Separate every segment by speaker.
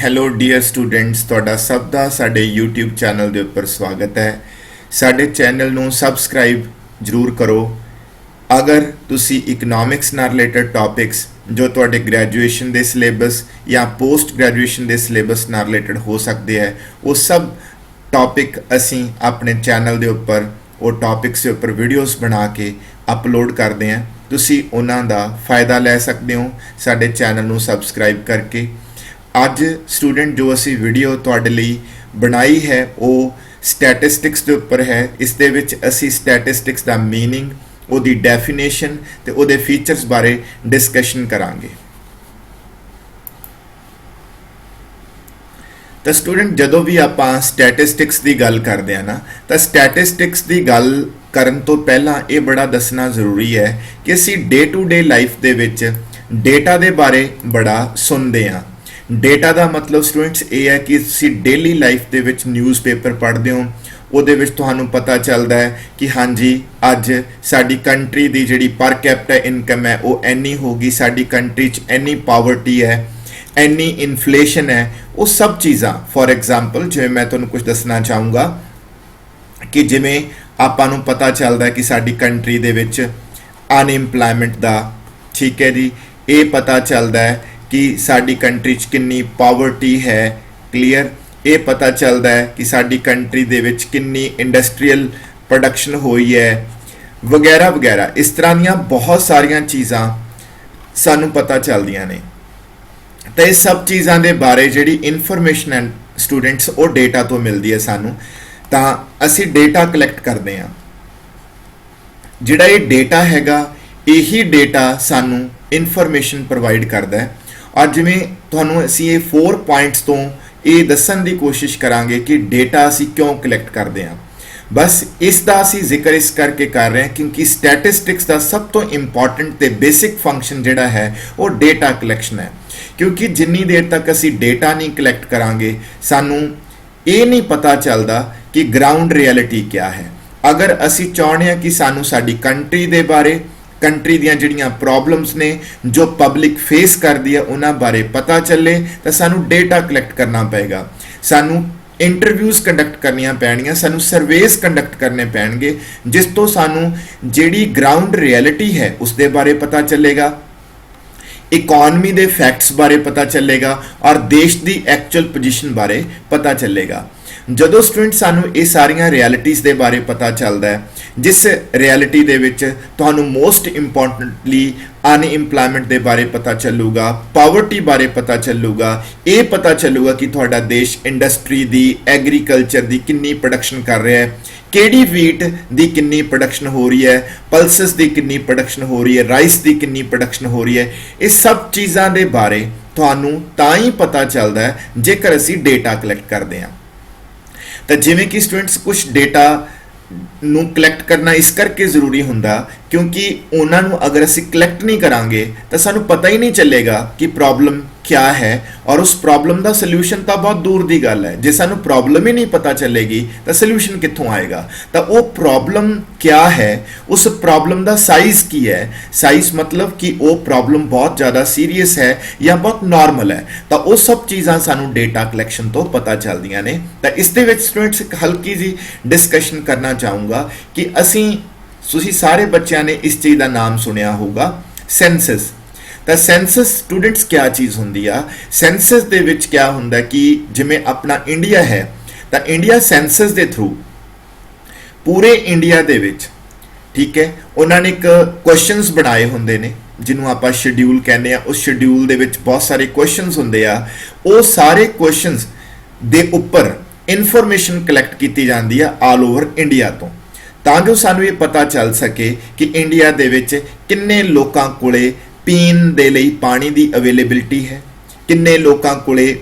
Speaker 1: Hello dear students, ਤੁਹਾਡਾ ਸਭ ਦਾ ਸਾਡੇ YouTube ਚੈਨਲ ਦੇ ਉੱਪਰ ਸਵਾਗਤ ਹੈ। ਸਾਡੇ ਚੈਨਲ ਨੂੰ ਸਬਸਕ੍ਰਾਈਬ ਜ਼ਰੂਰ ਕਰੋ। ਅਗਰ ਤੁਸੀਂ ਇਕਨੋਮਿਕਸ ਨਾਲ ਰਿਲੇਟਡ ਟੌਪਿਕਸ ਜੋ ਤੁਹਾਡੇ ਗ੍ਰੈਜੂਏਸ਼ਨ ਦੇ ਸਿਲੇਬਸ ਜਾਂ ਪੋਸਟ ਗ੍ਰੈਜੂਏਸ਼ਨ ਦੇ ਸਿਲੇਬਸ ਨਾਲ ਰਿਲੇਟਡ ਹੋ ਸਕਦੇ ਹੈ, ਉਹ ਸਭ ਟੌਪਿਕ ਅਸੀਂ ਆਪਣੇ ਚੈਨਲ ਦੇ ਉੱਪਰ ਉਹ ਟੌਪਿਕਸ ਦੇ ਉੱਪਰ ਵੀਡੀਓਜ਼ ਬਣਾ ਕੇ ਅਪਲੋਡ ਕਰਦੇ ਹਾਂ। ਤੁਸੀਂ ਉਹਨਾਂ ਦਾ ਫਾਇਦਾ ਲੈ ਸਕਦੇ ਹੋ ਸਾਡੇ ਚੈਨਲ ਨੂੰ ਸਬਸਕ੍ਰਾਈਬ ਕਰਕੇ। ਅੱਜ ਸਟੂਡੈਂਟ ਜੋ ਅਸੀਂ ਵੀਡੀਓ ਤੁਹਾਡੇ ਲਈ ਬਣਾਈ ਹੈ ਉਹ ਸਟੈਟਿਸਟਿਕਸ ਦੇ ਉੱਪਰ ਹੈ। ਇਸ ਦੇ ਵਿੱਚ ਅਸੀਂ ਸਟੈਟਿਸਟਿਕਸ ਦਾ ਮੀਨਿੰਗ, ਉਹਦੀ ਡੈਫੀਨੇਸ਼ਨ ਤੇ ਉਹਦੇ ਫੀਚਰਸ ਬਾਰੇ ਡਿਸਕਸ਼ਨ ਕਰਾਂਗੇ। ਤਾਂ ਸਟੂਡੈਂਟ ਜਦੋਂ ਵੀ ਆਪਾਂ ਸਟੈਟਿਸਟਿਕਸ ਦੀ ਗੱਲ ਕਰਦੇ ਆ ਨਾ, ਤਾਂ ਸਟੈਟਿਸਟਿਕਸ ਦੀ ਗੱਲ ਕਰਨ ਤੋਂ ਪਹਿਲਾਂ ਇਹ ਬੜਾ ਦੱਸਣਾ ਜ਼ਰੂਰੀ ਹੈ ਕਿ ਅਸੀਂ ਡੇ ਟੂ ਡੇ ਲਾਈਫ ਦੇ ਵਿੱਚ ਡੇਟਾ ਦੇ ਬਾਰੇ ਬੜਾ ਸੁਣਦੇ ਹਾਂ। ਡੇਟਾ ਦਾ ਮਤਲਬ ਸਟੂਡੈਂਟਸ ਇਹ ਹੈ ਕਿ ਤੁਸੀਂ ਡੇਲੀ ਲਾਈਫ ਦੇ ਵਿੱਚ ਨਿਊਜ਼ਪੇਪਰ ਪੜ੍ਹਦੇ ਹੋ, ਉਹਦੇ ਵਿੱਚ ਤੁਹਾਨੂੰ ਪਤਾ ਚੱਲਦਾ ਹੈ ਕਿ ਹਾਂਜੀ ਅੱਜ ਸਾਡੀ ਕੰਟਰੀ ਦੀ ਜਿਹੜੀ ਪਰ ਕੈਪੀਟਾ ਇਨਕਮ ਹੈ ਉਹ ਇੰਨੀ ਹੋਗੀ, ਸਾਡੀ ਕੰਟਰੀ 'ਚ ਇੰਨੀ ਪਾਵਰਟੀ ਹੈ, ਇੰਨੀ ਇਨਫਲੇਸ਼ਨ ਹੈ। ਉਹ ਸਭ ਚੀਜ਼ਾਂ ਫੋਰ ਐਗਜ਼ਾਮਪਲ ਜਿਵੇਂ ਮੈਂ ਤੁਹਾਨੂੰ ਕੁਝ ਦੱਸਣਾ ਚਾਹੂੰਗਾ ਕਿ ਜਿਵੇਂ ਆਪਾਂ ਨੂੰ ਪਤਾ ਚੱਲਦਾ ਕਿ ਸਾਡੀ ਕੰਟਰੀ ਦੇ ਵਿੱਚ ਅਨਇੰਪਲਾਇਮੈਂਟ ਦਾ, ਠੀਕ ਹੈ ਜੀ, ਇਹ ਪਤਾ ਚੱਲਦਾ ਹੈ ਕਿ ਸਾਡੀ ਕੰਟਰੀ 'ਚ ਕਿੰਨੀ ਪਾਵਰਟੀ ਹੈ, ਕਲੀਅਰ। ਇਹ ਪਤਾ ਚੱਲਦਾ ਹੈ ਕਿ ਸਾਡੀ ਕੰਟਰੀ ਦੇ ਵਿੱਚ ਕਿੰਨੀ ਇੰਡਸਟਰੀਅਲ ਪ੍ਰੋਡਕਸ਼ਨ ਹੋਈ ਹੈ, ਵਗੈਰਾ ਵਗੈਰਾ। ਇਸ ਤਰ੍ਹਾਂ ਦੀਆਂ ਬਹੁਤ ਸਾਰੀਆਂ ਚੀਜ਼ਾਂ ਸਾਨੂੰ ਪਤਾ ਚੱਲਦੀਆਂ ਨੇ। ਤਾਂ ਇਹ ਸਭ ਚੀਜ਼ਾਂ ਦੇ ਬਾਰੇ ਜਿਹੜੀ ਇਨਫੋਰਮੇਸ਼ਨ ਹੈ ਸਟੂਡੈਂਟਸ, ਉਹ ਡੇਟਾ ਤੋਂ ਮਿਲਦੀ ਹੈ ਸਾਨੂੰ। ਤਾਂ ਅਸੀਂ ਡੇਟਾ ਕਲੈਕਟ ਕਰਦੇ ਹਾਂ। ਜਿਹੜਾ ਇਹ ਡੇਟਾ ਹੈਗਾ, ਇਹੀ ਡੇਟਾ ਸਾਨੂੰ ਇਨਫੋਰਮੇਸ਼ਨ ਪ੍ਰੋਵਾਈਡ ਕਰਦਾ ਹੈ। ਔਰ ਜਿਵੇਂ ਤੁਹਾਨੂੰ ਅਸੀਂ ਇਹ 4 ਪੁਆਇੰਟਸ ਤੋਂ ਇਹ ਦੱਸਣ ਦੀ ਕੋਸ਼ਿਸ਼ ਕਰਾਂਗੇ ਕਿ ਡੇਟਾ ਅਸੀਂ ਕਿਉਂ ਕਲੈਕਟ ਕਰਦੇ ਹਾਂ। ਬਸ ਇਸ ਦਾ ਅਸੀਂ ਜ਼ਿਕਰ ਇਸ ਕਰਕੇ ਕਰ ਰਹੇ ਹਾਂ ਕਿਉਂਕਿ ਸਟੈਟਿਸਟਿਕਸ ਦਾ ਸਭ ਤੋਂ ਇੰਪੋਰਟੈਂਟ ਤੇ ਬੇਸਿਕ ਫੰਕਸ਼ਨ ਜਿਹੜਾ ਹੈ ਉਹ ਡੇਟਾ ਕਲੈਕਸ਼ਨ ਹੈ। ਕਿਉਂਕਿ ਜਿੰਨੀ ਦੇਰ ਤੱਕ ਅਸੀਂ ਡੇਟਾ ਨਹੀਂ ਕਲੈਕਟ ਕਰਾਂਗੇ, ਸਾਨੂੰ ਇਹ ਨਹੀਂ ਪਤਾ ਚੱਲਦਾ ਕਿ ਗਰਾਊਂਡ ਰਿਐਲਿਟੀ ਕਿਆ ਹੈ। ਅਗਰ ਅਸੀਂ ਚਾਹੁੰਦੇ ਹਾਂ ਕਿ ਸਾਨੂੰ ਸਾਡੀ ਕੰਟਰੀ ਦੇ ਬਾਰੇ, ਕੰਟਰੀ ਦੀਆਂ ਜਿਹੜੀਆਂ ਪ੍ਰੋਬਲਮਸ ਨੇ ਜੋ ਪਬਲਿਕ ਫੇਸ ਕਰਦੀ ਹੈ ਉਹਨਾਂ ਬਾਰੇ ਪਤਾ ਚੱਲੇ, ਤਾਂ ਸਾਨੂੰ ਡੇਟਾ ਕਲੈਕਟ ਕਰਨਾ ਪਏਗਾ। ਸਾਨੂੰ ਇੰਟਰਵਿਊਜ਼ ਕੰਡਕਟ ਕਰਨੀਆਂ ਪੈਣਗੀਆਂ, ਸਾਨੂੰ ਸਰਵੇਸ ਕੰਡਕਟ ਕਰਨੇ ਪੈਣਗੇ, ਜਿਸ ਤੋਂ ਸਾਨੂੰ ਜਿਹੜੀ ਗਰਾਊਂਡ ਰਿਐਲਿਟੀ ਹੈ ਉਸ ਦੇ ਬਾਰੇ ਪਤਾ ਚੱਲੇਗਾ, ਇਕਨੋਮੀ ਦੇ ਫੈਕਟਸ ਬਾਰੇ ਪਤਾ ਚੱਲੇਗਾ ਔਰ ਦੇਸ਼ ਦੀ ਐਕਚੁਅਲ ਪੋਜੀਸ਼ਨ ਬਾਰੇ ਪਤਾ ਚੱਲੇਗਾ। ਜਦੋਂ ਸਟੂਡੈਂਟ ਸਾਨੂੰ ਇਹ ਸਾਰੀਆਂ ਰਿਐਲਿਟੀਜ਼ ਦੇ ਬਾਰੇ ਪਤਾ ਚੱਲਦਾ ਹੈ, ਜਿਸ ਰਿਐਲਿਟੀ ਦੇ ਵਿੱਚ ਤੁਹਾਨੂੰ ਮੋਸਟ ਇੰਪੋਰਟੈਂਟਲੀ ਅਨਇੰਪਲਾਇਮੈਂਟ ਦੇ ਬਾਰੇ ਪਤਾ ਚੱਲੂਗਾ, ਪਾਵਰਟੀ ਬਾਰੇ ਪਤਾ ਚੱਲੂਗਾ, ਇਹ ਪਤਾ ਚੱਲੂਗਾ ਕਿ ਤੁਹਾਡਾ ਦੇਸ਼ ਇੰਡਸਟਰੀ ਦੀ, ਐਗਰੀਕਲਚਰ ਦੀ ਕਿੰਨੀ ਪ੍ਰੋਡਕਸ਼ਨ ਕਰ ਰਿਹਾ ਹੈ, ਕਿਹੜੀ ਵੀਟ ਦੀ ਕਿੰਨੀ ਪ੍ਰੋਡਕਸ਼ਨ ਹੋ ਰਹੀ ਹੈ, ਪਲਸਸ ਦੀ ਕਿੰਨੀ ਪ੍ਰੋਡਕਸ਼ਨ ਹੋ ਰਹੀ ਹੈ, ਰਾਈਸ ਦੀ ਕਿੰਨੀ ਪ੍ਰੋਡਕਸ਼ਨ ਹੋ ਰਹੀ ਹੈ। ਇਹ ਸਭ ਚੀਜ਼ਾਂ ਦੇ ਬਾਰੇ ਤੁਹਾਨੂੰ ਤਾਂ ਹੀ ਪਤਾ ਚੱਲਦਾ ਹੈ ਜੇਕਰ ਅਸੀਂ ਡੇਟਾ ਕਲੈਕਟ ਕਰਦੇ ਹਾਂ। ਤਾਂ ਜਿਵੇਂ ਕਿ ਸਟੂਡੈਂਟਸ ਕੁਝ ਡੇਟਾ ਨੂੰ ਕਲੈਕਟ ਕਰਨਾ ਇਸ ਕਰਕੇ ਜ਼ਰੂਰੀ ਹੁੰਦਾ ਕਿਉਂਕਿ ਉਹਨਾਂ ਨੂੰ ਅਗਰ ਅਸੀਂ ਕਲੈਕਟ ਨਹੀਂ ਕਰਾਂਗੇ ਤਾਂ ਸਾਨੂੰ ਪਤਾ ਹੀ ਨਹੀਂ ਚੱਲੇਗਾ ਕਿ ਪ੍ਰੋਬਲਮ ਕਿਆ ਹੈ ਔਰ ਉਸ ਪ੍ਰੋਬਲਮ ਦਾ ਸੋਲੂਸ਼ਨ ਤਾਂ ਬਹੁਤ ਦੂਰ ਦੀ ਗੱਲ ਹੈ। ਜੇ ਸਾਨੂੰ ਪ੍ਰੋਬਲਮ ਹੀ ਨਹੀਂ ਪਤਾ ਚੱਲੇਗੀ ਤਾਂ ਸੋਲੂਸ਼ਨ ਕਿੱਥੋਂ ਆਏਗਾ। ਤਾਂ ਉਹ ਪ੍ਰੋਬਲਮ ਕਿਆ ਹੈ, ਉਸ ਪ੍ਰੋਬਲਮ ਦਾ ਸਾਈਜ਼ ਕੀ ਹੈ, ਸਾਈਜ਼ ਮਤਲਬ ਕਿ ਉਹ ਪ੍ਰੋਬਲਮ ਬਹੁਤ ਜ਼ਿਆਦਾ ਸੀਰੀਅਸ ਹੈ ਜਾਂ ਬਹੁਤ ਨਾਰਮਲ ਹੈ, ਤਾਂ ਉਹ ਸਭ ਚੀਜ਼ਾਂ ਸਾਨੂੰ ਡੇਟਾ ਕਲੈਕਸ਼ਨ ਤੋਂ ਪਤਾ ਚੱਲਦੀਆਂ ਨੇ। ਤਾਂ ਇਸ ਦੇ ਵਿੱਚ ਸਟੂਡੈਂਟਸ ਇੱਕ ਹਲਕੀ ਜੀ ਡਿਸਕਸ਼ਨ ਕਰਨਾ ਚਾਹੂੰਗਾ ਕਿ ਤੁਸੀਂ ਸਾਰੇ ਬੱਚਿਆਂ ਨੇ ਇਸ ਚੀਜ਼ ਦਾ ਨਾਮ ਸੁਣਿਆ ਹੋਊਗਾ, ਸੈਂਸਸ। ਤਾਂ ਸੈਂਸਸ ਸਟੂਡੈਂਟਸ ਕਿਆ ਚੀਜ਼ ਹੁੰਦੀ ਆ? ਸੈਂਸਸ ਦੇ ਵਿੱਚ ਕਿਆ ਹੁੰਦਾ ਕਿ ਜਿਵੇਂ ਆਪਣਾ ਇੰਡੀਆ ਹੈ, ਤਾਂ ਇੰਡੀਆ ਸੈਂਸਸ ਦੇ ਥਰੂ ਪੂਰੇ ਇੰਡੀਆ ਦੇ ਵਿੱਚ, ਠੀਕ ਹੈ, ਉਹਨਾਂ ਨੇ ਇੱਕ ਕੁਐਸਚਨਸ ਬਣਾਏ ਹੁੰਦੇ ਨੇ ਜਿਹਨੂੰ ਆਪਾਂ ਸ਼ਡਿਊਲ ਕਹਿੰਦੇ ਆ। ਉਸ ਸ਼ਡਿਊਲ ਦੇ ਵਿੱਚ ਬਹੁਤ ਸਾਰੇ ਕੁਐਸਚਨਸ ਹੁੰਦੇ ਆ। ਉਹ ਸਾਰੇ ਕੁਐਸਚਨਸ ਦੇ ਉੱਪਰ ਇਨਫੋਰਮੇਸ਼ਨ ਕਲੈਕਟ ਕੀਤੀ ਜਾਂਦੀ ਆ ਆਲ ਓਵਰ ਇੰਡੀਆ ਤੋਂ, ਤਾਂ ਜੋ ਸਾਨੂੰ ਇਹ ਪਤਾ ਚੱਲ ਸਕੇ ਕਿ ਇੰਡੀਆ ਦੇ ਵਿੱਚ ਕਿੰਨੇ ਲੋਕਾਂ ਕੋਲੇ ਪੀਣ ਦੇ ਲਈ ਪਾਣੀ ਦੀ ਅਵੇਲੇਬਿਲਿਟੀ ਹੈ, ਕਿੰਨੇ ਲੋਕਾਂ ਕੋਲੇ,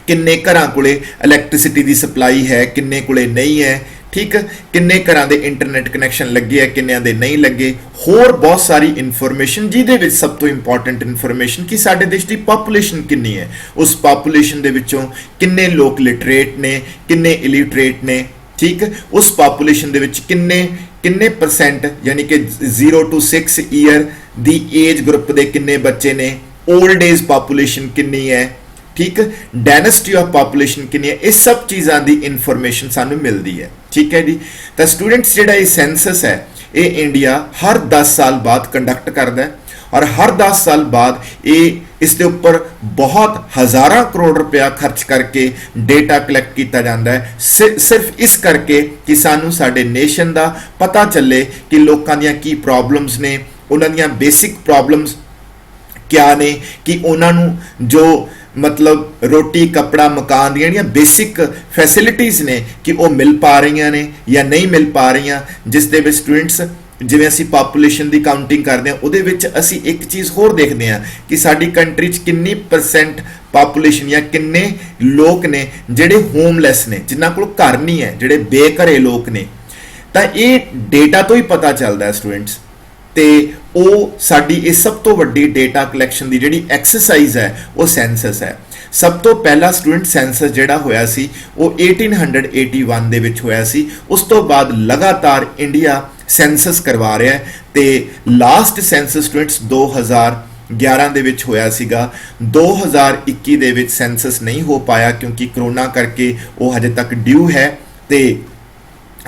Speaker 1: ਕਿੰਨੇ ਘਰਾਂ ਕੋਲੇ ਇਲੈਕਟ੍ਰਿਸਿਟੀ ਦੀ ਸਪਲਾਈ ਹੈ, ਕਿੰਨੇ ਕੋਲੇ ਨਹੀਂ ਹੈ, ਠੀਕ, ਕਿੰਨੇ ਘਰਾਂ ਦੇ ਇੰਟਰਨੈਟ ਕਨੈਕਸ਼ਨ ਲੱਗੇ ਹੈ, ਕਿੰਨਿਆਂ ਦੇ ਨਹੀਂ ਲੱਗੇ, ਹੋਰ ਬਹੁਤ ਸਾਰੀ ਇਨਫੋਰਮੇਸ਼ਨ, ਜਿਹਦੇ ਵਿੱਚ ਸਭ ਤੋਂ ਇੰਪੋਰਟੈਂਟ ਇਨਫੋਰਮੇਸ਼ਨ ਕਿ ਸਾਡੇ ਦੇਸ਼ ਦੀ ਪਾਪੂਲੇਸ਼ਨ ਕਿੰਨੀ ਹੈ, ਉਸ ਪਾਪੂਲੇਸ਼ਨ ਦੇ ਵਿੱਚੋਂ ਕਿੰਨੇ ਲੋਕ ਲਿਟਰੇਟ ਨੇ, ਕਿੰਨੇ ਇਲਿਟਰੇਟ ਨੇ, ਠੀਕ, ਉਸ ਪਾਪੂਲੇਸ਼ਨ ਦੇ ਵਿੱਚ ਕਿੰਨੇ ਪਰਸੈਂਟ ਯਾਨੀ ਕਿ 0 to 6 year the age group ਦੇ ਕਿੰਨੇ ਬੱਚੇ ਨੇ, ओल्ड एज पॉपुलेशन कितनी है, ठीक, ਡੈਨਸਿਟੀ ਆਫ ਪੋਪੂਲੇਸ਼ਨ ਕਿੰਨੀ ਹੈ, ਇਹ ਸਭ ਚੀਜ਼ਾਂ ਦੀ ਇਨਫੋਰਮੇਸ਼ਨ ਸਾਨੂੰ ਮਿਲਦੀ ਹੈ। ਠੀਕ ਹੈ ਜੀ। ਤਾਂ ਸਟੂਡੈਂਟਸ ਜਿਹੜਾ ਇਹ ਸੈਂਸਸ ਹੈ ਇਹ ਇੰਡੀਆ ਹਰ 10 ਸਾਲ ਬਾਅਦ ਕੰਡਕਟ ਕਰਦਾ ਹੈ ਔਰ ਹਰ 10 ਸਾਲ ਬਾਅਦ ਇਹ ਇਸ ਦੇ ਉੱਪਰ ਬਹੁਤ ਹਜ਼ਾਰਾਂ ਕਰੋੜ ਰੁਪਇਆ ਖਰਚ ਕਰਕੇ ਡੇਟਾ ਕਲੈਕਟ ਕੀਤਾ ਜਾਂਦਾ ਹੈ, ਸਿਰਫ ਇਸ ਕਰਕੇ ਕਿ ਸਾਨੂੰ ਸਾਡੇ ਨੇਸ਼ਨ ਦਾ ਪਤਾ ਚੱਲੇ ਕਿ ਲੋਕਾਂ ਦੀਆਂ ਕੀ ਪ੍ਰੋਬਲਮਸ ਨੇ, ਉਹਨਾਂ ਦੀਆਂ ਬੇਸਿਕ ਪ੍ਰੋਬਲਮਸ ਕਿਆ ਨੇ, ਕਿ ਉਹਨਾਂ ਨੂੰ ਜੋ मतलब रोटी कपड़ा मकान ਦੀਆਂ ਜਿਹੜੀਆਂ ਬੇਸਿਕ ਫੈਸਿਲਿਟੀਜ਼ ਨੇ ਕਿ ਉਹ ਮਿਲ ਪਾ ਰਹੀਆਂ ਨੇ ਜਾਂ ਨਹੀਂ ਮਿਲ ਪਾ ਰਹੀਆਂ। ਜਿਸ ਦੇ ਵਿੱਚ ਸਟੂਡੈਂਟਸ ਜਿਵੇਂ ਅਸੀਂ ਪਾਪੂਲੇਸ਼ਨ ਦੀ ਕਾਊਂਟਿੰਗ ਕਰਦੇ ਹਾਂ ਉਹਦੇ ਵਿੱਚ ਅਸੀਂ ਇੱਕ ਚੀਜ਼ ਹੋਰ ਦੇਖਦੇ ਹਾਂ ਕਿ ਸਾਡੀ ਕੰਟਰੀ 'ਚ ਕਿੰਨੀ % ਪਾਪੂਲੇਸ਼ਨ ਜਾਂ ਕਿੰਨੇ ਲੋਕ ਨੇ ਜਿਹੜੇ ਹੋਮਲੈਸ ਨੇ, ਜਿਨ੍ਹਾਂ ਕੋਲ ਘਰ ਨਹੀਂ ਹੈ, ਜਿਹੜੇ ਬੇਘਰੇ ਲੋਕ ਨੇ। ਤਾਂ ਇਹ ਡੇਟਾ ਤੋਂ ਹੀ ਪਤਾ ਚੱਲਦਾ ਹੈ ਸਟੂਡੈਂਟਸ। ਤੇ ਉਹ ਸਾਡੀ ਇਹ ਸਭ ਤੋਂ ਵੱਡੀ ਡੇਟਾ ਕਲੈਕਸ਼ਨ ਦੀ ਜਿਹੜੀ ਐਕਸਰਸਾਈਜ਼ ਹੈ ਉਹ ਸੈਂਸਸ ਹੈ। ਸਭ ਤੋਂ ਪਹਿਲਾ ਸਟੂਡੈਂਟ ਸੈਂਸਸ ਜਿਹੜਾ ਹੋਇਆ ਸੀ ਉਹ 1881 ਦੇ ਵਿੱਚ ਹੋਇਆ ਸੀ। ਉਸ ਤੋਂ ਬਾਅਦ ਲਗਾਤਾਰ ਇੰਡੀਆ ਸੈਂਸਸ ਕਰਵਾ ਰਿਹਾ ਹੈ ਤੇ ਲਾਸਟ ਸੈਂਸਸ ਸਟੂਡੈਂਟਸ 2011 ਦੇ ਵਿੱਚ ਹੋਇਆ ਸੀਗਾ। 2021 ਦੇ ਵਿੱਚ ਸੈਂਸਸ ਨਹੀਂ ਹੋ ਪਾਇਆ ਕਿਉਂਕਿ ਕਰੋਨਾ ਕਰਕੇ ਉਹ ਹਜੇ ਤੱਕ ਡਿਊ ਹੈ ਤੇ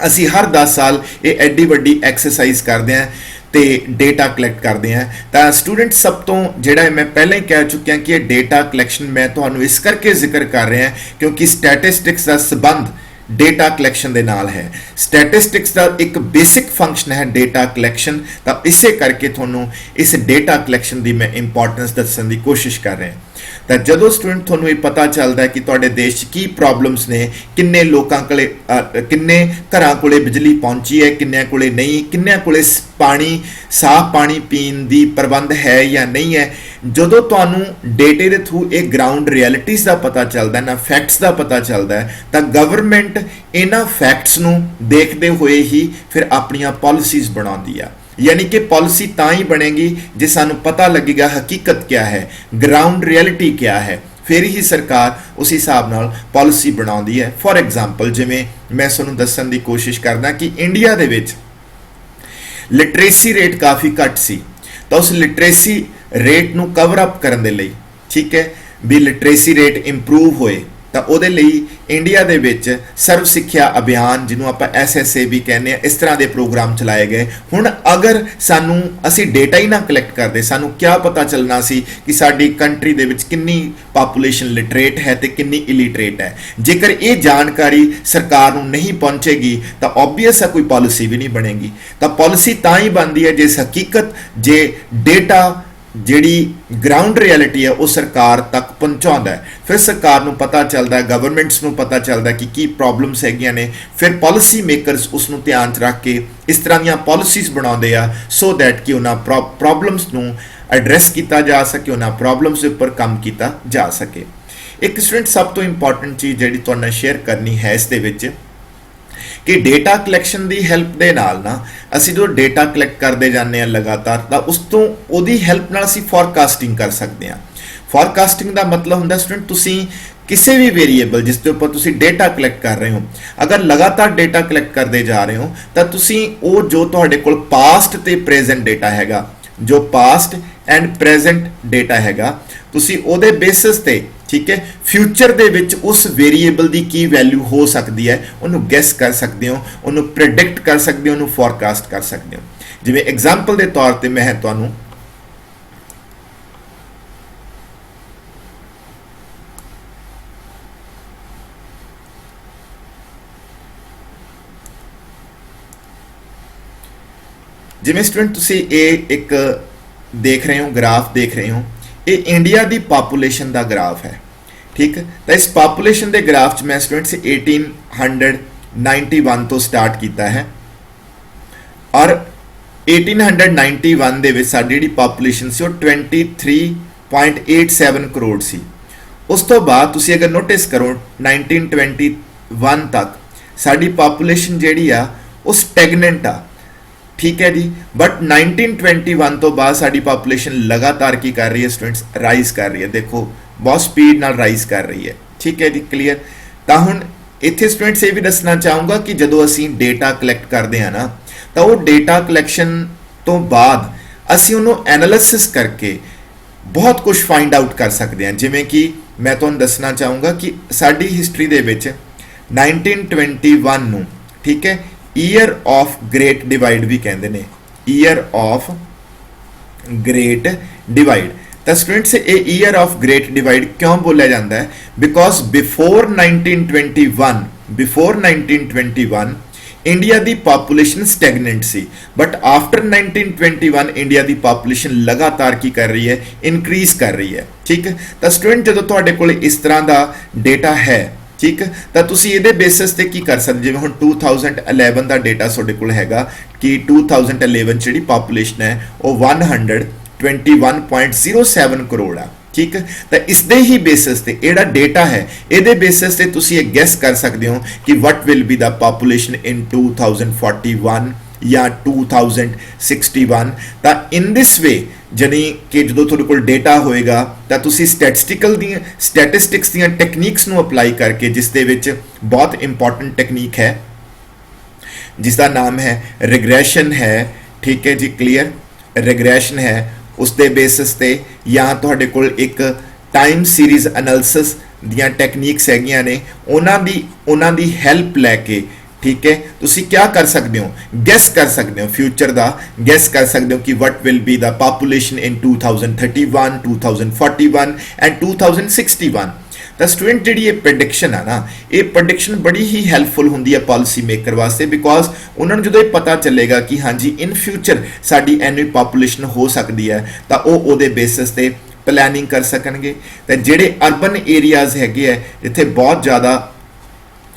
Speaker 1: ਅਸੀਂ ਹਰ 10 ਸਾਲ ਇਹ ਐਡੀ ਵੱਡੀ ਐਕਸਰਸਾਈਜ਼ ਕਰਦੇ ਹਾਂ ਤੇ ਡੇਟਾ ਕਲੈਕਟ ਕਰਦੇ ਹਾਂ। ਤਾਂ ਸਟੂਡੈਂਟ ਸਭ ਤੋਂ ਜਿਹੜਾ ਮੈਂ ਪਹਿਲਾਂ ਹੀ ਕਹਿ ਚੁੱਕਿਆ ਕਿ ਇਹ ਡੇਟਾ ਕਲੈਕਸ਼ਨ ਮੈਂ ਤੁਹਾਨੂੰ ਇਸ ਕਰਕੇ ਜ਼ਿਕਰ ਕਰ ਰਿਹਾ ਕਿਉਂਕਿ ਸਟੈਟਿਸਟਿਕਸ ਦਾ ਸੰਬੰਧ ਡੇਟਾ ਕਲੈਕਸ਼ਨ ਦੇ ਨਾਲ ਹੈ। ਸਟੈਟਿਸਟਿਕਸ ਦਾ ਇੱਕ ਬੇਸਿਕ ਫੰਕਸ਼ਨ ਹੈ ਡੇਟਾ ਕਲੈਕਸ਼ਨ। ਤਾਂ ਇਸੇ ਕਰਕੇ ਤੁਹਾਨੂੰ ਇਸ ਡੇਟਾ ਕਲੈਕਸ਼ਨ ਦੀ ਮੈਂ ਇੰਪੋਰਟੈਂਸ ਦੱਸਣ ਦੀ ਕੋਸ਼ਿਸ਼ ਕਰ ਰਿਹਾ। ਤਾਂ ਜਦੋਂ ਸਟੂਡੈਂਟ ਤੁਹਾਨੂੰ ਇਹ ਪਤਾ ਚੱਲਦਾ ਹੈ ਕਿ ਤੁਹਾਡੇ ਦੇਸ਼ 'ਚ ਕੀ ਪ੍ਰੋਬਲਮਸ ਨੇ, ਕਿੰਨੇ ਲੋਕਾਂ ਕੋਲੇ ਕਿੰਨੇ ਘਰਾਂ ਕੋਲੇ ਬਿਜਲੀ ਪਹੁੰਚੀ ਹੈ, ਕਿੰਨਿਆਂ ਕੋਲੇ ਨਹੀਂ, ਕਿੰਨਿਆਂ ਕੋਲੇ ਪਾਣੀ ਸਾਫ਼ ਪਾਣੀ ਪੀਣ ਦੀ ਪ੍ਰਬੰਧ ਹੈ ਜਾਂ ਨਹੀਂ ਹੈ, ਜਦੋਂ ਤੁਹਾਨੂੰ ਡੇਟੇ ਦੇ ਥਰੂ ਇਹ ਗਰਾਊਂਡ ਰਿਐਲਿਟੀਜ਼ ਦਾ ਪਤਾ ਚੱਲਦਾ ਨਾ ਫੈਕਟਸ ਦਾ ਪਤਾ ਚੱਲਦਾ ਹੈ ਤਾਂ ਗਵਰਨਮੈਂਟ ਇਹਨਾਂ ਫੈਕਟਸ ਨੂੰ ਦੇਖਦੇ ਹੋਏ ਹੀ ਫਿਰ ਆਪਣੀਆਂ ਪਾਲਿਸੀਜ਼ ਬਣਾਉਂਦੀ ਆ। यानी कि पॉलिसी ता ही बनेगी जे सानू पता लगेगा हकीकत क्या है, ग्राउंड रियलिटी क्या है, फिर ही सरकार उस हिसाब नाल पॉलिसी बनाउंदी है। फॉर एग्जाम्पल जिवें मैं तुहानू दस्सण दी कोशिश करदा कि इंडिया दे विच लिटरेसी रेट काफ़ी घट सी तो उस लिटरेसी रेट नू कवर अप करन दे लई, ठीक है, भी लिटरेसी रेट इंप्रूव होए ਤਾਂ ਉਹਦੇ ਲਈ ਇੰਡੀਆ ਦੇ ਵਿੱਚ ਸਰਵ ਸਿੱਖਿਆ ਅਭਿਆਨ ਜਿਹਨੂੰ ਆਪਾਂ SSA ਵੀ ਕਹਿੰਦੇ ਆ, ਇਸ ਤਰ੍ਹਾਂ ਦੇ ਪ੍ਰੋਗਰਾਮ ਚਲਾਏ ਗਏ। ਹੁਣ ਅਗਰ ਸਾਨੂੰ ਅਸੀਂ ਡੇਟਾ ਹੀ ਨਾ ਕਲੈਕਟ ਕਰਦੇ, ਸਾਨੂੰ ਕਿਆ ਪਤਾ ਚੱਲਣਾ ਸੀ ਕਿ ਸਾਡੀ ਕੰਟਰੀ ਦੇ ਵਿੱਚ ਕਿੰਨੀ ਪਾਪੂਲੇਸ਼ਨ ਲਿਟਰੇਟ ਹੈ ਤੇ ਕਿੰਨੀ ਇਲਿਟਰੇਟ ਹੈ। ਜੇਕਰ ਇਹ ਜਾਣਕਾਰੀ ਸਰਕਾਰ ਨੂੰ ਨਹੀਂ ਪਹੁੰਚੇਗੀ ਤਾਂ ਆਬਵੀਅਸ ਹੈ ਕੋਈ ਪਾਲਿਸੀ ਵੀ ਨਹੀਂ ਬਣੇਗੀ। ਤਾਂ ਪਾਲਿਸੀ ਤਾਂ ਹੀ ਬਣਦੀ ਹੈ ਜੇ ਹਕੀਕਤ ਜੇ ਡੇਟਾ ਜਿਹੜੀ ਗਰਾਊਂਡ ਰਿਐਲਿਟੀ ਹੈ ਉਹ ਸਰਕਾਰ ਤੱਕ ਪਹੁੰਚਾਉਂਦਾ ਹੈ। ਫਿਰ ਸਰਕਾਰ ਨੂੰ ਪਤਾ ਚੱਲਦਾ ਹੈ, ਗਵਰਨਮੈਂਟਸ ਨੂੰ ਪਤਾ ਚੱਲਦਾ ਕਿ ਕੀ ਪ੍ਰੋਬਲਮਸ ਹੈਗੀਆਂ ਨੇ। ਫਿਰ ਪਾਲਿਸੀ ਮੇਕਰਸ ਉਸ ਨੂੰ ਧਿਆਨ 'ਚ ਰੱਖ ਕੇ ਇਸ ਤਰ੍ਹਾਂ ਦੀਆਂ ਪਾਲਿਸੀਜ਼ ਬਣਾਉਂਦੇ ਆ ਸੋ ਦੈਟ ਕਿ ਉਹਨਾਂ ਪ੍ਰੋਬਲਮਸ ਨੂੰ ਐਡਰੈਸ ਕੀਤਾ ਜਾ ਸਕੇ, ਉਹਨਾਂ ਪ੍ਰੋਬਲਮਸ ਦੇ ਉੱਪਰ ਕੰਮ ਕੀਤਾ ਜਾ ਸਕੇ। ਇੱਕ ਸਟੂਡੈਂਟ ਸਭ ਤੋਂ ਇੰਪੋਰਟੈਂਟ ਚੀਜ਼ ਜਿਹੜੀ ਤੁਹਾਡੇ ਨਾਲ ਸ਼ੇਅਰ ਕਰਨੀ ਹੈ ਇਸ ਦੇ ਵਿੱਚ कि डेटा कलैक्शन की हैल्प दे नाल ना असी जो डेटा कलैक्ट करते जाने लगातार तो उस तो उहदी हैल्प नाल असी फॉरकास्टिंग कर सकते हैं। फॉरकास्टिंग का मतलब हुंदा स्टूडेंट तुसी किसी भी वेरीएबल जिसके उपर तुसी डेटा कलैक्ट कर रहे हो, अगर लगातार डेटा कलैक्ट करते जा रहे हो तो तुसी वो जो तुहाडे कोल पास्ट ते प्रेजेंट डेटा हैगा, जो पास्ट एंड प्रेजेंट डेटा हैगा, तुसी ओदे बेसिस ते ठीक है फ्यूचर दे विच उस वेरीएबल की की वैल्यू हो सकती है उन्होंने गैस कर सकते हो, उन्होंने प्रिडिक्ट कर सकते हो, उन्होंने फॉरकास्ट कर सकते हो। जिवें एग्जाम्पल के तौर पर मैं तुहानू जिवें स्टूडेंट तुसी ये एक देख रहे हो, ग्राफ देख रहे हो, ये इंडिया की पापूलेशन का ग्राफ है। ठीक, तो इस पापूलेशन के ग्राफ च मैं स्टूडेंट्स 1891 तो स्टार्ट किया है और 1891 दे विच साडी जिहड़ी पापूलेशन सी 23.87 करोड़ सी। उस तो बाद तुसी अगर नोटिस करो 1921 तक साडी पापूलेशन जिहड़ी आ वो स्टैगनेंट आ। ठीक है जी, बट 1921 तो बाद साडी पापूलेशन लगातार की कर रही है स्टूडेंट्स, राइज कर रही है। देखो बहुत स्पीड नाल राइज कर रही है। ठीक है जी, क्लीयर। तो हुण इत्थे स्टूडेंट्स ये भी दसना चाहूँगा कि जदों असीं डेटा कलैक्ट करते हैं ना तो वो डेटा कलैक्शन तो बाद असीं उन्होंने एनालिसिस करके बहुत कुछ फाइंड आउट कर सकते हैं। जिवें कि मैं तुहानूं दसना चाहूँगा कि साडी हिस्टरी दे विच 1921 नूं, ठीक है, ईयर ऑफ ग्रेट डिवाइड भी कहते हैं, ईयर ऑफ ग्रेट डिवाइड। तो स्टूडेंट्स ये ईयर ऑफ ग्रेट डिवाइड क्यों बोलिया जाता है? बिकॉज बिफोर 1921 इंडिया की पॉपुलेशन स्टैगनेंट सी, बट आफ्टर 1921 इंडिया की पॉपुलेशन लगातार की कर रही है, इनक्रीज कर रही है। ठीक है, तो स्टूडेंट जो तुहाडे कोल इस तरह का डेटा है, ठीक है, तो तुसी इहदे बेसिस ते की कर सकते, जिवें हुण 2011 का डेटा तुहाडे कोल हैगा कि 2011 जिहड़ी पॉपुलेशन है वो 121.07 करोड़ है। ठीक है, तो इसदे ही बेसिस ते इहड़ा डेटा है, इहदे बेसिस ते तुसी ये गैस कर सकते हो कि what will be the population in 2041 या 2061। तो इन दिस वे जानी कि जो तुहाडे कोल डेटा होएगा तो तुसी स्टैटिस्टिक्स दी टैक्नीक्स नूं अप्लाई करके, जिस दे विच बहुत इंपॉर्टेंट टैक्नीक है जिसका नाम है रिग्रेशन है, ठीक है जी, क्लियर, रिग्रेशन है, उस दे बेसिस ते या तुहाडे कोल एक टाइम सीरीज एनालिसिस दियां टैक्नीक्स हैगियां ने, उन्हां दी हेल्प लैके, ठीक है, तुसी क्या कर सकते हो, गैस कर सकते हो, फ्यूचर का गैस कर सकते हो कि what will be the population in 2031, 2041 and 2061। तो स्टूडेंट जी ये प्रडिक्शन है ना, ये प्रडिक्शन बड़ी ही हैल्पफुल होंगी है पॉलिसी मेकर वास्ते, बिकॉज उन्होंने जो पता चलेगा कि हाँ जी इन फ्यूचर साड़ी एनी पॉपुलेशन हो सकती है, तो वो बेसिस ते प्लैनिंग कर सकणगे। तो जेडे अर्बन एरियाज हैगे है जिथे बहुत ज़्यादा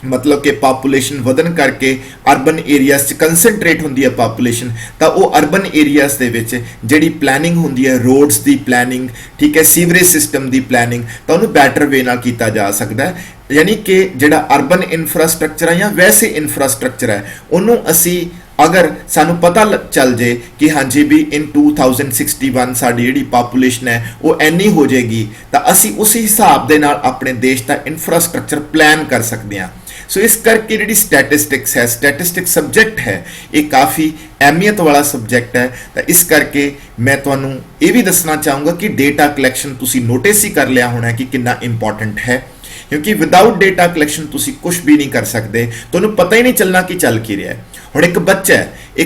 Speaker 1: मतलब कि पॉपुलेशन वधन करके अर्बन एरियाज कंसनट्रेट होंदी है पॉपुलेशन, तो वो अर्बन एरियाज दे विच जिहड़ी प्लैनिंग होंदी है, रोड्स की प्लैनिंग, ठीक है, सीवरेज सिस्टम की प्लैनिंग, तो उन्होंने बैटर वे नाल कीता जा सकता है। यानी कि जिहड़ा अर्बन इंफ्रास्ट्रक्चर है या वैसे इंफ्रास्ट्रक्चर है, उन्होंने असी अगर सानू पता चल जाए कि हाँ जी भी इन 2061 साड़ी जिहड़ी पॉपुलेशन है वो इन्नी हो जाएगी, तो असी उस हिसाब के नाल अपने देश का इंफ्रास्ट्रक्चर प्लान कर सकते हैं। सो इस करके जिहड़ी स्टैटिस्टिक्स है, स्टैटिस्टिक सब्जेक्ट है, ये काफ़ी अहमियत वाला सब्जेक्ट है। तो इस करके मैं तुहानू ये भी दसना चाहूँगा कि डेटा कलैक्शन तुसी नोटिस ही कर लिया होना कि कितना इंपॉर्टेंट है, क्योंकि विदाउट डेटा कलैक्शन तुसी कुछ भी नहीं कर सकते, तुहानू पता ही नहीं चलना कि चल की रहा है। हुण एक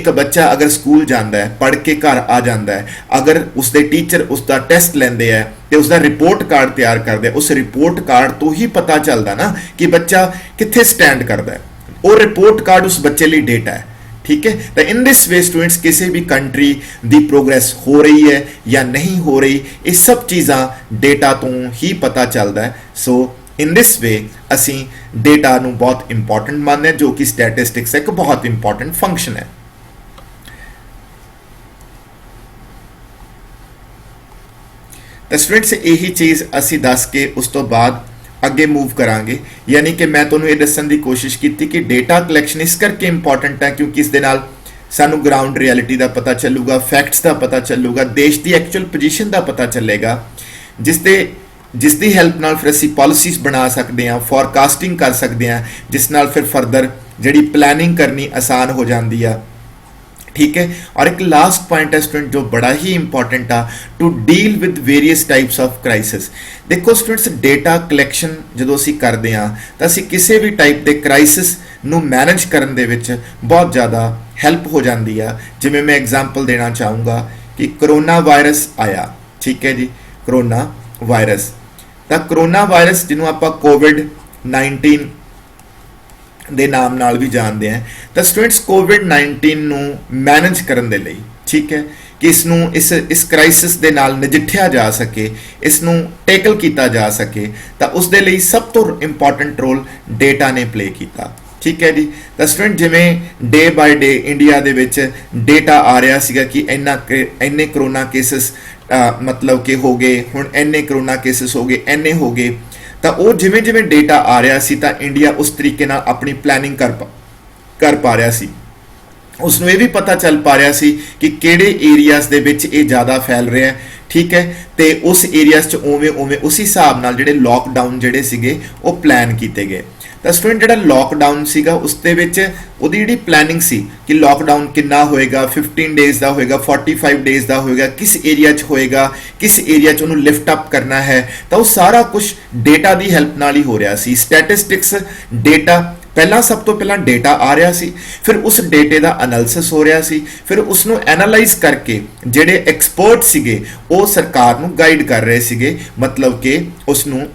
Speaker 1: बच्चा अगर स्कूल जाता है, पढ़ के घर आ जाता है, अगर उसके टीचर उसका टेस्ट लेंदे है तो उसका रिपोर्ट कार्ड तैयार करते हैं, उस रिपोर्ट कार्ड तो ही पता चलता ना कि बच्चा कित्थे स्टैंड करता है, वो रिपोर्ट कार्ड उस बच्चे लिए डेटा है। ठीक है, तो इन दिस वे स्टूडेंट्स किसी भी कंट्री की प्रोग्रेस हो रही है या नहीं हो रही, ये सब चीज़ां डेटा तो ही पता चलता है। सो इन दिस वे असी डेटा नू बहुत इंपॉर्टेंट मानते हैं, जो कि स्टैटिस्टिक्स एक बहुत इंपॉर्टेंट फंक्शन है। तो स्टूडेंट्स यही चीज़ असी दस के उस तो बाद अगे मूव करांगे, यानी कि मैं तुहानू ये दस्सण की कोशिश की कि डेटा कलैक्शन इस करके इंपॉर्टेंट है क्योंकि इस दे नाल सानू ग्राउंड रियलिटी का पता चलूगा, फैक्ट्स का पता चलूगा, देश की एक्चुअल पोजीशन का पता चलेगा, जिसकी हेल्प नाल फिर असी पॉलिसीज बना सकते हैं, फॉरकास्टिंग कर सकते हैं, जिस नाल फिर फर्दर जिहड़ी प्लैनिंग करनी आसान हो जाती है। ठीक है, और एक लास्ट पॉइंट है स्टूडेंट जो बड़ा ही इंपॉर्टेंट आ, to deal with various types of crisis. देखो स्टूडेंट्स, डेटा कलैक्शन जो असी करते हैं तो असी किसी भी टाइप के क्राइसिस नू मैनेज करने दे विच बहुत ज़्यादा हैल्प हो जाती है। जिवें मैं एग्जाम्पल देना चाहूँगा कि कोरोना वायरस आया, ठीक है जी, कोरोना वायरस, तो कोरोना वायरस जिन्हों आप कोविड-19 ਦੇ ਨਾਮ ਨਾਲ ਵੀ ਜਾਣਦੇ हैं, तो स्टूडेंट्स कोविड-19 ਨੂੰ मैनेज ਕਰਨ ਦੇ ਲਈ, ठीक है, कि इस क्राइसिस ਦੇ ਨਾਲ ਨਜਿੱਠਿਆ ਜਾ ਸਕੇ, ਇਸ ਨੂੰ ਟੈਕਲ ਕੀਤਾ ਜਾ ਸਕੇ, ਤਾਂ ਉਸ ਦੇ ਲਈ ਸਭ ਤੋਂ ਇੰਪੋਰਟੈਂਟ ਰੋਲ ਡੇਟਾ ਨੇ ਪਲੇ ਕੀਤਾ। ठीक है जी, तो स्टूडेंट जिमें डे बाय डे इंडिया दे विच डेटा आ रहा सीगा कि इन्ने करोना केसिस मतलब कि हो गए, हुण इन्ने करोना केसिस हो गए, इन्ने हो गए, तो वो जिमें जिमें डेटा आ रहा सी तो इंडिया उस तरीके नाल अपनी प्लैनिंग कर पा रहा सी, ਉਸਨੂੰ ਇਹ ਵੀ ਪਤਾ ਚੱਲ ਪਾ ਰਿਹਾ ਸੀ ਕਿ ਕਿਹੜੇ ਏਰੀਆਜ਼ ਦੇ ਵਿੱਚ ਇਹ ਜ਼ਿਆਦਾ ਫੈਲ ਰਿਹਾ ਹੈ, ਠੀਕ ਹੈ, ਤੇ ਉਸ ਏਰੀਆਜ਼ 'ਚ ਉਵੇਂ ਉਸ ਹਿਸਾਬ ਨਾਲ ਜਿਹੜੇ ਲੋਕਡਾਊਨ ਜਿਹੜੇ ਸੀਗੇ ਉਹ ਪਲਾਨ ਕੀਤੇ ਗਏ। ਤਾਂ ਸਟੂਡੈਂਟ ਜਿਹੜਾ ਲੋਕਡਾਊਨ ਸੀਗਾ ਉਸ ਦੇ ਵਿੱਚ ਉਹਦੀ ਜਿਹੜੀ ਪਲੈਨਿੰਗ ਸੀ ਕਿ ਲੋਕਡਾਊਨ ਕਿੰਨਾ ਹੋਏਗਾ, 15 ਡੇਜ਼ ਦਾ ਹੋਏਗਾ, 45 ਡੇਜ਼ ਦਾ ਹੋਏਗਾ, ਕਿਸ ਏਰੀਆ 'ਚ ਹੋਏਗਾ, ਕਿਸ ਏਰੀਆ 'ਚ ਉਹਨੂੰ ਲਿਫਟ ਅਪ ਕਰਨਾ ਹੈ, ਤਾਂ ਉਹ ਸਾਰਾ ਕੁਝ ਡੇਟਾ ਦੀ ਹੈਲਪ ਨਾਲ ਹੀ ਹੋ ਰਿਹਾ ਸੀ। ਸਟੈਟਿਸਟਿਕਸ ਡੇਟਾ ਪਹਿਲਾਂ ਸਭ ਤੋਂ ਪਹਿਲਾਂ ਡੇਟਾ ਆ ਰਿਹਾ ਸੀ, ਫਿਰ ਉਸ ਡੇਟੇ ਦਾ ਐਨਾਲਿਸਿਸ ਹੋ ਰਿਹਾ ਸੀ, ਫਿਰ ਉਸ ਨੂੰ ਐਨਾਲਾਈਜ਼ ਕਰਕੇ ਜਿਹੜੇ ਐਕਸਪਰਟ ਸੀਗੇ ਉਹ ਸਰਕਾਰ ਨੂੰ ਗਾਈਡ ਕਰ ਰਹੇ ਸੀਗੇ, ਮਤਲਬ ਕਿ ਉਸ ਨੂੰ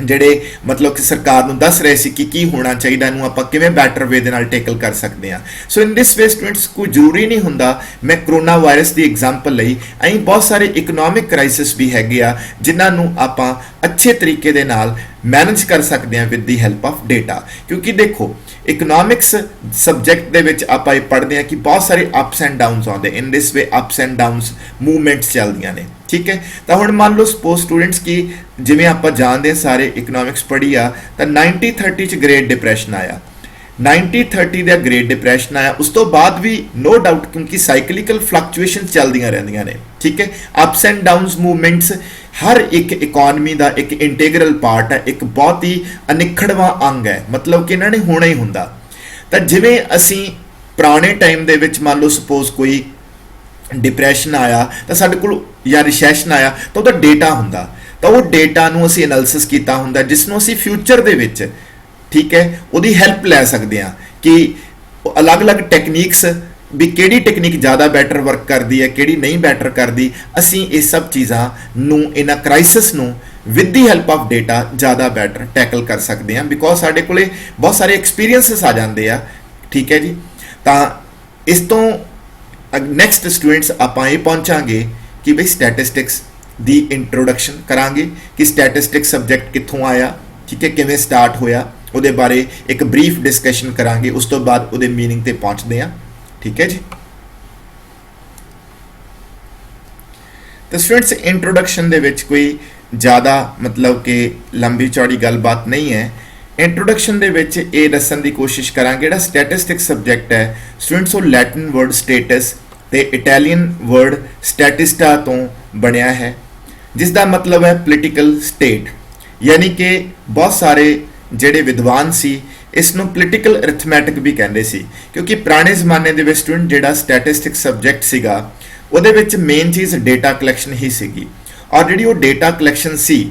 Speaker 1: ਜਿਹੜੇ ਮਤਲਬ ਕਿ ਸਰਕਾਰ ਨੂੰ ਦੱਸ ਰਹੇ ਸੀ ਕਿ ਕੀ ਹੋਣਾ ਚਾਹੀਦਾ, ਇਹਨੂੰ ਆਪਾਂ ਕਿਵੇਂ ਬੈਟਰ ਵੇ ਦੇ ਨਾਲ ਟੈਕਲ ਕਰ ਸਕਦੇ ਹਾਂ। ਸੋ ਇਨ ਦਿਸ ਵੇ ਸਟੂਡੈਂਟਸ ਕੋਈ ਜ਼ਰੂਰੀ ਨਹੀਂ ਹੁੰਦਾ ਮੈਂ ਕਰੋਨਾ ਵਾਇਰਸ ਦੀ ਐਗਜ਼ਾਮਪਲ ਲਈ, ਅਸੀਂ ਬਹੁਤ ਸਾਰੇ ਇਕਨੋਮਿਕ ਕ੍ਰਾਈਸਿਸ ਵੀ ਹੈਗੇ ਆ ਜਿਨ੍ਹਾਂ ਨੂੰ ਆਪਾਂ ਅੱਛੇ ਤਰੀਕੇ ਦੇ ਨਾਲ ਮੈਨੇਜ ਕਰ ਸਕਦੇ ਹਾਂ with the help of data. ਕਿਉਂਕਿ ਦੇਖੋ ਇਕਨੋਮਿਕਸ ਸਬਜੈਕਟ ਦੇ ਵਿੱਚ ਆਪਾਂ ਇਹ ਪੜ੍ਹਦੇ ਹਾਂ ਕਿ ਬਹੁਤ ਸਾਰੇ ਅਪਸ ਐਂਡ ਡਾਊਨਸ ਆਉਂਦੇ, ਇਨ ਦਿਸ ਵੇ ਅਪਸ ਐਂਡ ਡਾਊਨਸ ਮੂਵਮੈਂਟਸ ਚੱਲਦੀਆਂ ਨੇ, ਠੀਕ ਹੈ। ਤਾਂ ਹੁਣ ਮੰਨ ਲਓ ਸਪੋਜ਼ ਸਟੂਡੈਂਟਸ ਕਿ ਜਿਵੇਂ ਆਪਾਂ ਜਾਣਦੇ ਹਾਂ ਸਾਰੇ ਇਕਨੋਮਿਕਸ ਪੜ੍ਹੀ ਆ ਤਾਂ 1930 ਚ ਗ੍ਰੇਟ ਡਿਪਰੈਸ਼ਨ ਆਇਆ, 1930 ਦਾ ਗ੍ਰੇਟ ਡਿਪਰੈਸ਼ਨ ਆਇਆ, ਉਸ ਤੋਂ ਬਾਅਦ ਵੀ ਨੋ ਡਾਊਟ ਕਿਉਂਕਿ ਸਾਈਕਲਿਕਲ ਫਲਕਚੁਏਸ਼ਨ ਚੱਲਦੀਆਂ ਰਹਿੰਦੀਆਂ ਨੇ, ਠੀਕ ਹੈ। ਅਪਸ ਐਂਡ ਡਾਊਨਸ ਮੂਵਮੈਂਟਸ ਹਰ ਇੱਕ ਇਕਨੋਮੀ ਦਾ ਇੱਕ ਇੰਟੀਗਰਲ ਪਾਰਟ ਹੈ, ਇੱਕ ਬਹੁਤ ਹੀ ਅਨਿੱਖੜਵਾਂ ਅੰਗ ਹੈ, ਮਤਲਬ ਕਿ ਇਹਨਾਂ ਨੇ ਹੋਣਾ ਹੀ ਹੁੰਦਾ। ਤਾਂ ਜਿਵੇਂ ਅਸੀਂ ਪੁਰਾਣੇ ਟਾਈਮ ਦੇ ਵਿੱਚ ਮੰਨ ਲਓ ਸਪੋਜ਼ ਕੋਈ ਡਿਪਰੈਸ਼ਨ ਆਇਆ ਤਾਂ ਸਾਡੇ ਕੋਲ ਜਾਂ ਰਿਸੈਸ਼ਨ ਆਇਆ ਤਾਂ ਉਹਦਾ ਡੇਟਾ ਹੁੰਦਾ, ਤਾਂ ਉਹ ਡੇਟਾ ਨੂੰ ਅਸੀਂ ਐਨਾਲਿਸਿਸ ਕੀਤਾ ਹੁੰਦਾ ਜਿਸ ਨੂੰ ਅਸੀਂ ਫਿਊਚਰ ਦੇ ਵਿੱਚ, ਠੀਕ ਹੈ, ਉਹਦੀ ਹੈਲਪ ਲੈ ਸਕਦੇ ਹਾਂ ਕਿ ਅਲੱਗ-ਅਲੱਗ ਟੈਕਨੀਕਸ ਵੀ ਕਿਹੜੀ ਟੈਕਨੀਕ ਜ਼ਿਆਦਾ ਬੈਟਰ ਵਰਕ ਕਰਦੀ ਹੈ, ਕਿਹੜੀ ਨਹੀਂ ਬੈਟਰ ਕਰਦੀ। ਅਸੀਂ ਇਹ ਸਭ ਚੀਜ਼ਾਂ ਨੂੰ ਇਹਨਾਂ ਕ੍ਰਾਈਸਿਸ ਨੂੰ with the help of data ਜ਼ਿਆਦਾ ਬੈਟਰ ਟੈਕਲ ਕਰ ਸਕਦੇ ਹਾਂ ਬਿਕੋਜ਼ ਸਾਡੇ ਕੋਲੇ ਬਹੁਤ ਸਾਰੇ ਐਕਸਪੀਰੀਅੰਸਿਸ ਆ ਜਾਂਦੇ ਆ, ਠੀਕ ਹੈ ਜੀ। ਤਾਂ ਇਸ ਤੋਂ ਨੈਕਸਟ ਸਟੂਡੈਂਟਸ ਆਪਾਂ ਇਹ ਪਹੁੰਚਾਂਗੇ ਕਿ ਬਈ ਸਟੈਟਿਸਟਿਕਸ ਦੀ ਇੰਟਰੋਡਕਸ਼ਨ ਕਰਾਂਗੇ ਕਿ ਸਟੈਟਿਸਟਿਕਸ ਸਬਜੈਕਟ ਕਿੱਥੋਂ ਆਇਆ, ਠੀਕ ਹੈ, ਕਿਵੇਂ ਸਟਾਰਟ ਹੋਇਆ, ਉਹਦੇ ਬਾਰੇ ਇੱਕ ਬਰੀਫ ਡਿਸਕਸ਼ਨ ਕਰਾਂਗੇ, ਉਸ ਤੋਂ ਬਾਅਦ ਉਹਦੇ ਮੀਨਿੰਗ ਤੇ ਪਹੁੰਚਦੇ ਹਾਂ, ਠੀਕ ਹੈ ਜੀ। ਤਾਂ ਸਟੂਡੈਂਟਸ ਇੰਟਰੋਡਕਸ਼ਨ ਦੇ ਵਿੱਚ ਕੋਈ ਜ਼ਿਆਦਾ ਮਤਲਬ ਕਿ ਲੰਬੀ ਚੌੜੀ ਗੱਲਬਾਤ ਨਹੀਂ ਹੈ। ਇੰਟਰੋਡਕਸ਼ਨ ਦੇ ਵਿੱਚ ਇਹ ਦੱਸਣ ਦੀ ਕੋਸ਼ਿਸ਼ ਕਰਾਂਗੇ ਜਿਹੜਾ ਸਟੈਟਿਸਟਿਕਸ ਸਬਜੈਕਟ ਹੈ ਸਟੂਡੈਂਟਸ ਉਹ ਲੈਟਿਨ ਵਰਡ ਸਟੇਟਸ ਤੇ ਇਟਾਲੀਅਨ ਵਰਡ ਸਟੈਟਿਸਟਾ ਤੋਂ ਬਣਿਆ ਹੈ ਜਿਸ ਦਾ ਮਤਲਬ ਹੈ ਪੋਲੀਟੀਕਲ ਸਟੇਟ, ਯਾਨੀ ਕਿ ਬਹੁਤ ਸਾਰੇ ਜਿਹੜੇ ਵਿਦਵਾਨ ਸੀ ਇਸ ਨੂੰ ਪੋਲੀਟੀਕਲ ਅਰਿਥਮੈਟਿਕ ਵੀ ਕਹਿੰਦੇ ਸੀ ਕਿਉਂਕਿ ਪੁਰਾਣੇ ਜ਼ਮਾਨੇ ਦੇ ਵਿੱਚ ਸਟੂਡੈਂਟ ਜਿਹੜਾ ਸਟੈਟਿਸਟਿਕਸ ਸਬਜੈਕਟ ਸੀਗਾ ਉਹਦੇ ਵਿੱਚ ਮੇਨ ਚੀਜ਼ ਡੇਟਾ ਕਲੈਕਸ਼ਨ ਹੀ ਸੀਗੀ, ਔਰ ਜਿਹੜੀ ਉਹ ਡੇਟਾ ਕਲੈਕਸ਼ਨ ਸੀ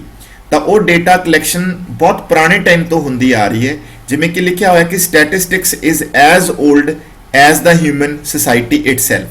Speaker 1: ਤਾਂ ਉਹ ਡੇਟਾ ਕਲੈਕਸ਼ਨ ਬਹੁਤ ਪੁਰਾਣੇ ਟਾਈਮ ਤੋਂ ਹੁੰਦੀ ਆ ਰਹੀ ਹੈ। ਜਿਵੇਂ ਕਿ ਲਿਖਿਆ ਹੋਇਆ ਕਿ statistics is as old as the human society itself,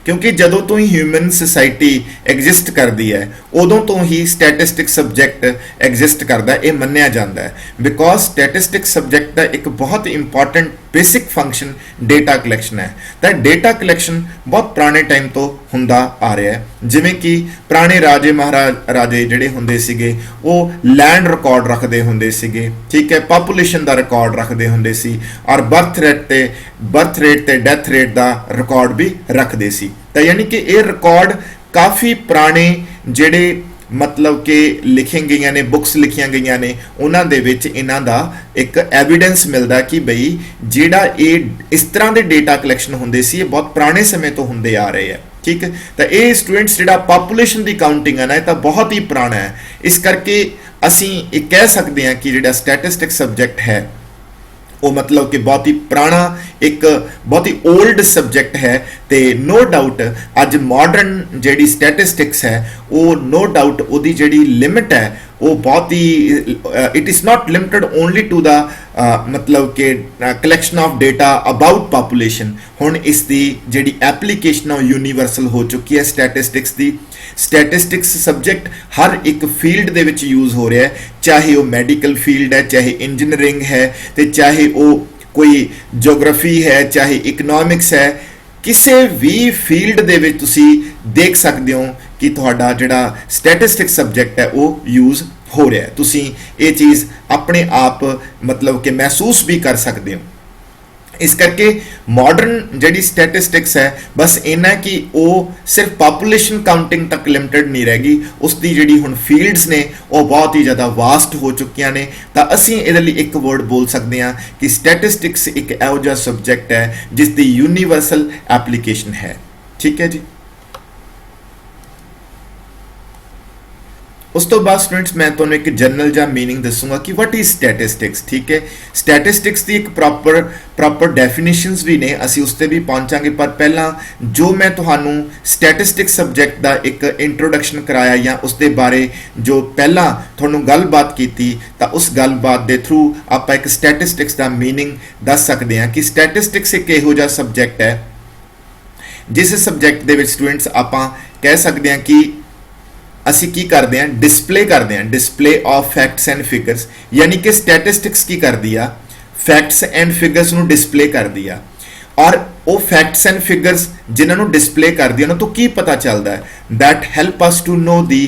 Speaker 1: ਕਿਉਂਕਿ ਜਦੋਂ ਤੋਂ ਹੀ ਹਿਊਮਨ ਸੋਸਾਇਟੀ ਐਗਜ਼ਿਸਟ ਕਰਦੀ ਹੈ ਉਦੋਂ ਤੋਂ ਹੀ ਸਟੈਟਿਸਟਿਕ ਸਬਜੈਕਟ ਐਗਜ਼ਿਸਟ ਕਰਦਾ, ਇਹ ਮੰਨਿਆ ਜਾਂਦਾ ਹੈ ਬਿਕੋਜ਼ ਸਟੈਟਿਸਟਿਕ ਸਬਜੈਕਟ ਦਾ ਇੱਕ ਬਹੁਤ important basic function data collection ਹੈ। ਤਾਂ ਡੇਟਾ ਕਲੈਕਸ਼ਨ ਬਹੁਤ ਪੁਰਾਣੇ ਟਾਈਮ ਤੋਂ ਹੁੰਦਾ ਆ ਰਿਹਾ ਹੈ, ਜਿਵੇਂ ਕਿ ਪੁਰਾਣੇ ਰਾਜੇ ਮਹਾਰਾਜੇ ਜਿਹੜੇ ਹੁੰਦੇ ਸੀਗੇ ਉਹ ਲੈਂਡ ਰਿਕਾਰਡ ਰੱਖਦੇ ਹੁੰਦੇ ਸੀਗੇ, ਠੀਕ ਹੈ, ਪਾਪੂਲੇਸ਼ਨ ਦਾ ਰਿਕਾਰਡ ਰੱਖਦੇ ਹੁੰਦੇ ਸੀ ਔਰ ਬਰਥ ਰੇਟ ਤੇ ਡੈਥ ਰੇਟ ਦਾ ਰਿਕਾਰਡ ਵੀ ਰੱਖਦੇ ਸੀ। ਤਾਂ ਯਾਨੀ ਕਿ ਇਹ ਰਿਕਾਰਡ ਕਾਫੀ ਪੁਰਾਣੇ ਜਿਹੜੇ ਮਤਲਬ ਕਿ ਲਿਖੀਆਂ ਗਈਆਂ ਨੇ, ਬੁੱਕਸ ਲਿਖੀਆਂ ਗਈਆਂ ਨੇ, ਉਹਨਾਂ ਦੇ ਵਿੱਚ ਇਹਨਾਂ ਦਾ ਇੱਕ ਐਵੀਡੈਂਸ ਮਿਲਦਾ ਕਿ ਬਈ ਜਿਹੜਾ ਇਹ ਇਸ ਤਰ੍ਹਾਂ ਦੇ ਡੇਟਾ ਕਲੈਕਸ਼ਨ ਹੁੰਦੇ ਸੀ ਇਹ ਬਹੁਤ ਪੁਰਾਣੇ ਸਮੇਂ ਤੋਂ ਹੁੰਦੇ ਆ ਰਹੇ ਆ, ਠੀਕ ਹੈ। ਤਾਂ ਇਹ ਸਟੂਡੈਂਟਸ ਜਿਹੜਾ ਪਾਪੂਲੇਸ਼ਨ ਦੀ ਕਾਊਂਟਿੰਗ ਹੈ ਨਾ ਇਹ ਤਾਂ ਬਹੁਤ ਹੀ ਪੁਰਾਣਾ ਹੈ, ਇਸ ਕਰਕੇ ਅਸੀਂ ਇਹ ਕਹਿ ਸਕਦੇ ਹਾਂ ਕਿ ਜਿਹੜਾ ਸਟੈਟਿਸਟਿਕ ਸਬਜੈਕਟ ਹੈ ਉਹ ਮਤਲਬ ਕਿ ਬਹੁਤ ਹੀ ਪੁਰਾਣਾ ਇੱਕ ਬਹੁਤ ਹੀ 올ਡ ਸਬਜੈਕਟ ਹੈ। ਤੇ ਨੋ ਡਾਊਟ ਅੱਜ ਮਾਡਰਨ ਜਿਹੜੀ ਸਟੈਟਿਸਟਿਕਸ ਹੈ ਉਹ ਨੋ ਡਾਊਟ ਉਹਦੀ ਜਿਹੜੀ ਲਿਮਿਟ ਹੈ ਉਹ ਬਹੁਤ ਹੀ it is not limited only to ਦਾ ਮਤਲਬ ਕਿ collection of data about population, ਹੁਣ ਇਸ ਦੀ ਜਿਹੜੀ ਐਪਲੀਕੇਸ਼ਨ ਉਹ ਯੂਨੀਵਰਸਲ ਹੋ ਚੁੱਕੀ ਹੈ ਸਟੈਟਿਸਟਿਕਸ ਦੀ। ਸਟੈਟਿਸਟਿਕਸ ਸਬਜੈਕਟ ਹਰ ਇੱਕ ਫੀਲਡ ਦੇ ਵਿੱਚ ਯੂਜ਼ ਹੋ ਰਿਹਾ ਹੈ, ਚਾਹੇ ਉਹ ਮੈਡੀਕਲ ਫੀਲਡ ਹੈ, ਚਾਹੇ ਇੰਜੀਨੀਅਰਿੰਗ ਹੈ, ਤੇ ਚਾਹੇ ਉਹ ਕੋਈ ਜਿਓਗ੍ਰਾਫੀ ਹੈ, ਚਾਹੇ ਇਕਨੋਮਿਕਸ ਹੈ, ਕਿਸੇ ਵੀ ਫੀਲਡ ਦੇ ਵਿੱਚ ਤੁਸੀਂ ਦੇਖ ਸਕਦੇ ਹੋ ਕਿ ਤੁਹਾਡਾ ਜਿਹੜਾ ਸਟੈਟਿਸਟਿਕ ਸਬਜੈਕਟ ਹੈ ਉਹ ਯੂਜ਼ ਹੋ ਰਿਹਾ ਹੈ। ਤੁਸੀਂ ਇਹ ਚੀਜ਼ ਆਪਣੇ ਆਪ ਮਤਲਬ ਕਿ ਮਹਿਸੂਸ ਵੀ ਕਰ ਸਕਦੇ ਹੋ। इस करके मॉडर्न जी स्टैटिस्टिक्स है बस इन्ना कि वो सिर्फ पॉपूलेशन काउंटिंग तक लिमिटेड नहीं रहेगी, उसकी जी हुण फील्ड्स ने वो बहुत ही ज़्यादा वास्ट हो चुकियां ने। तो असीं इहदे लई एक वर्ड बोल सकते हैं कि स्टैटिस्टिक्स एक इहो जिहा सबजैक्ट है जिसकी यूनीवर्सल एप्लीकेशन है। ठीक है जी। उस तो बाद स्टूडेंट्स मैं तुहानूं एक जनरल जा मीनिंग दसूंगा कि वट इज स्टैटिस्टिक्स। ठीक है, स्टैटिस्टिक्स की एक प्रॉपर डेफिनेशंस भी ने, असी उस ते भी पहुंचांगे, पर पहला जो मैं तुहानूं स्टैटिस्टिक्स सबजैक्ट का एक इंट्रोडक्शन कराया या उस दे बारे जो पहला तुहानूं गलबात कीती, तां उस गलबात दे थ्रू आपां एक स्टैटिस्टिक्स का मीनिंग दस सकते हैं कि स्टैटिस्टिक्स एक इहो जिहा सबजैक्ट है जिस सबजैक्ट दे विच स्टूडेंट्स आपां कह सकते हैं कि ਅਸੀਂ ਕੀ ਕਰਦੇ ਹਾਂ, डिस्प्ले करते हैं, display of facts and figures. यानी कि स्टैटिस्टिक्स की कर दिया, फैक्ट्स एंड फिगर्स ਨੂੰ डिस्प्ले कर दिया, और वो फैक्ट्स एंड फिगर्स जिन्होंने डिस्प्ले कर दिया ना, तो की पता चलता है, that help us to know the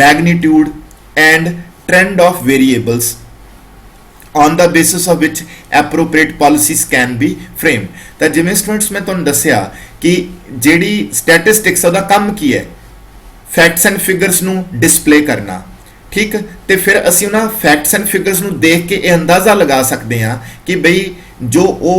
Speaker 1: magnitude and trend of variables on the basis of which appropriate policies can be frame. तो जिवें स्टूडेंट्स मैं तुहानूं दस्सिया कि जिहड़ी स्टैटिस्टिक्स दा काम की है, फैक्ट्स एंड फिगर्स ਨੂੰ डिस्प्ले करना। ठीक, तो फिर असी उन्हां फैक्ट्स एंड फिगर्स ਨੂੰ देख के यह अंदाज़ा लगा सकते हैं कि बई जो वो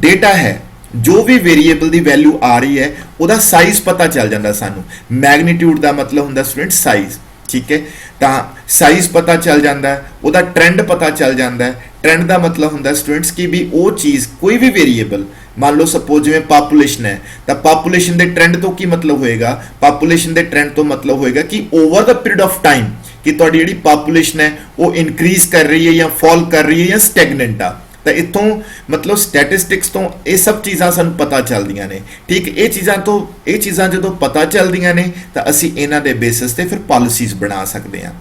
Speaker 1: डेटा है, जो भी वेरीएबल की वैल्यू आ रही है, उसका साइज पता चल जाता सानू। मैग्नीट्यूड का मतलब होंगे स्टूडेंट साइज। ठीक है, तो साइज पता चल जाता है, उसका ट्रेंड पता चल जाता है। ट्रेंड का मतलब होंगे स्टूडेंट्स कि भी वो चीज़ कोई भी वेरीएबल, मान लो सपोज जिवें पॉपूलेशन है, तो पॉपूलेशन के ट्रेंड तो की मतलब होएगा, पॉपूलेशन के ट्रेंड तो मतलब होएगा कि over the period of time कि तुहाडी जिहड़ी पॉपूलेशन है वो इंक्रीज कर रही है या फॉल कर रही है या स्टैगनेंट आ। तो इतों मतलब स्टैटिस्टिक्स तो ये सब चीज़ां सानूं पता चलदियां ने। ठीक, ये चीज़ां जो पता चलदियां ने तो असीं इन्हां दे बेसिस ते फिर पॉलिसीज बना सकते हैं।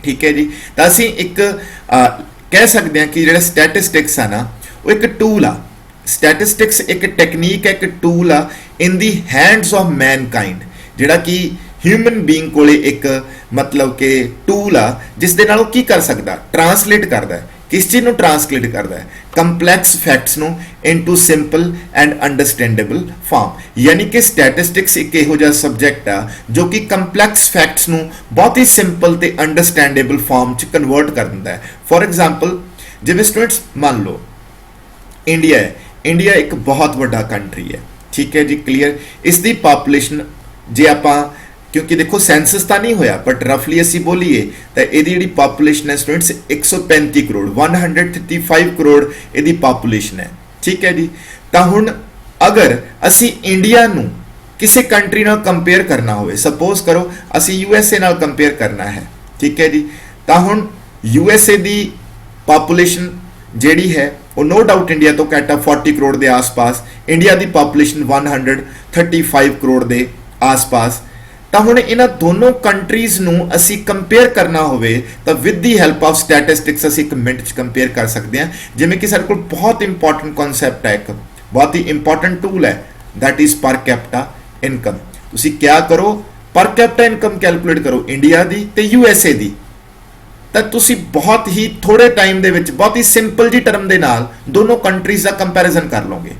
Speaker 1: ठीक है जी। तो असीं एक कह सकते हैं कि जिहड़ा स्टैटिस्टिक्स है ना, वो एक टूल आ। स्टैटिस्टिक्स एक टेक्नीक है, एक टूल आ in the hands of mankind, जिहड़ा कि ह्यूमन बीइंग कोले एक मतलब कि टूल आ जिस दे नाल की कर सकदा, ट्रांसलेट करदा है। किस चीज़ को ट्रांसलेट करता है, complex facts no into simple and understandable form. यानी कि स्टैटिस्टिक्स एक इहो जिहा सबजैक्ट आ जो कि कंपलैक्स फैक्ट्स नो बहुत ही सिंपल ते अंडरस्टैंडेबल फॉर्म च कन्वर्ट कर दिंदा है। फॉर एग्जाम्पल जिवें स्टूडेंट्स मान लो इंडिया है, इंडिया एक बहुत बड़ा कंट्री है। ठीक है जी, क्लीयर। इसकी पॉपूलेशन जे आपां, क्योंकि देखो सेंसस तो नहीं होया, बट रफली असी बोलीए तो यदि जी पॉपूलेशन है स्टूडेंट्स 135 करोड़, 135 करोड़ यदि पॉपूलेशन है। ठीक है जी। तो हुण अगर असी इंडिया नू किसी कंट्री नाल कंपेयर करना हो, सपोज करो असी यूएसए नाल कंपेयर करना है। ठीक है जी। तो हुण यूएसए की पॉपूलेशन जिहड़ी है वो नो डाउट इंडिया तो घट आ, 40 करोड़ के आस-पास। इंडिया की पॉपूलेशन 135 करोड़ के आस-पास। तो हुण इन्हां दोनों कंट्रीज़ नूं असी कंपेयर करना होवे तो with the help of statistics असी एक मिनट च कंपेयर कर सकते हैं। जिवें कि साडे कोल बहुत इंपॉर्टेंट कॉन्सैप्ट है, एक बहुत ही इंपॉर्टेंट टूल है, that is per capita income. तुसीं क्या करो, पर कैपिटा इनकम कैलकुलेट करो इंडिया की ते यूएसए की, तो तुसीं बहुत ही थोड़े टाइम दे विच बहुत ही सिंपल जी टर्म दे नाल दोनों कंट्रीज़ का कंपैरिजन कर लोगे।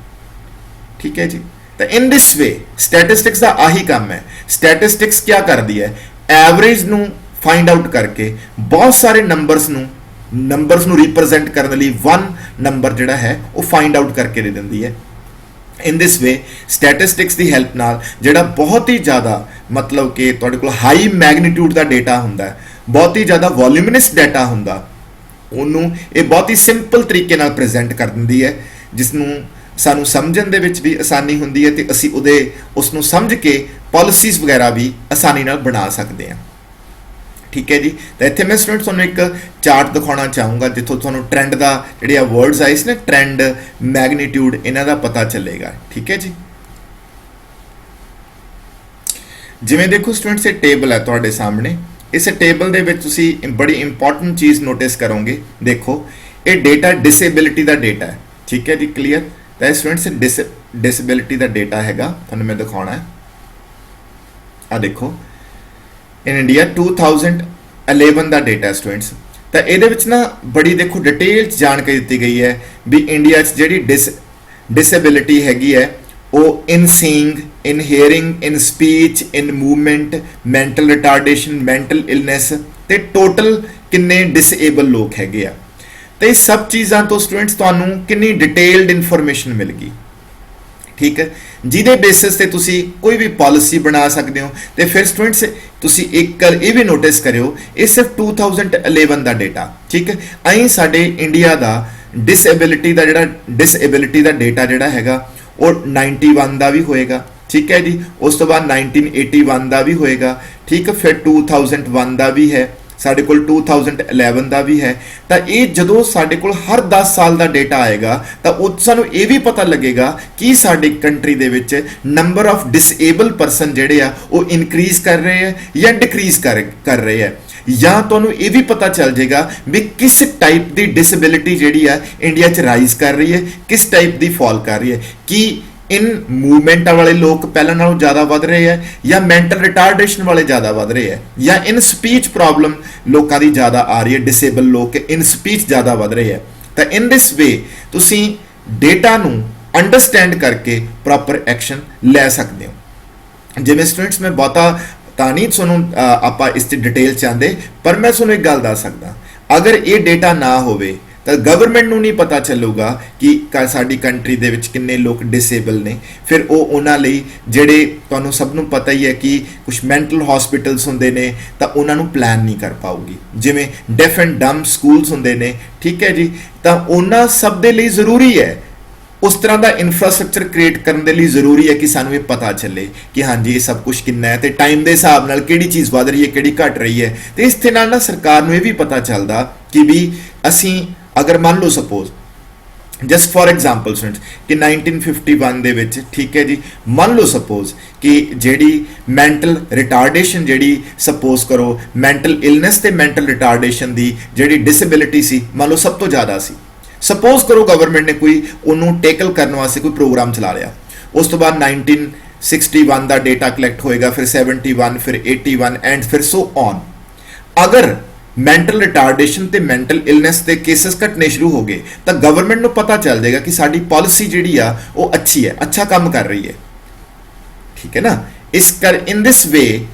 Speaker 1: ठीक है जी। तो इन दिस वे स्टैटिस्टिक्स का आही काम है। स्टैटिस्टिक्स क्या कर दी है, एवरेज नू फाइंड आउट करके बहुत सारे नंबर्स नू रिप्रजेंट करने लई वन नंबर जिहड़ा है वो फाइंड आउट करके दे दिंदी है। इन दिस वे स्टैटिस्टिक्स की हैल्प नाल जिहड़ा बहुत ही ज़्यादा मतलब कि तुहाडे कोल हाई मैग्नीट्यूड का डेटा हुंदा है, बहुत ही ज़्यादा वॉल्यूमिनस डेटा हुंदा, उन्होंने ये बहुत ही सिंपल तरीके नाल प्रेजेंट कर दिंदी है, जिसनों सानू समझण दे विच भी आसानी हुंदी है, तो असी उसनों समझ के पॉलिसीज़ वगैरह भी आसानी नाल बना सकते हैं। ठीक है जी। तो इत्थे मैं स्टूडेंट्स तुहानूं एक चार्ट दिखाना चाहूँगा जिथों तुहानूं ट्रेंड का जिहड़े वर्ड्स आए ने, ट्रेंड, मैग्नीट्यूड, इन्हां दा पता चलेगा। ठीक है जी। जिवें देखो स्टूडेंट्स ये टेबल है तुहाडे सामने, इस टेबल दे विच तुसीं बड़ी इंपॉर्टेंट चीज़ नोटिस करोगे। देखो ये डेटा डिसेबिलिटी का डेटा है। ठीक है जी, क्लीयर। तो स्टूडेंट्स डिसेबिलिटी का डेटा हैगा, तुहानूं मैं दिखाना है। आ देखो इन इंडिया 2011 का डेटा स्टूडेंट्स। तो ये ना बड़ी देखो डिटेल जानकारी दी गई है भी इंडिया जिहड़ी डिसेबिलिटी हैगी है ਉਹ in seeing, in hearing, in speech, in movement, mental retardation, mental illness ਤੇ ਟੋਟਲ ਕਿੰਨੇ ਡਿਸੇਬਲ ਲੋਕ ਹੈਗੇ ਆ। ਤੇ ਇਹ ਸਭ ਚੀਜ਼ਾਂ ਤੋਂ ਸਟੂਡੈਂਟਸ ਤੁਹਾਨੂੰ ਕਿੰਨੀ ਡਿਟੇਲਡ ਇਨਫੋਰਮੇਸ਼ਨ ਮਿਲ ਗਈ, ਠੀਕ ਹੈ, ਜਿਹਦੇ ਬੇਸਿਸ ਤੇ ਤੁਸੀਂ ਕੋਈ ਵੀ ਪਾਲਿਸੀ ਬਣਾ ਸਕਦੇ ਹੋ। ਤੇ ਫਿਰ ਸਟੂਡੈਂਟਸ ਤੁਸੀਂ ਇੱਕ ਗੱਲ ਇਹ ਵੀ ਨੋਟਿਸ ਕਰਿਓ, ਇਹ ਸਿਰਫ 2011 ਦਾ ਡੇਟਾ, ਠੀਕ ਹੈ। ਅਸੀਂ ਸਾਡੇ ਇੰਡੀਆ ਦਾ ਡਿਸੇਬਿਲਿਟੀ ਦਾ ਡੇਟਾ ਜਿਹੜਾ ਹੈਗਾ ਉਹ 91 ਦਾ ਵੀ ਹੋਏਗਾ, ਠੀਕ ਹੈ ਜੀ। ਉਸ ਤੋਂ ਬਾਅਦ 1981 ਦਾ ਵੀ ਹੋਏਗਾ, ਠੀਕ ਹੈ। ਫਿਰ 2001 ਦਾ ਵੀ ਹੈ ਸਾਡੇ ਕੋਲ, 2011 ਦਾ ਵੀ ਹੈ। ਤਾਂ ਇਹ ਜਦੋਂ ਸਾਡੇ ਕੋਲ ਹਰ 10 ਸਾਲ ਦਾ ਡੇਟਾ ਆਏਗਾ ਤਾਂ ਉਹ ਸਾਨੂੰ ਇਹ ਵੀ ਪਤਾ ਲੱਗੇਗਾ ਕਿ ਸਾਡੀ ਕੰਟਰੀ ਦੇ ਵਿੱਚ ਨੰਬਰ ਆਫ ਡਿਸੇਬਲ ਪਰਸਨ ਜਿਹੜੇ ਆ ਉਹ ਇਨਕਰੀਜ਼ ਕਰ ਰਹੇ ਹੈ ਜਾਂ ਡਿਕਰੀਜ਼ ਕਰ ਰਹੇ ਹੈ। ਜਾਂ ਤੁਹਾਨੂੰ ਇਹ ਵੀ ਪਤਾ ਚੱਲ ਜਾਏਗਾ ਵੀ ਕਿਸ ਟਾਈਪ ਦੀ ਡਿਸੇਬਿਲਿਟੀ ਜਿਹੜੀ ਆ ਇੰਡੀਆ 'ਚ ਰਾਈਜ਼ ਕਰ ਰਹੀ ਹੈ, ਕਿਸ ਟਾਈਪ ਦੀ ਫਾਲ ਕਰ ਰਹੀ ਹੈ। ਕਿ ਇਨ ਮੂਵਮੈਂਟ ਵਾਲੇ ਲੋਕ ਪਹਿਲਾਂ ਨਾਲੋਂ ਜ਼ਿਆਦਾ ਵੱਧ ਰਹੇ ਹੈ ਜਾਂ ਮੈਂਟਲ ਰਿਟਾਰਡੇਸ਼ਨ ਵਾਲੇ ਜ਼ਿਆਦਾ ਵੱਧ ਰਹੇ ਹੈ ਜਾਂ ਇਨ ਸਪੀਚ ਪ੍ਰੋਬਲਮ ਲੋਕਾਂ ਦੀ ਜ਼ਿਆਦਾ ਆ ਰਹੀ ਹੈ, ਡਿਸੇਬਲ ਲੋਕ ਇਨ ਸਪੀਚ ਜ਼ਿਆਦਾ ਵੱਧ ਰਹੇ ਹੈ। ਤਾਂ ਇਨ ਦਿਸ ਵੇ ਤੁਸੀਂ ਡੇਟਾ ਨੂੰ ਅੰਡਰਸਟੈਂਡ ਕਰਕੇ ਪ੍ਰੋਪਰ ਐਕਸ਼ਨ ਲੈ ਸਕਦੇ ਹੋ। ਜਿਵੇਂ ਸਟੂਡੈਂਟਸ ਮੈਂ ਬਹੁਤਾ ਤਾਂ ਨਹੀਂ ਤੁਹਾਨੂੰ ਆਪਾਂ ਇਸ 'ਤੇ ਡਿਟੇਲ ਚਾਹੁੰਦੇ, ਪਰ ਮੈਂ ਤੁਹਾਨੂੰ ਇੱਕ ਗੱਲ ਦੱਸ ਸਕਦਾ, ਅਗਰ ਇਹ ਡੇਟਾ ਨਾ ਹੋਵੇ ਤਾਂ ਗਵਰਨਮੈਂਟ ਨੂੰ ਨਹੀਂ ਪਤਾ ਚੱਲੂਗਾ ਕਿ ਸਾਡੀ ਕੰਟਰੀ ਦੇ ਵਿੱਚ ਕਿੰਨੇ ਲੋਕ ਡਿਸੇਬਲ ਨੇ। ਫਿਰ ਉਹ ਉਹਨਾਂ ਲਈ ਜਿਹੜੇ ਤੁਹਾਨੂੰ ਸਭ ਨੂੰ ਪਤਾ ਹੀ ਹੈ ਕਿ ਕੁਝ ਮੈਂਟਲ ਹਸਪੀਟਲਸ ਹੁੰਦੇ ਨੇ ਤਾਂ ਉਹਨਾਂ ਨੂੰ ਪਲਾਨ ਨਹੀਂ ਕਰ ਪਾਊਗੀ, ਜਿਵੇਂ ਡੈਫ ਐਂਡ ਡੰਬ ਸਕੂਲਸ ਹੁੰਦੇ ਨੇ, ਠੀਕ ਹੈ ਜੀ। ਤਾਂ ਉਹਨਾਂ ਸਭ ਦੇ ਲਈ ਜ਼ਰੂਰੀ ਹੈ ਉਸ ਤਰ੍ਹਾਂ ਦਾ ਇਨਫਰਾਸਟ੍ਰਕਚਰ ਕ੍ਰੀਏਟ ਕਰਨ ਦੇ ਲਈ ਜ਼ਰੂਰੀ ਹੈ ਕਿ ਸਾਨੂੰ ਇਹ ਪਤਾ ਚੱਲੇ ਕਿ ਹਾਂਜੀ ਇਹ ਸਭ ਕੁਝ ਕਿੰਨਾ ਹੈ ਤੇ ਟਾਈਮ ਦੇ ਹਿਸਾਬ ਨਾਲ ਕਿਹੜੀ ਚੀਜ਼ ਵੱਧ ਰਹੀ ਹੈ, ਕਿਹੜੀ ਘਟ ਰਹੀ ਹੈ। ਤੇ ਇਸ ਦੇ ਨਾਲ ਨਾ ਸਰਕਾਰ ਨੂੰ ਇਹ ਵੀ ਪਤਾ ਚੱਲਦਾ ਕਿ ਵੀ ਅਸੀਂ ਅਗਰ ਮੰਨ ਲਓ suppose just for example students ਕਿ 1951 ਦੇ ਵਿੱਚ, ਠੀਕ ਹੈ ਜੀ, ਮੰਨ ਲਓ ਸਪੋਜ਼ ਕਿ ਜਿਹੜੀ ਮੈਂਟਲ ਰਿਟਾਰਡੇਸ਼ਨ ਜਿਹੜੀ ਸਪੋਜ਼ ਕਰੋ ਮੈਂਟਲ ਇਲਨੈਸ ਤੇ ਮੈਂਟਲ ਰਿਟਾਰਡੇਸ਼ਨ ਦੀ ਜਿਹੜੀ ਡਿਸੇਬਿਲਿਟੀ ਸੀ ਮੰਨ ਲਓ ਸਭ ਤੋਂ ਜ਼ਿਆਦਾ ਸੀ। ਸਪੋਜ਼ ਕਰੋ ਗਵਰਨਮੈਂਟ ਨੇ ਕੋਈ ਉਹਨੂੰ ਟੈਕਲ ਕਰਨ ਵਾਸਤੇ ਕੋਈ ਪ੍ਰੋਗਰਾਮ ਚਲਾ ਲਿਆ। ਉਸ ਤੋਂ ਬਾਅਦ 1961 ਦਾ ਡੇਟਾ ਕਲੈਕਟ ਹੋਏਗਾ, ਫਿਰ 71, ਫਿਰ 81 ਐਂਡ ਫਿਰ ਸੋ ਔਨ। ਅਗਰ ਮੈਂਟਲ ਰਿਟਾਰਡੇਸ਼ਨ ਤੇ ਮੈਂਟਲ ਇਲਨੈਸ ਦੇ ਕੇਸਸ ਘਟਨੇ ਸ਼ੁਰੂ ਹੋ ਗਏ ਤਾਂ ਗਵਰਨਮੈਂਟ ਨੂੰ ਪਤਾ ਚੱਲ ਜਾਏਗਾ ਕਿ ਸਾਡੀ ਪਾਲਿਸੀ ਜਿਹੜੀ ਆ ਉਹ ਅੱਛੀ ਹੈ, ਅੱਛਾ ਕੰਮ ਕਰ ਰਹੀ ਹੈ, ਠੀਕ ਹੈ ਨਾ। ਇਨ ਦਿਸ ਵੇ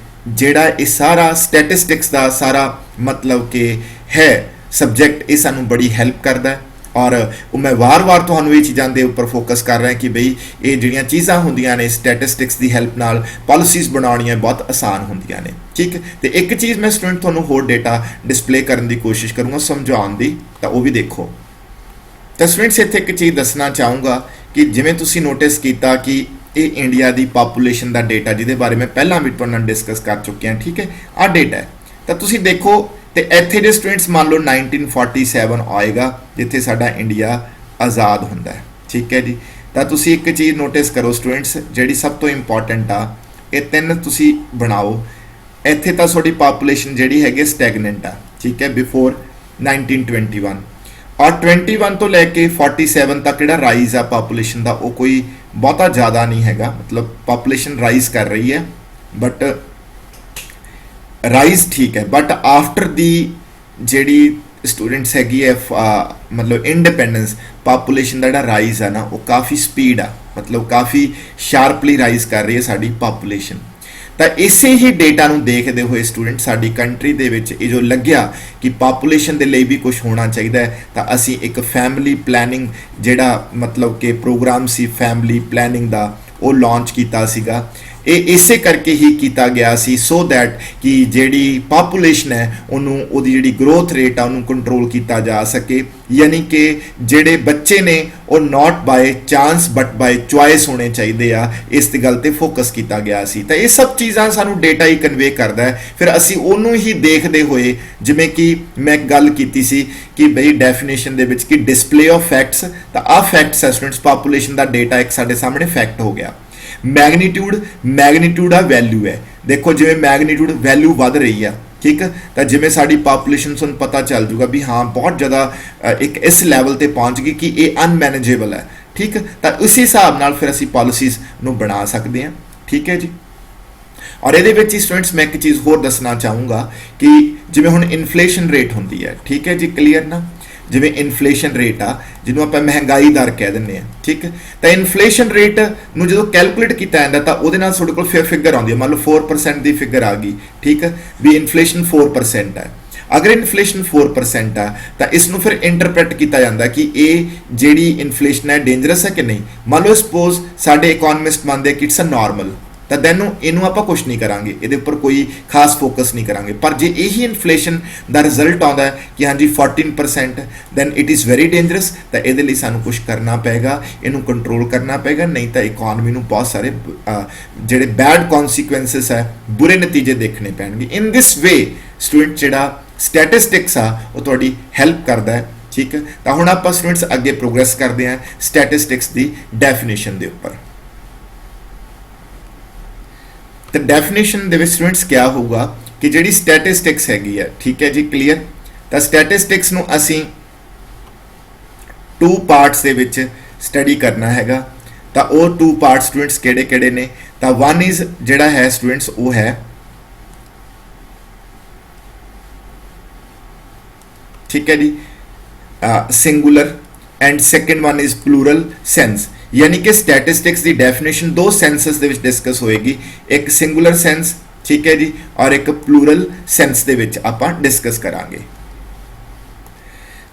Speaker 1: ਜਿਹੜਾ ਇਹ ਸਾਰਾ ਸਟੈਟਿਸਟਿਕਸ ਦਾ ਸਾਰਾ ਮਤਲਬ ਕਿ ਹੈ ਸਬਜੈਕਟ, ਇਹ ਸਾਨੂੰ ਬੜੀ ਹੈਲਪ ਕਰਦਾ ਹੈ। ਔਰ ਉਹ ਮੈਂ ਵਾਰ-ਵਾਰ ਤੁਹਾਨੂੰ ਇਹ ਚੀਜ਼ਾਂ ਦੇ ਉੱਪਰ ਫੋਕਸ ਕਰ ਰਿਹਾ ਕਿ ਬਈ ਇਹ ਜਿਹੜੀਆਂ ਚੀਜ਼ਾਂ ਹੁੰਦੀਆਂ ਨੇ ਸਟੈਟਿਸਟਿਕਸ ਦੀ ਹੈਲਪ ਨਾਲ ਪਾਲਿਸੀਜ਼ ਬਣਾਉਣੀਆਂ ਬਹੁਤ ਆਸਾਨ ਹੁੰਦੀਆਂ ਨੇ, ਠੀਕ। ਤੇ ਇੱਕ ਚੀਜ਼ ਮੈਂ ਸਟੂਡੈਂਟ ਤੁਹਾਨੂੰ ਹੋਰ ਡੇਟਾ ਡਿਸਪਲੇ ਕਰਨ ਦੀ ਕੋਸ਼ਿਸ਼ ਕਰੂੰਗਾ ਸਮਝਾਉਣ ਦੀ, ਤਾਂ ਉਹ ਵੀ ਦੇਖੋ। ਤਾਂ ਸਟੂਡੈਂਟਸ ਇੱਥੇ ਇੱਕ ਚੀਜ਼ ਦੱਸਣਾ ਚਾਹੂੰਗਾ ਕਿ ਜਿਵੇਂ ਤੁਸੀਂ ਨੋਟਿਸ ਕੀਤਾ ਕਿ ਇਹ ਇੰਡੀਆ ਦੀ ਪਾਪੂਲੇਸ਼ਨ ਦਾ ਡੇਟਾ ਜਿਹਦੇ ਬਾਰੇ ਮੈਂ ਪਹਿਲਾਂ ਵੀ ਤੁਹਾਡੇ ਨਾਲ ਡਿਸਕਸ ਕਰ ਚੁੱਕਿਆ, ਠੀਕ ਹੈ। ਆਹ ਡੇਟਾ ਹੈ ਤਾਂ ਤੁਸੀਂ ਦੇਖੋ ਤੇ ਇੱਥੇ ਦੇ ਸਟੂਡੈਂਟਸ ਮੰਨ ਲਓ 1947 ਆਏਗਾ ਜਿੱਥੇ ਸਾਡਾ ਇੰਡੀਆ ਆਜ਼ਾਦ ਹੁੰਦਾ ਹੈ, ਠੀਕ ਹੈ ਜੀ। ਤਾਂ ਤੁਸੀਂ ਇੱਕ ਚੀਜ਼ ਨੋਟਿਸ ਕਰੋ ਸਟੂਡੈਂਟਸ ਜਿਹੜੀ ਸਭ ਤੋਂ ਇੰਪੋਰਟੈਂਟ ਆ, ਇਹ ਤਿੰਨ ਤੁਸੀਂ ਬਣਾਓ। ਇੱਥੇ ਤਾਂ ਤੁਹਾਡੀ ਪਾਪੂਲੇਸ਼ਨ ਜਿਹੜੀ ਹੈਗੀ ਸਟੈਗਨੈਂਟ ਆ, ਠੀਕ ਹੈ, ਬਿਫੋਰ 1921 ਔਰ 21 ਤੋਂ ਲੈ ਕੇ 47 ਤੱਕ ਜਿਹੜਾ ਰਾਈਜ਼ ਆ ਪਾਪੂਲੇਸ਼ਨ ਦਾ ਉਹ ਕੋਈ ਬਹੁਤਾ ਜ਼ਿਆਦਾ ਨਹੀਂ ਹੈਗਾ, ਮਤਲਬ ਪਾਪੂਲੇਸ਼ਨ ਰਾਈਜ਼ ਕਰ ਰਹੀ ਹੈ ਬਟ ਰਾਈਜ਼ ਠੀਕ ਹੈ। ਬਟ ਆਫਟਰ ਦੀ ਜਿਹੜੀ ਸਟੂਡੈਂਟਸ ਹੈਗੀ ਹੈ ਮਤਲਬ ਇੰਡੀਪੈਂਡੈਂਸ ਪਾਪੂਲੇਸ਼ਨ ਦਾ ਜਿਹੜਾ ਰਾਈਜ਼ ਆ ਨਾ ਉਹ ਕਾਫੀ ਸਪੀਡ ਆ, ਮਤਲਬ ਕਾਫੀ ਸ਼ਾਰਪਲੀ ਰਾਈਜ਼ ਕਰ ਰਹੀ ਹੈ ਸਾਡੀ ਪਾਪੂਲੇਸ਼ਨ। ਤਾਂ ਇਸੇ ਹੀ ਡੇਟਾ ਨੂੰ ਦੇਖਦੇ ਹੋਏ ਸਟੂਡੈਂਟ ਸਾਡੀ ਕੰਟਰੀ ਦੇ ਵਿੱਚ ਇਹ ਜੋ ਲੱਗਿਆ ਕਿ ਪਾਪੂਲੇਸ਼ਨ ਦੇ ਲਈ ਵੀ ਕੁਝ ਹੋਣਾ ਚਾਹੀਦਾ ਹੈ ਤਾਂ ਅਸੀਂ ਇੱਕ ਫੈਮਿਲੀ ਪਲੈਨਿੰਗ ਜਿਹੜਾ ਮਤਲਬ ਕਿ ਪ੍ਰੋਗਰਾਮ ਸੀ ਫੈਮਿਲੀ ਪਲੈਨਿੰਗ ਦਾ ਉਹ ਲਾਂਚ ਕੀਤਾ ਸੀਗਾ। ਇਹ ਇਸੇ ਕਰਕੇ ਹੀ ਕੀਤਾ ਗਿਆ ਸੀ ਸੋ ਦੈਟ ਕਿ ਜਿਹੜੀ ਪਾਪੂਲੇਸ਼ਨ ਹੈ ਉਹਨੂੰ ਉਹਦੀ ਜਿਹੜੀ ਗਰੋਥ ਰੇਟ ਆ ਉਹਨੂੰ ਕੰਟਰੋਲ ਕੀਤਾ ਜਾ ਸਕੇ, ਯਾਨੀ ਕਿ ਜਿਹੜੇ ਬੱਚੇ ਨੇ ਉਹ not by chance but by choice ਹੋਣੇ ਚਾਹੀਦੇ ਆ, ਇਸ ਤੇ ਗੱਲ ਤੇ ਫੋਕਸ ਕੀਤਾ ਗਿਆ ਸੀ। ਤਾਂ ਇਹ ਸਭ ਚੀਜ਼ਾਂ ਸਾਨੂੰ ਡੇਟਾ ਹੀ ਕਨਵੇ ਕਰਦਾ ਹੈ। ਫਿਰ ਅਸੀਂ ਉਹਨੂੰ ਹੀ ਦੇਖਦੇ ਹੋਏ ਜਿਵੇਂ ਕਿ ਮੈਂ ਗੱਲ ਕੀਤੀ ਸੀ ਕਿ ਬਈ ਡੈਫੀਨੇਸ਼ਨ ਦੇ ਵਿੱਚ ਕਿ ਡਿਸਪਲੇ ਆਫ ਫੈਕਟਸ, ਤਾਂ ਆਹ ਫੈਕਟਸ ਹੈ ਸਟੂਡੈਂਟਸ, ਪਾਪੂਲੇਸ਼ਨ ਦਾ ਡੇਟਾ ਇੱਕ ਸਾਡੇ ਸਾਹਮਣੇ ਫੈਕਟ ਹੋ ਗਿਆ। ਮੈਗਨੀਟਿਊਡ ਆ ਵੈਲਿਊ ਹੈ, ਦੇਖੋ ਜਿਵੇਂ ਮੈਗਨੀਟਿਊਡ ਵੈਲਿਊ ਵੱਧ ਰਹੀ ਆ, ਠੀਕ ਹੈ, ਤਾਂ ਜਿਵੇਂ ਸਾਡੀ ਪਾਪੂਲੇਸ਼ਨ ਤੁਹਾਨੂੰ ਪਤਾ ਚੱਲ ਜੂਗਾ ਵੀ ਹਾਂ ਬਹੁਤ ਜ਼ਿਆਦਾ ਇੱਕ ਇਸ ਲੈਵਲ ਤੇ ਪਹੁੰਚ ਗਈ ਕਿ ਇਹ ਅਨਮੈਨੇਜੇਬਲ ਹੈ, ਠੀਕ। ਤਾਂ ਉਸੇ ਹਿਸਾਬ ਨਾਲ ਫਿਰ ਅਸੀਂ ਪਾਲਿਸੀਜ਼ ਨੂੰ ਬਣਾ ਸਕਦੇ ਹਾਂ, ਠੀਕ ਹੈ ਜੀ। ਔਰ ਇਹਦੇ ਵਿੱਚ ਹੀ ਸਟੂਡੈਂਟਸ ਮੈਂ ਇੱਕ ਚੀਜ਼ ਹੋਰ ਦੱਸਣਾ ਚਾਹੂੰਗਾ ਕਿ ਜਿਵੇਂ ਹੁਣ ਇਨਫਲੇਸ਼ਨ ਰੇਟ ਹੁੰਦੀ ਹੈ, ਠੀਕ ਹੈ ਜੀ, ਕਲੀਅਰ ਨਾ। ਜਿਵੇਂ ਇਨਫਲੇਸ਼ਨ ਰੇਟ ਆ, ਜਿਹਨੂੰ ਆਪਾਂ ਮਹਿੰਗਾਈ ਦਰ ਕਹਿ ਦਿੰਦੇ ਆ, ਠੀਕ ਹੈ। ਤਾਂ ਇਨਫਲੇਸ਼ਨ ਰੇਟ ਨੂੰ ਜਦੋਂ ਕੈਲਕੂਲੇਟ ਕੀਤਾ ਜਾਂਦਾ ਤਾਂ ਉਹਦੇ ਨਾਲ ਤੁਹਾਡੇ ਕੋਲ ਫਿਰ ਫਿਗਰ ਆਉਂਦੀ ਹੈ, ਮੰਨ ਲਓ 4% ਦੀ ਫਿਗਰ ਆ ਗਈ, ਠੀਕ ਹੈ, ਵੀ ਇਨਫਲੇਸ਼ਨ 4% ਹੈ। ਅਗਰ ਇਨਫਲੇਸ਼ਨ 4% ਆ ਤਾਂ ਇਸ ਨੂੰ ਫਿਰ ਇੰਟਰਪ੍ਰੈਟ ਕੀਤਾ ਜਾਂਦਾ ਕਿ ਇਹ ਜਿਹੜੀ ਇਨਫਲੇਸ਼ਨ ਹੈ ਡੇਂਜਰਸ ਹੈ ਕਿ ਨਹੀਂ। ਮੰਨ ਲਓ ਸਪੋਜ਼ ਸਾਡੇ ਇਕਨੋਮਿਸਟ ਮੰਨਦੇ ਕਿ ਇਟਸ ਅ ਨਾਰਮਲ, ਤਾਂ ਦੈਨ ਇਹਨੂੰ ਆਪਾਂ ਕੁਝ ਨਹੀਂ ਕਰਾਂਗੇ, ਇਹਦੇ ਉੱਪਰ ਕੋਈ ਖਾਸ ਫੋਕਸ ਨਹੀਂ ਕਰਾਂਗੇ। ਪਰ ਜੇ ਇਹੀ ਇਨਫਲੇਸ਼ਨ ਦਾ ਰਿਜ਼ਲਟ ਆਉਂਦਾ ਕਿ ਹਾਂਜੀ 14%, then it is very dangerous, ਤਾਂ ਇਹਦੇ ਲਈ ਸਾਨੂੰ ਕੁਝ ਕਰਨਾ ਪਏਗਾ, ਇਹਨੂੰ ਕੰਟਰੋਲ ਕਰਨਾ ਪਏਗਾ, ਨਹੀਂ ਤਾਂ ਇਕਨੋਮੀ ਨੂੰ ਬਹੁਤ ਸਾਰੇ ਜਿਹੜੇ ਬੈਡ ਕੌਨਸੀਕੁਐਂਸਸ ਹੈ, ਬੁਰੇ ਨਤੀਜੇ ਦੇਖਣੇ ਪੈਣਗੇ। ਇਨ ਦਿਸ ਵੇ ਸਟੂਡੈਂਟ ਜਿਹੜਾ ਸਟੈਟਿਸਟਿਕਸ ਆ ਉਹ ਤੁਹਾਡੀ ਹੈਲਪ ਕਰਦਾ ਹੈ, ਠੀਕ ਹੈ। ਤਾਂ ਹੁਣ ਆਪਾਂ ਸਟੂਡੈਂਟਸ ਅੱਗੇ ਪ੍ਰੋਗਰੈਸ ਕਰਦੇ ਹਾਂ ਸਟੈਟਿਸਟਿਕਸ ਦੀ ਡੈਫੀਨੇਸ਼ਨ ਦੇ ਉੱਪਰ। ਤਾਂ ਡੈਫੀਨੇਸ਼ਨ ਦੇ ਵਿੱਚ ਸਟੂਡੈਂਟਸ ਕਿਆ ਹੋਊਗਾ ਕਿ ਜਿਹੜੀ ਸਟੈਟਿਸਟਿਕਸ ਹੈਗੀ ਹੈ, ਠੀਕ ਹੈ ਜੀ, ਕਲੀਅਰ। ਤਾਂ ਸਟੈਟਿਸਟਿਕਸ ਨੂੰ ਅਸੀਂ 2 ਪਾਰਟਸ ਦੇ ਵਿੱਚ ਸਟੱਡੀ ਕਰਨਾ ਹੈਗਾ। ਤਾਂ ਉਹ 2 ਪਾਰਟਸ ਸਟੂਡੈਂਟਸ ਕਿਹੜੇ ਕਿਹੜੇ ਨੇ? ਤਾਂ 1 ਇਜ਼ ਜਿਹੜਾ ਹੈ ਸਟੂਡੈਂਟਸ ਉਹ ਹੈ, ठीक है जी, singular, and second one is plural sense. यानी कि स्टैटिस्टिक्स की डेफिनेशन 2 सेंसेस दे विच डिस्कस होएगी, एक सिंगुलर सेंस, ठीक है जी, और एक प्लूरल सेंस दे विच आपां डिस्कस करांगे।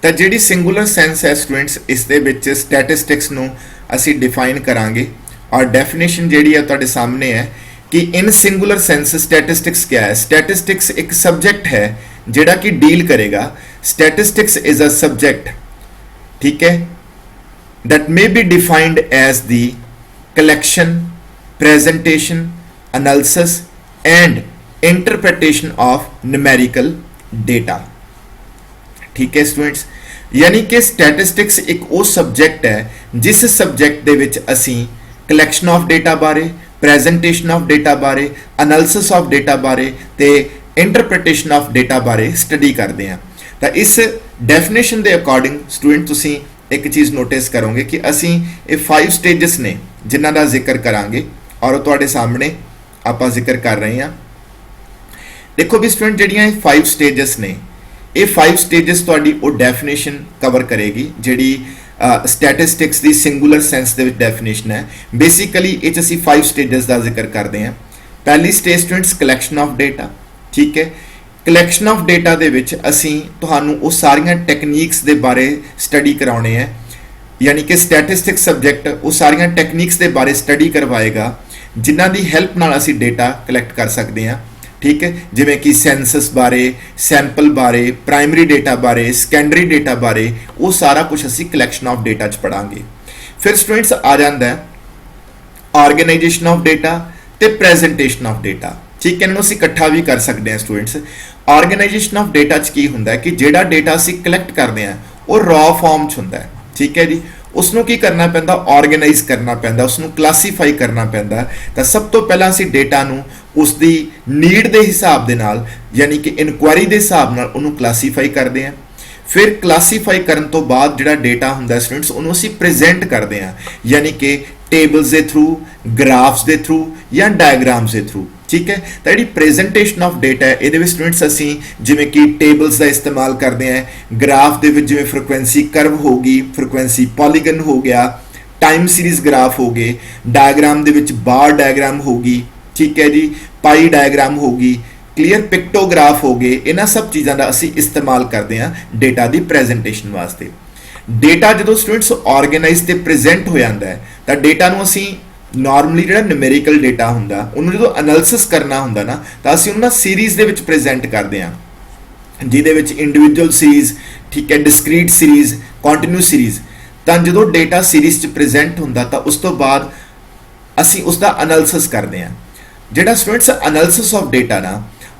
Speaker 1: तो जिहड़ी सिंगुलर सेंस है स्टूडेंट्स, इस दे विच स्टैटिस्टिक्स नूं असीं डिफाइन करांगे, और डेफिनेशन जिहड़ी है तुहाडे सामने है कि इन सिंगुलर सेंस स्टैटिस्टिक्स क्या है। स्टैटिस्टिक्स एक सब्जेक्ट है जिहड़ा कि डील करेगा। Statistics is a subject, ठीक है, that may be defined as the collection, presentation, analysis and interpretation of numerical data, ठीक है स्टूडेंट्स। यानी कि स्टैटिस्टिक्स एक वो सब्जेक्ट है जिस सब्जेक्ट दे विच असी कलैक्शन ऑफ डेटा बारे, प्रेजेंटेशन ऑफ डेटा बारे, एनालिसिस ऑफ डेटा बारे ते इंटरप्रिटेशन ऑफ डेटा बारे स्टडी करते हैं। ਤਾਂ ਇਸ ਡੈਫੀਨੇਸ਼ਨ ਦੇ ਅਕੋਰਡਿੰਗ ਸਟੂਡੈਂਟ ਤੁਸੀਂ ਇੱਕ ਚੀਜ਼ ਨੋਟਿਸ ਕਰੋਗੇ ਕਿ ਅਸੀਂ ਇਹ 5 ਸਟੇजेस ਨੇ ਜਿਨ੍ਹਾਂ ਦਾ ਜ਼ਿਕਰ ਕਰਾਂਗੇ, ਔਰ ਉਹ ਤੁਹਾਡੇ ਸਾਹਮਣੇ ਆਪਾਂ ਜ਼ਿਕਰ ਕਰ ਰਹੇ ਹਾਂ। ਦੇਖੋ ਵੀ ਸਟੂਡੈਂਟ ਜਿਹੜੀਆਂ ਇਹ 5 ਸਟੇजेस ਨੇ, ਇਹ 5 ਸਟੇजेस ਤੁਹਾਡੀ ਉਹ ਡੈਫੀਨੇਸ਼ਨ ਕਵਰ ਕਰੇਗੀ ਜਿਹੜੀ ਸਟੈਟਿਸਟਿਕਸ ਦੀ ਸਿੰਗੂਲਰ ਸੈਂਸ ਦੇ ਵਿੱਚ ਡੈਫੀਨੇਸ਼ਨ ਹੈ। ਬੇਸਿਕਲੀ ਇਹ 'ਚ ਅਸੀਂ 5 ਸਟੇजेस ਦਾ ਜ਼ਿਕਰ ਕਰਦੇ ਹਾਂ। ਪਹਿਲੀ stage students collection of data, ਠੀਕ ਹੈ। ਕਲੈਕਸ਼ਨ ਆਫ ਡੇਟਾ ਦੇ ਵਿੱਚ ਅਸੀਂ ਤੁਹਾਨੂੰ ਉਹ ਸਾਰੀਆਂ ਟੈਕਨੀਕਸ ਦੇ ਬਾਰੇ ਸਟੱਡੀ ਕਰਾਉਣੇ ਹੈ, ਯਾਨੀ ਕਿ ਸਟੈਟਿਸਟਿਕਸ ਸਬਜੈਕਟ ਉਹ ਸਾਰੀਆਂ ਟੈਕਨੀਕਸ ਦੇ ਬਾਰੇ ਸਟੱਡੀ ਕਰਵਾਏਗਾ ਜਿਨ੍ਹਾਂ ਦੀ ਹੈਲਪ ਨਾਲ ਅਸੀਂ ਡੇਟਾ ਕਲੈਕਟ ਕਰ ਸਕਦੇ ਹਾਂ, ਠੀਕ ਹੈ। ਜਿਵੇਂ ਕਿ ਸੈਂਸਸ ਬਾਰੇ, ਸੈਂਪਲ ਬਾਰੇ, ਪ੍ਰਾਇਮਰੀ ਡੇਟਾ ਬਾਰੇ, ਸੈਕੰਡਰੀ ਡੇਟਾ ਬਾਰੇ, ਉਹ ਸਾਰਾ ਕੁਝ ਅਸੀਂ ਕਲੈਕਸ਼ਨ ਆਫ ਡੇਟਾ 'ਚ ਪੜਾਂਗੇ। ਫਿਰ ਸਟੂਡੈਂਟਸ ਆ ਜਾਂਦਾ ਹੈ ਆਰਗੇਨਾਈਜੇਸ਼ਨ ਆਫ ਡੇਟਾ ਤੇ ਪ੍ਰੈਜੈਂਟੇਸ਼ਨ ਆਫ ਡੇਟਾ, ਠੀਕ ਹੈ। ਇਹਨੂੰ ਅਸੀਂ ਇਕੱਠਾ ਵੀ ਕਰ ਸਕਦੇ ਹਾਂ ਸਟੂਡੈਂਟਸ। ਆਰਗੇਨਾਈਜੇਸ਼ਨ ਆਫ ਡੇਟਾ 'ਚ ਕੀ ਹੁੰਦਾ ਕਿ ਜਿਹੜਾ ਡੇਟਾ ਅਸੀਂ ਕਲੈਕਟ ਕਰਦੇ ਹਾਂ ਉਹ ਰॉ ਫਾਰਮ 'ਚ ਹੁੰਦਾ ਹੈ, ਠੀਕ ਹੈ ਜੀ। ਉਸ ਨੂੰ ਕੀ ਕਰਨਾ ਪੈਂਦਾ? ਆਰਗੇਨਾਈਜ਼ ਕਰਨਾ ਪੈਂਦਾ, ਉਸ ਨੂੰ ਕਲਾਸੀਫਾਈ ਕਰਨਾ ਪੈਂਦਾ। ਤਾਂ ਸਭ ਤੋਂ ਪਹਿਲਾਂ ਅਸੀਂ ਡੇਟਾ ਨੂੰ ਉਸ ਦੀ ਨੀਡ ਦੇ ਹਿਸਾਬ ਦੇ ਨਾਲ, ਯਾਨੀ ਕਿ ਇਨਕੁਆਇਰੀ ਦੇ ਹਿਸਾਬ ਨਾਲ ਉਹਨੂੰ ਕਲਾਸੀਫਾਈ ਕਰਦੇ ਹਾਂ। ਫਿਰ ਕਲਾਸੀਫਾਈ ਕਰਨ ਤੋਂ ਬਾਅਦ ਜਿਹੜਾ ਡੇਟਾ ਹੁੰਦਾ ਸਟੂਡੈਂਟਸ ਉਹਨੂੰ ਅਸੀਂ ਪ੍ਰੈਜ਼ੈਂਟ ਕਰਦੇ ਹਾਂ, ਯਾਨੀ ਕਿ ਟੇਬਲਸ ਦੇ ਥਰੂ, ਗ੍ਰਾਫਸ ਦੇ ਥਰੂ ਜਾਂ ਡਾਇਗਰਾਮਸ ਦੇ ਥਰੂ, ठीक है। तो जी प्रेजेंटेशन ऑफ डेटा है ये स्टूडेंट्स असी जिमें कि टेबल्स का इस्तेमाल करते हैं, ग्राफ के जिमें फ्रिक्वेंसी करव होगी, फ्रिक्वेंसी पॉलीगन हो गया, टाइम सीरीज ग्राफ हो गए, डायग्राम के बार डायग्राम होगी, ठीक है जी, पाई डायग्राम होगी, क्लीयर पिक्टोग्राफ हो गए। इन्हां सब चीज़ों का असी इस्तेमाल करते हैं डेटा की प्रेजेंटेशन वास्ते। डेटा जो स्टूडेंट्स ऑर्गेनाइज ते प्रेजेंट हो जाता है तो डेटा नूं असी नॉर्मली जो न्यूमेरिकल डेटा होंगे उन्होंने जो एनालिसिस करना होंगे ना तो असीं उन्हां सीरीज़ दे विच प्रेजेंट करते हैं, जिहदे विच इंडिविजुअल सीरीज़, ठीक है, डिस्क्रीट सीरीज़, कॉन्टीन्यूस सीरीज़। तो जो डेटा सीरीज़ च प्रेजेंट होंदा तो उस तो बाद असीं उसका एनालिसिस करते हैं। जिहड़ा स्टूडेंट्स एनालिसिस ऑफ डेटा ना,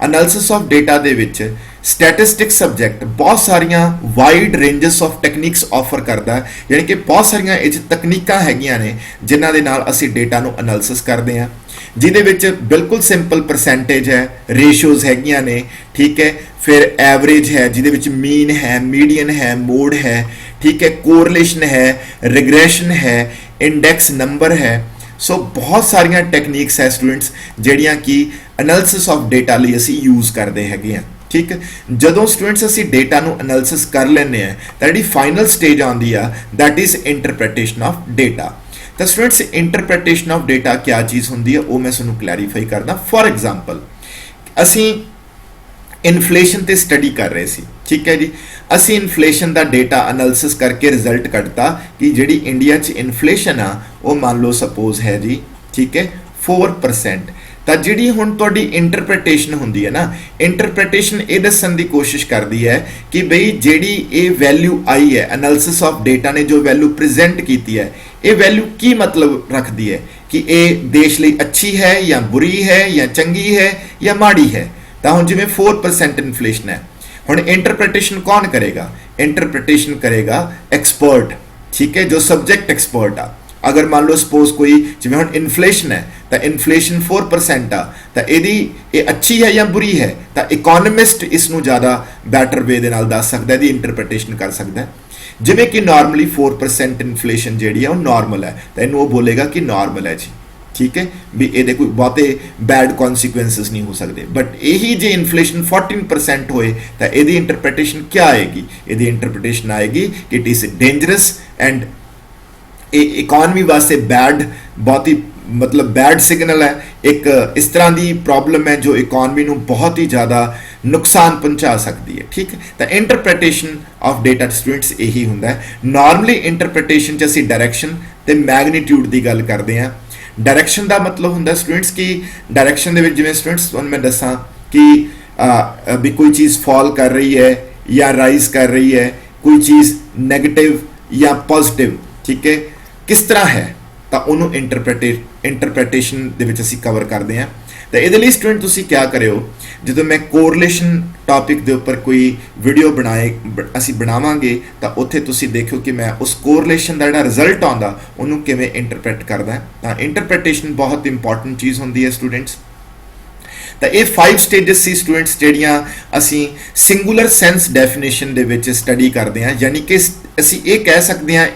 Speaker 1: analysis of data they which statistics subject बहुत सारिया wide ranges of techniques offer करता है, यानी कि बहुत सारिया इस तकनीकां हैगियां ने जिन्हां दे नाल असीं डेटा नूं एनालिसिस करते हैं, जिहदे विच बिल्कुल सिंपल परसेंटेज है, रेशियोज़ हैगियां ने, ठीक है। फिर एवरेज है जिहदे विच मीन है, मीडियन है, मोड है, ठीक है, कोरिलेशन है, रिग्रेशन है, इंडेक्स नंबर है। सो बहुत सारिया टैक्नीक्स है स्टूडेंट्स जिहड़ियां कि एनालिसिस ऑफ डेटा लई असीं यूज़ करते हैगे हैं, ठीक है। ਜਦੋਂ ਸਟੂਡੈਂਟਸ ਅਸੀਂ ਡੇਟਾ ਨੂੰ ਐਨਾਲਿਸਿਸ ਕਰ ਲੈਂਦੇ ਆ ਤਾਂ ਜਿਹੜੀ ਫਾਈਨਲ ਸਟੇਜ ਆਉਂਦੀ ਆ that is interpretation of data. ਤਾਂ ਸਟੂਡੈਂਟਸ ਇੰਟਰਪ੍ਰੀਟੇਸ਼ਨ ਆਫ ਡੇਟਾ ਕੀ ਚੀਜ਼ ਹੁੰਦੀ ਹੈ ਉਹ ਮੈਂ ਤੁਹਾਨੂੰ ਕਲੈਰੀਫਾਈ ਕਰਦਾ। ਫੋਰ ਐਗਜ਼ਾਮਪਲ ਅਸੀਂ ਇਨਫਲੇਸ਼ਨ ਤੇ ਸਟੱਡੀ ਕਰ ਰਹੇ ਸੀ, ਠੀਕ ਹੈ ਜੀ। ਅਸੀਂ ਇਨਫਲੇਸ਼ਨ ਦਾ ਡੇਟਾ ਐਨਾਲਿਸਿਸ ਕਰਕੇ ਰਿਜ਼ਲਟ ਕੱਢਤਾ ਕਿ ਜਿਹੜੀ ਇੰਡੀਆ 'ਚ ਇਨਫਲੇਸ਼ਨ ਆ ਉਹ ਮੰਨ ਲਓ ਸਪੋਜ਼ ਹੈ ਜੀ, ਠੀਕ ਹੈ 4%। ਤਾਂ ਜਿਹੜੀ ਹੁਣ ਤੁਹਾਡੀ ਇੰਟਰਪ੍ਰੀਟੇਸ਼ਨ ਹੁੰਦੀ ਹੈ ਨਾ, ਇੰਟਰਪ੍ਰੀਟੇਸ਼ਨ ਇਹ ਦੱਸਣ ਦੀ ਕੋਸ਼ਿਸ਼ ਕਰਦੀ ਹੈ ਕਿ ਬਈ ਜਿਹੜੀ ਇਹ ਵੈਲਿਊ ਆਈ ਹੈ ਐਨਾਲਿਸਿਸ ਆਫ ਡੇਟਾ ਨੇ ਜੋ ਵੈਲਿਊ ਪ੍ਰੈਜ਼ੈਂਟ ਕੀਤੀ ਹੈ ਇਹ ਵੈਲਿਊ ਕੀ ਮਤਲਬ ਰੱਖਦੀ ਹੈ ਕਿ ਇਹ ਦੇਸ਼ ਲਈ ਅੱਛੀ ਹੈ ਜਾਂ ਬੁਰੀ ਹੈ ਜਾਂ ਚੰਗੀ ਹੈ ਜਾਂ ਮਾੜੀ ਹੈ। ਤਾਂ ਹੁਣ ਜਿਵੇਂ 4% ਇਨਫਲੇਸ਼ਨ ਹੈ, ਹੁਣ ਇੰਟਰਪ੍ਰੀਟੇਸ਼ਨ ਕੌਣ ਕਰੇਗਾ? ਇੰਟਰਪ੍ਰੀਟੇਸ਼ਨ ਕਰੇਗਾ ਐਕਸਪਰਟ, ਠੀਕ ਹੈ, ਜੋ ਸਬਜੈਕਟ ਐਕਸਪਰਟ ਆ। अगर मान लो सपोज कोई जिवें हुण इनफ्लेशन है तो इनफ्लेशन 4% आ तो ये अच्छी है या बुरी है, तो इकोनॉमिस्ट इसनूं ज़्यादा बैटर वे दे नाल दस सकदा है, दी इंटरप्रिटेशन कर सकदा है। जिवें कि नॉर्मली 4% इनफ्लेशन जिहड़ी है वो नॉर्मल है तो इनू वो बोलेगा कि नॉर्मल है जी, ठीक है, भी ये कोई बहुते बैड कॉन्सिक्वेंसिस नहीं हो सकते। बट यही जे इनफ्लेशन 14% होए तो ये इंटरप्रिटेशन क्या आएगी? ये इंटरप्रिटेशन आएगी कि it is dangerous and economy वास्ते बैड, बहुत ही मतलब बैड सिग्नल है, एक इस तरह की प्रॉब्लम है जो इकॉनमी नूं बहुत ही ज़्यादा नुकसान पहुंचा सकती है, ठीक है। तो इंटरप्रिटेशन ऑफ डेटा स्टूडेंट्स यही हुंदा है। नॉर्मली इंटरप्रिटेशन च असीं डायरैक्शन ते मैगनीट्यूड की गल करते हैं। डायरैक्शन का मतलब हुंदा स्टूडेंट्स कि डायरैक्शन दे विच जिवें स्टूडेंट्स तुहानूं मैं दसां कि भी कोई चीज़ फॉल कर रही है या राइज कर रही है, कोई चीज़ नैगेटिव या पॉजिटिव, ठीक है, किस तरह है तो उन्होंने इंटरप्रिटेशन दे विच असीं कवर करते हैं। तो ये लिए स्टूडेंट तुसीं क्या करियो, जो मैं कोरिलेशन टॉपिक के उपर कोई वीडियो असीं बनावांगे तो उत्थे तुसीं देखो कि मैं उस कोरिलेशन का जिहड़ा रिजल्ट आउंदा उहनूं किवें इंटरप्रेट करदा। तो इंटरप्रिटेशन बहुत इंपॉर्टेंट चीज़ होंदी है स्टूडेंट्स। तो ये 5 स्टेजेस सी स्टूडेंट्स जिहड़ियां असीं सिंगुलर सेंस डेफिनेशन दे विच स्टडी करते हैं, यानी कि असीं ये कह सकते हैं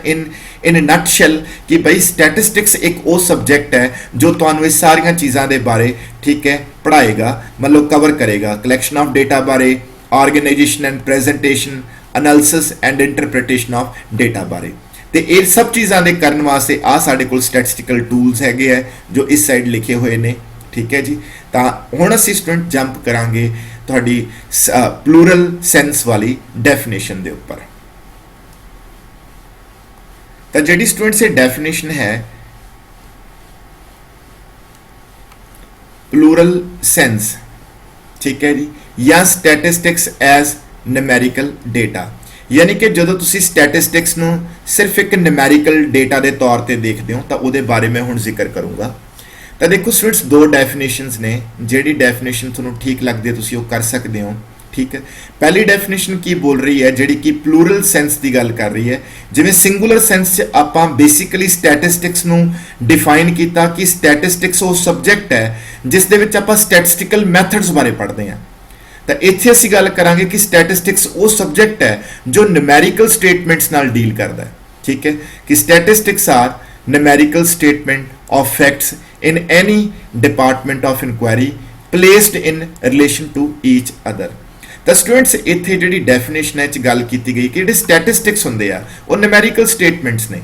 Speaker 1: इन नटशैल कि भाई स्टैटिस्टिक्स एक वो सबजैक्ट है जो तुहानूं इस सारियां चीज़ां दे बारे, ठीक है, पढ़ाएगा, मतलब कवर करेगा। कलैक्शन ऑफ डेटा बारे, organization and presentation, analysis and interpretation of data बारे। तो ये सब चीज़ां दे करन वास्ते आ साडे कोल स्टैटिस्टिकल टूल्स हैगे है जो इस साइड लिखे हुए ने, ठीक है जी। तो हुण असीं स्टूडेंट जंप करांगे तुहाडी प्लूरल सेंस वाली डेफिनेशन दे उपर। तो जिहड़ी स्टूडेंट्स ये डेफिनेशन है प्लूरल सेंस, ठीक है जी, या स्टैटिस्टिक्स एज न्यूमेरिकल डेटा, यानी कि जो तुसी स्टैटिस्टिक्स नूं सिर्फ एक न्यूमेरिकल डेटा के तौर पर देखते हो तो वो बारे में हुण जिक्र करूँगा। तो देखो स्टूडेंट्स 2 डेफिनेशनस ने, जिहड़ी डेफिनेशन तुहानूं ठीक लगदी है तुसी वो कर सकते हो, ठीक है। पहली डेफिनेशन की बोल रही है जिहड़ी कि प्लूरल सेंस की गल कर रही है। जिवें सिंगुलर सेंस च आपां बेसिकली स्टैटिस्टिक्स नूं डिफाइन किया कि स्टैटिस्टिक्स वो सबजैक्ट है जिस दे विच आपां स्टैटिस्टिकल मैथड्स बारे पढ़ते हैं। तो इत्थे असीं गल करांगे कि स्टैटिस्टिक्स वो सबजैक्ट है जो न्यूमेरिकल स्टेटमेंट्स नाल डील करता है, ठीक है, कि statistics are numerical statement of facts in any department of inquiry placed in relation to each other। तो स्टूडेंट्स इत्थे जिहड़ी डेफिनेशन है गल की गई कि स्टैटिस्टिक्स होंदे आ वो न्यूमेरिकल स्टेटमेंट्स ने,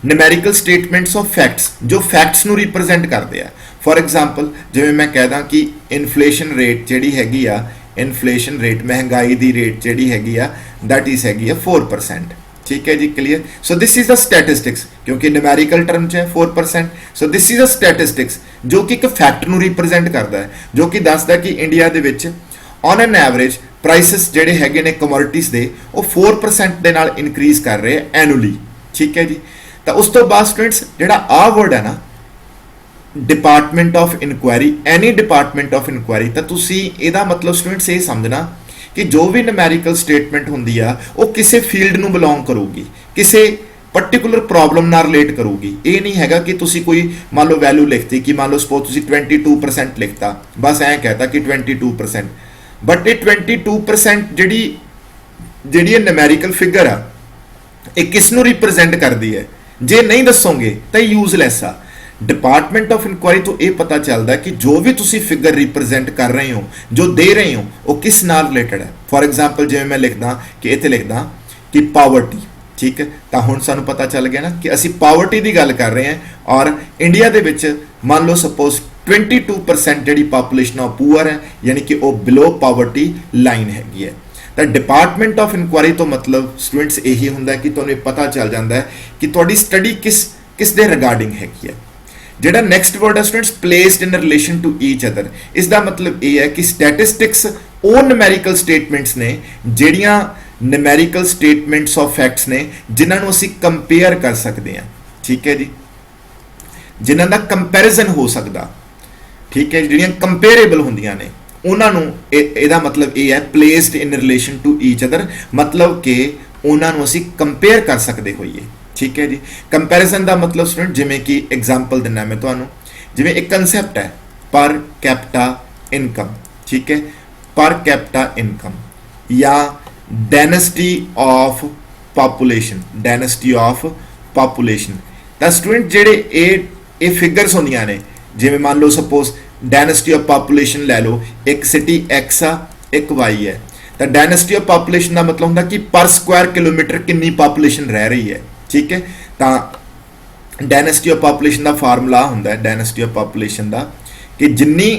Speaker 1: न्यूमेरिकल स्टेटमेंट्स ऑफ फैक्ट्स जो फैक्ट्स नूं रिप्रजेंट करते हैं। फॉर एग्जांपल जिवें मैं कहदा कि इनफ्लेशन रेट जिहड़ी हैगी आ, इनफ्लेशन रेट महंगाई दी रेट जिहड़ी हैगी आ दैट इज हैगी आ 4%, ठीक है जी, clear. So this is the statistics, क्योंकि न्यूमेरिकल टर्म च है 4%। So this is a statistics जो कि एक फैक्ट नूं रिप्रजेंट करता है, जो कि दसदा कि इंडिया दे which on an average prices जिहड़े हैगे ने कमोडिटीज दे वो 4% दे नाल इनक्रीज कर रहे हैं एनुअली, ठीक है जी। तो उस तो बाद स्टूडेंट्स जिहड़ा आ वर्ड है ना department of inquiry, any department of inquiry, तो तुसीं इहदा मतलब स्टूडेंट्स ये समझना कि जो भी न्यूमेरिकल स्टेटमेंट होंदी आ वो किसी फील्ड नूं बिलोंग करूगी, किसी पर्टिकुलर प्रॉब्लम नाल रिलेट करूगी। ये नहीं हैगा कि तुसी कोई मान लो वैल्यू लिखती कि मान लो सपोज तुसी 22% लिखता, बस ऐ कहता कि 22%, बट ये 22% जिहड़ी न्यूमेरिकल फिगर आ ये किस नूं रिप्रजेंट करती है, जे नहीं दसोगे तो यूजलैस आ, डिपार्टमेंट ऑफ इनकुआरी तो ये पता चलता है कि जो भी तुसी फिगर रिप्रजेंट कर रहे हो, जो दे रहे हो, वो किस नाल रिलेटेड है। फॉर एग्जाम्पल जिवें मैं लिखदा कि इत्थे लिखदा कि पावर्टी, ठीक है, तो हुण सानू पता चल गया ना कि असी पावर्टी की गल कर रहे हैं और इंडिया दे विच मान लो सपोज 22% जिहड़ी पॉपूलेशन ऑफ पुअर है, यानी कि वो बिलो पावर्टी लाइन हैगी है। तो डिपार्टमेंट ऑफ इनकुआरी तो मतलब स्टूडेंट्स यही हुंदा है कि तुहानूं पता चल जाता है कि तुहाडी स्टडी किस दे रिगार्डिंग हैगी है। जिहड़ा नैक्सट वर्ड है students placed in relation to each other, इसका मतलब ये है कि स्टैटिस्टिक्स वो न्यूमेरिकल स्टेटमेंट्स ने जिहड़ियां न्यूमेरिकल स्टेटमेंट्स ऑफ फैक्ट्स ने जिन्होंने असी कंपेयर कर सकते हैं, ठीक है जी, जिन्हों का कंपैरिजन हो सकता, ठीक है, जिहड़ियां कंपेरेबल होंदियां ने उन्होंने ਇਹਦਾ मतलब ये है placed in relation to each other, मतलब कि उन्होंने असी कंपेयर कर सकते होइए, ठीक है जी। कंपैरिजन का मतलब स्टूडेंट जिमें कि एग्जाम्पल दिना मैं तुहानूं, जिमें एक कंसैप्ट है पर कैपिटा इनकम, ठीक है, पर कैपिटा इनकम या dynasty of population, dynasty of population. तो स्टूडेंट जेडे ये फिगर्स होंदियां ने, जिमें मान लो सपोज डायनेस्टी ऑफ पॉपुलेशन ले लो, एक सिटी एक्स आ एक वाई है, तो डायनेस्टी ऑफ पॉपुलेशन का मतलब होंदा कि पर स्क्वायर किलोमीटर कितनी पॉपुलेशन रह रही है, ठीक है। तो डायनेस्टी ऑफ पॉपुलेशन का फार्मूला होंदा है डायनेस्टी ऑफ पॉपुलेशन का कि जिन्नी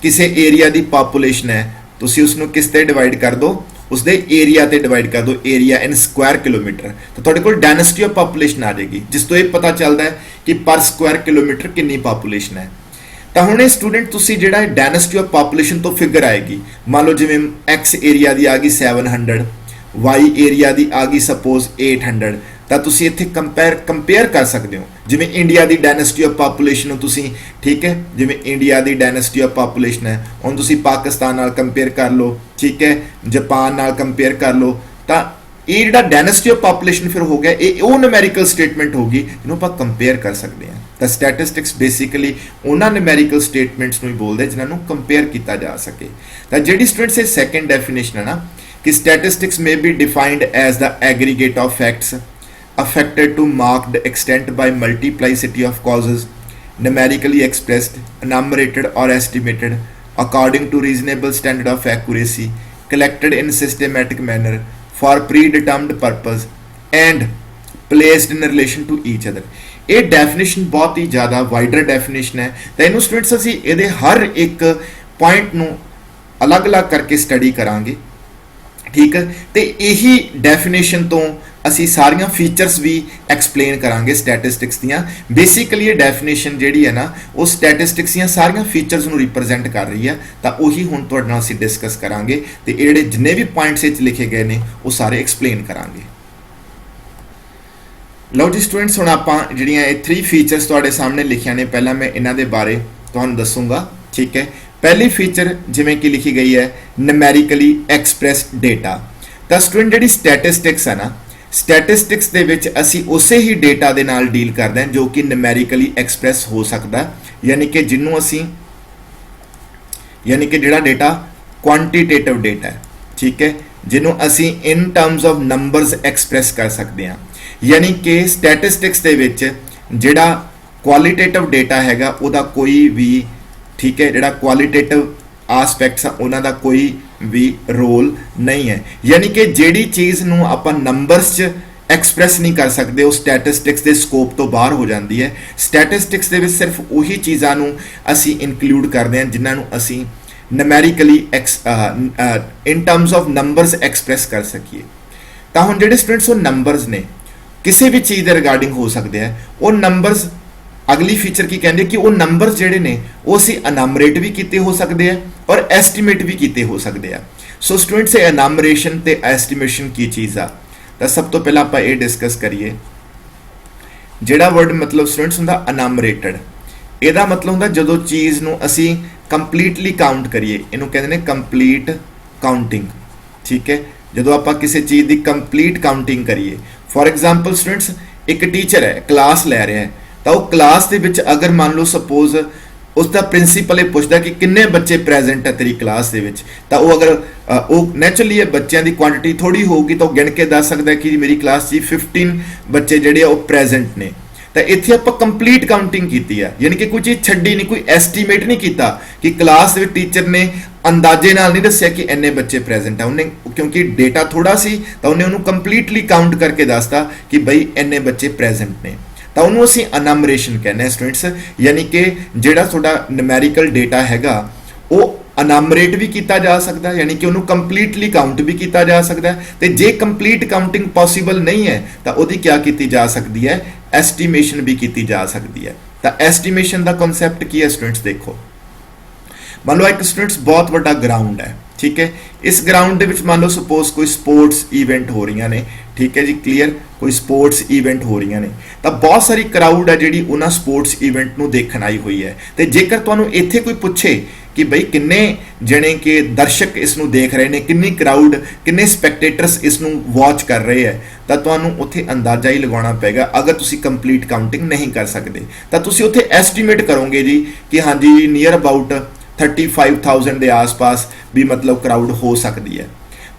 Speaker 1: किसी एरिया की पॉपुलेशन है तुसी उसनूं किस ते डिवाइड कर दो, उसके एरिया ते डिवाइड कर दो, एरिया इन स्क्वायर किलोमीटर, तो तुहाडे कोल डायनेस्टी ऑफ पॉपुलेशन आ जाएगी, जिस तो ये पता चलता है कि पर स्क्वायर किलोमीटर कितनी पॉपुलेशन है। तो हुण ये स्टूडेंट तुसी जिहड़ा डायनेस्टी ऑफ पॉपुलेशन तो फिगर आएगी, मान लो जिवें एक्स एरिया की आ गई 700, वाई एरिया की आ गई सपोज 800, तो तुसी इत्थे कंपेयर कर सकते हो, जिवें इंडिया की डायनेस्टी ऑफ पॉपुलेशन तुसी, ठीक है, जिवें इंडिया की डायनेस्टी ऑफ पॉपुलेशन है, हुण तुसी पाकिस्तान नाल कंपेयर कर लो, ठीक है, जापान नाल कंपेयर कर लो, तो ये जिहड़ा डायनेस्टी ऑफ पॉपुलेशन फिर हो गया, ये वो न्यूमेरिकल स्टेटमेंट होगी जिन्हों आप कंपेयर कर सकते हैं। तो स्टैटिस्टिक्स बेसिकली उन्होंने न्यूमेरिकल स्टेटमेंट्स नूं बोलते हैं जिन्होंं कंपेयर किया जा सके। तो जिहड़ी स्टूडेंट्स ये सैकेंड डेफिनेशन है ना कि statistics may be defined as the aggregate of facts affected to marked extent by multiplicity of causes, numerically expressed, enumerated or estimated according to reasonable standard of accuracy, collected in systematic manner for predetermined purpose and placed in relation to each other। ये definition बहुत ही ज़्यादा wider definition है, तो इनू students असी ये हर एक point नू अलग अलग करके स्टडी करांगे, ठीक है। तो यही डेफिनेशन तो असी सारियां फीचर्स भी एक्सप्लेन करांगे स्टैटिस्टिक्स दियां। बेसिकली ये डेफिनेशन जिहड़ी है ना वो स्टैटिस्टिक्स दियां सारियां फीचर्स नूं रिप्रजेंट कर रही है, तो उही हुण तुहाडे नाल असी डिस्कस करांगे ते ये जिहड़े जिन्ने भी पॉइंट्स इच लिखे गए ने वो सारे एक्सप्लेन करांगे। लो जी स्टूडेंट्स, हुण आपां जिहड़ियां ये 3 फीचर्स तुहाडे सामने लिखियां ने, पहला मैं इन्हां दे बारे तुहानूं दसूंगा, ठीक है। पहली फीचर जिवें कि लिखी गई है न्यूमेरिकली एक्सप्रैस्ड डेटा। तो स्टूडेंट जिहड़ी स्टैटिस्टिक्स है ना, स्टैटिस्टिक्स दे विच असी उसे ही डेटा दे नाल डील करते हैं जो कि न्यूमेरिकली एक्सप्रैस हो सकता है, यानी कि जिन्हों असी यानी कि जिहड़ा डेटा क्वांटिटेटिव डेटा है, ठीक है, जिन्हों असी in terms of numbers express कर सकते हैं। यानी कि स्टैटिस्टिक्स दे विच जिहड़ा क्वालिटेटिव डेटा हैगा उहदा कोई भी, ठीक है, जिहड़ा क्वालिटेटिव आसपैक्ट्स उन्हां दा कोई भी रोल नहीं है। यानी कि जिहड़ी चीज़ नूं आपां नंबर्स च एक्सप्रैस नहीं कर सकते वो स्टैटिस्टिक्स के स्कोप तो बाहर हो जाती है। स्टैटिस्टिक्स दे विच सिर्फ उही चीज़ां नूं असी इनकलूड करते हैं जिन्हां नूं असी numerically in terms of numbers express कर सकीए। तो हुण जिहड़े स्टूडेंट्स वो नंबर्स ने किसी भी चीज़ के रिगार्डिंग हो सकते हैं, वो नंबर्स अगली फीचर की कहते कि वो नंबर्स जिहड़े ने वो असी अनामरेट भी किए हो सकते हैं और एस्टीमेट भी किए हो सकते हैं। सो स्टूडेंट्स अनामरेशन ते एस्टीमेशन की चीज़ आ, तो सब तो पहला आप ये डिस्कस करिए। जिहड़ा वर्ड मतलब स्टूडेंट्स हुंदा अनामरेटेड, ਇਹਦਾ मतलब ਹੁੰਦਾ ਜਦੋਂ चीज़ ਨੂੰ ਅਸੀਂ कंप्लीटली काउंट करिए, ਇਹਨੂੰ ਕਹਿੰਦੇ ਨੇ कंप्लीट काउंटिंग, ठीक है। ਜਦੋਂ ਆਪਾਂ ਕਿਸੇ चीज़ की कंप्लीट काउंटिंग करिए, फॉर एग्जाम्पल स्टूडेंट्स एक टीचर है क्लास लै रहा है, तो वो क्लास के विच अगर मान लो सपोज उसका प्रिंसीपल ये पूछता कि किन्ने बच्चे प्रेजेंट है तेरी क्लास के विच, तो वो अगर वो नैचुरली बच्चों की क्वांटिटी थोड़ी होगी तो गिन के दस सकता है कि मेरी क्लास 'ਚ 15 बच्चे जिहड़े वो प्रेजेंट ने। ਤਾਂ ਇੱਥੇ ਆਪਾਂ ਕੰਪਲੀਟ ਕਾਊਂਟਿੰਗ ਕੀਤੀ ਆ, ਯਾਨੀ ਕਿ ਕੋਈ ਚੀਜ਼ ਛੱਡੀ ਨਹੀਂ, ਕੋਈ ਐਸਟੀਮੇਟ ਨਹੀਂ ਕੀਤਾ ਕਿ ਕਲਾਸ ਦੇ ਵਿੱਚ ਟੀਚਰ ਨੇ ਅੰਦਾਜ਼ੇ ਨਾਲ ਨਹੀਂ ਦੱਸਿਆ ਕਿ ਇੰਨੇ ਬੱਚੇ ਪ੍ਰੈਜ਼ੈਂਟ ਆ। ਉਹਨੇ ਕਿਉਂਕਿ ਡੇਟਾ ਥੋੜਾ ਸੀ ਤਾਂ ਉਹਨੇ ਉਹਨੂੰ ਕੰਪਲੀਟਲੀ ਕਾਊਂਟ ਕਰਕੇ ਦੱਸਤਾ ਕਿ ਬਈ ਇੰਨੇ ਬੱਚੇ ਪ੍ਰੈਜ਼ੈਂਟ ਨੇ, ਤਾਂ ਉਹਨੂੰ ਅਸੀਂ ਅਨਮਰੇਸ਼ਨ ਕਹਿੰਦੇ ਹਾਂ ਸਟੂਡੈਂਟਸ। ਯਾਨੀ ਕਿ ਜਿਹੜਾ ਤੁਹਾਡਾ ਨਿਊਮੈਰੀਕਲ ਡੇਟਾ ਹੈਗਾ ਉਹ ਅਨਮਰੇਟ ਵੀ ਕੀਤਾ ਜਾ ਸਕਦਾ, ਯਾਨੀ ਕਿ ਉਹਨੂੰ ਕੰਪਲੀਟਲੀ ਕਾਊਂਟ ਵੀ ਕੀਤਾ ਜਾ ਸਕਦਾ। ਤੇ ਜੇ ਕੰਪਲੀਟ ਕਾਊਂਟਿੰਗ ਪੋਸੀਬਲ ਨਹੀਂ ਹੈ ਤਾਂ ਉਹਦੀ ਕੀ ਕੀਤੀ ਜਾ ਸਕਦੀ ਹੈ, ਐਸਟੀਮੇਸ਼ਨ ਵੀ ਕੀਤੀ ਜਾ ਸਕਦੀ ਹੈ। ਤਾਂ ਐਸਟੀਮੇਸ਼ਨ ਦਾ ਕਨਸੈਪਟ ਕੀ ਹੈ ਸਟੂਡੈਂਟਸ, ਦੇਖੋ ਮੰਨ ਲਓ ਇੱਕ ਸਟੂਡੈਂਟਸ ਬਹੁਤ ਵੱਡਾ ਗਰਾਊਂਡ ਹੈ, ਠੀਕ ਹੈ। ਇਸ ਗਰਾਊਂਡ ਦੇ ਵਿੱਚ ਮੰਨ ਲਓ ਸਪੋਜ਼ ਕੋਈ ਸਪੋਰਟਸ ਇਵੈਂਟ ਹੋ ਰਹੀਆਂ ਨੇ, ਠੀਕ ਹੈ ਜੀ, ਕਲੀਅਰ, ਕੋਈ ਸਪੋਰਟਸ ਇਵੈਂਟ ਹੋ ਰਹੀਆਂ ਨੇ, ਤਾਂ ਬਹੁਤ ਸਾਰੀ ਕਰਾਊਡ ਹੈ ਜਿਹੜੀ ਉਹਨਾਂ ਸਪੋਰਟਸ ਇਵੈਂਟ ਨੂੰ ਦੇਖਣ ਆਈ ਹੋਈ ਹੈ। ਤੇ ਜੇਕਰ ਤੁਹਾਨੂੰ ਇੱਥੇ ਕੋਈ ਪੁੱਛੇ ਕਿ ਬਈ ਕਿੰਨੇ ਜਣੇ ਕਿ ਦਰਸ਼ਕ ਇਸ ਨੂੰ ਦੇਖ ਰਹੇ ਨੇ, ਕਿੰਨੀ ਕਰਾਊਡ, ਕਿੰਨੇ ਸਪੈਕਟੇਟਰਸ ਇਸ ਨੂੰ ਵਾਚ ਕਰ ਰਹੇ ਹੈ, ਤਾਂ ਤੁਹਾਨੂੰ ਉੱਥੇ ਅੰਦਾਜ਼ਾ ਹੀ ਲਗਾਉਣਾ ਪਏਗਾ। ਅਗਰ ਤੁਸੀਂ ਕੰਪਲੀਟ ਕਾਊਂਟਿੰਗ ਨਹੀਂ ਕਰ ਸਕਦੇ ਤਾਂ ਤੁਸੀਂ ਉੱਥੇ ਐਸਟੀਮੇਟ ਕਰੋਗੇ ਜੀ ਕਿ ਹਾਂਜੀ ਨੀਅਰ ਅਬਾਊਟ 35,000 ਦੇ ਆਸ-ਪਾਸ ਵੀ ਮਤਲਬ ਕਰਾਊਡ ਹੋ ਸਕਦੀ ਹੈ।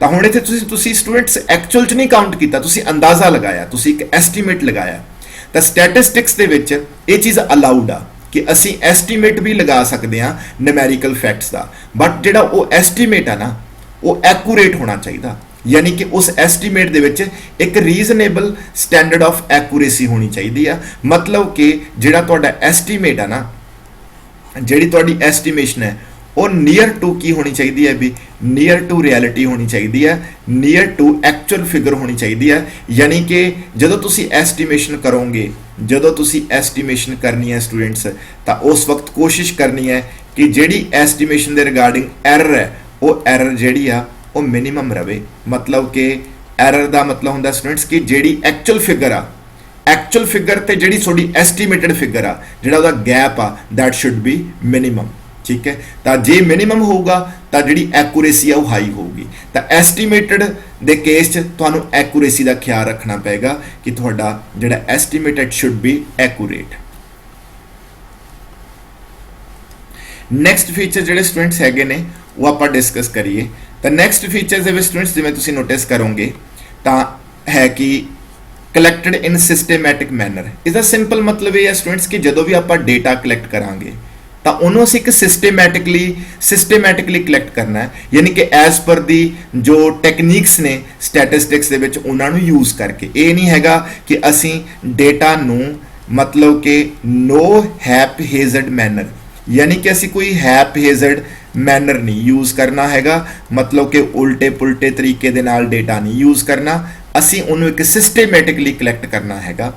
Speaker 1: ਤਾਂ ਹੁਣ ਇੱਥੇ ਤੁਸੀਂ ਸਟੂਡੈਂਟਸ ਐਕਚੁਅਲ 'ਚ ਨਹੀਂ ਕਾਊਂਟ ਕੀਤਾ, ਤੁਸੀਂ ਅੰਦਾਜ਼ਾ ਲਗਾਇਆ, ਤੁਸੀਂ ਇੱਕ ਐਸਟੀਮੇਟ ਲਗਾਇਆ। ਤਾਂ ਸਟੈਟਿਸਟਿਕਸ ਦੇ ਵਿੱਚ ਇਹ ਚੀਜ਼ ਅਲਾਉਡ ਆ ਕਿ ਅਸੀਂ ਐਸਟੀਮੇਟ ਵੀ ਲਗਾ ਸਕਦੇ ਹਾਂ ਨਿਊਮੈਰੀਕਲ ਫੈਕਟਸ ਦਾ, ਬਟ ਜਿਹੜਾ ਉਹ ਐਸਟੀਮੇਟ ਆ ਨਾ ਉਹ ਐਕੂਰੇਟ ਹੋਣਾ ਚਾਹੀਦਾ, ਯਾਨੀ ਕਿ ਉਸ ਐਸਟੀਮੇਟ ਦੇ ਵਿੱਚ ਇੱਕ ਰੀਜ਼ਨੇਬਲ ਸਟੈਂਡਰਡ ਆਫ ਐਕੂਰੇਸੀ ਹੋਣੀ ਚਾਹੀਦੀ ਆ। ਮਤਲਬ ਕਿ ਜਿਹੜਾ ਤੁਹਾਡਾ ਐਸਟੀਮੇਟ ਆ ਨਾ, ਜਿਹੜੀ ਤੁਹਾਡੀ ਐਸਟੀਮੇਸ਼ਨ ਹੈ ਉਹ ਨੀਅਰ ਟੂ ਕੀ ਹੋਣੀ ਚਾਹੀਦੀ ਹੈ ਵੀ, ਨੀਅਰ ਟੂ ਰਿਐਲਿਟੀ ਹੋਣੀ ਚਾਹੀਦੀ ਹੈ, ਨੀਅਰ ਟੂ ਐਕਚੁਅਲ ਫਿਗਰ ਹੋਣੀ ਚਾਹੀਦੀ ਹੈ। ਯਾਨੀ ਕਿ ਜਦੋਂ ਤੁਸੀਂ ਐਸਟੀਮੇਸ਼ਨ ਕਰੋਗੇ, ਜਦੋਂ ਤੁਸੀਂ ਐਸਟੀਮੇਸ਼ਨ ਕਰਨੀ ਹੈ ਸਟੂਡੈਂਟਸ, ਤਾਂ ਉਸ ਵਕਤ ਕੋਸ਼ਿਸ਼ ਕਰਨੀ ਹੈ ਕਿ ਜਿਹੜੀ ਐਸਟੀਮੇਸ਼ਨ ਦੇ ਰਿਗਾਰਡਿੰਗ ਐਰਰ ਹੈ ਉਹ ਐਰਰ ਜਿਹੜੀ ਆ ਉਹ ਮਿਨੀਮਮ ਰਵੇ। ਮਤਲਬ ਕਿ ਐਰਰ ਦਾ ਮਤਲਬ ਹੁੰਦਾ ਸਟੂਡੈਂਟਸ ਕਿ ਜਿਹੜੀ ਐਕਚੁਅਲ ਫਿਗਰ ਆ, ਐਕਚੁਅਲ ਫਿਗਰ ਤੇ ਜਿਹੜੀ ਤੁਹਾਡੀ ਐਸਟੀਮੇਟਡ ਫਿਗਰ ਆ, ਜਿਹੜਾ ਉਹਦਾ ਗੈਪ ਆ, ਦੈਟ ਸ਼ੁੱਡ ਬੀ ਮਿਨੀਮਮ, ਠੀਕ ਹੈ। ਤਾਂ ਜੇ ਮਿਨੀਮਮ ਹੋਊਗਾ ਤਾਂ ਜਿਹੜੀ ਐਕੂਰੇਸੀ ਆ ਉਹ ਹਾਈ ਹੋਊਗੀ। ਤਾਂ ਐਸਟੀਮੇਟਡ ਦੇ ਕੇਸ 'ਚ ਤੁਹਾਨੂੰ ਐਕੂਰੇਸੀ ਦਾ ਖਿਆਲ ਰੱਖਣਾ ਪਏਗਾ ਕਿ ਤੁਹਾਡਾ ਜਿਹੜਾ estimated should be accurate. Next feature ਜਿਹੜੇ ਸਟੂਡੈਂਟਸ ਹੈਗੇ ਨੇ ਉਹ ਆਪਾਂ ਡਿਸਕਸ ਕਰੀਏ। ਤਾਂ ਨੈਕਸਟ ਫੀਚਰਸ ਦੇ ਵਿੱਚ ਸਟੂਡੈਂਟਸ ਜਿਵੇਂ ਤੁਸੀਂ ਨੋਟਿਸ ਕਰੋਗੇ ਤਾਂ ਹੈ ਕਿ ਕਲੈਕਟਡ ਇਨ ਸਿਸਟਮੈਟਿਕ ਮੈਨਰ। ਇਸਦਾ ਸਿੰਪਲ ਮਤਲਬ ਇਹ ਹੈ ਸਟੂਡੈਂਟਸ ਕਿ ਜਦੋਂ ਵੀ ਆਪਾਂ ਡੇਟਾ ਕਲੈਕਟ ਕਰਾਂਗੇ ਤਾਂ ਉਹਨੂੰ ਅਸੀਂ ਇੱਕ ਸਿਸਟਮੈਟਿਕਲੀ ਕਲੈਕਟ ਕਰਨਾ ਹੈ, ਯਾਨੀ ਕਿ ਐਜ਼ ਪਰ ਦੀ ਜੋ ਟੈਕਨੀਕਸ ਨੇ ਸਟੈਟਿਸਟਿਕਸ ਦੇ ਵਿੱਚ ਉਹਨਾਂ ਨੂੰ ਯੂਜ਼ ਕਰਕੇ। ਇਹ ਨਹੀਂ ਹੈਗਾ ਕਿ ਅਸੀਂ ਡੇਟਾ ਨੂੰ ਮਤਲਬ ਕਿ ਨੋ ਹੈਪ ਹੇਜ਼ਰਡ ਮੈਨਰ, ਯਾਨੀ ਕਿ ਅਸੀਂ ਕੋਈ ਹੈਪ ਹੇਜ਼ਰਡ ਮੈਨਰ ਨਹੀਂ ਯੂਜ਼ ਕਰਨਾ ਹੈਗਾ, ਮਤਲਬ ਕਿ ਉਲਟੇ ਪੁਲਟੇ ਤਰੀਕੇ ਦੇ ਨਾਲ ਡੇਟਾ ਨਹੀਂ ਯੂਜ਼ ਕਰਨਾ। ਅਸੀਂ ਉਹਨੂੰ ਇੱਕ ਸਿਸਟਮੈਟਿਕਲੀ ਕਲੈਕਟ ਕਰਨਾ ਹੈਗਾ।